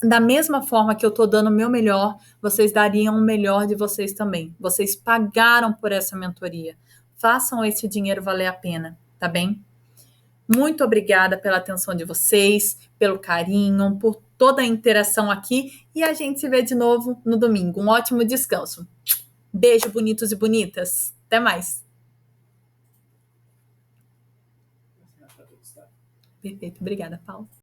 da mesma forma que eu tô dando o meu melhor, vocês dariam o melhor de vocês também. Vocês pagaram por essa mentoria. Façam esse dinheiro valer a pena, tá bem? Muito obrigada pela atenção de vocês, pelo carinho, por toda a interação aqui, e a gente se vê de novo no domingo. Um ótimo descanso. Beijo, bonitos e bonitas. Até mais. Perfeito. Obrigada, Paulo.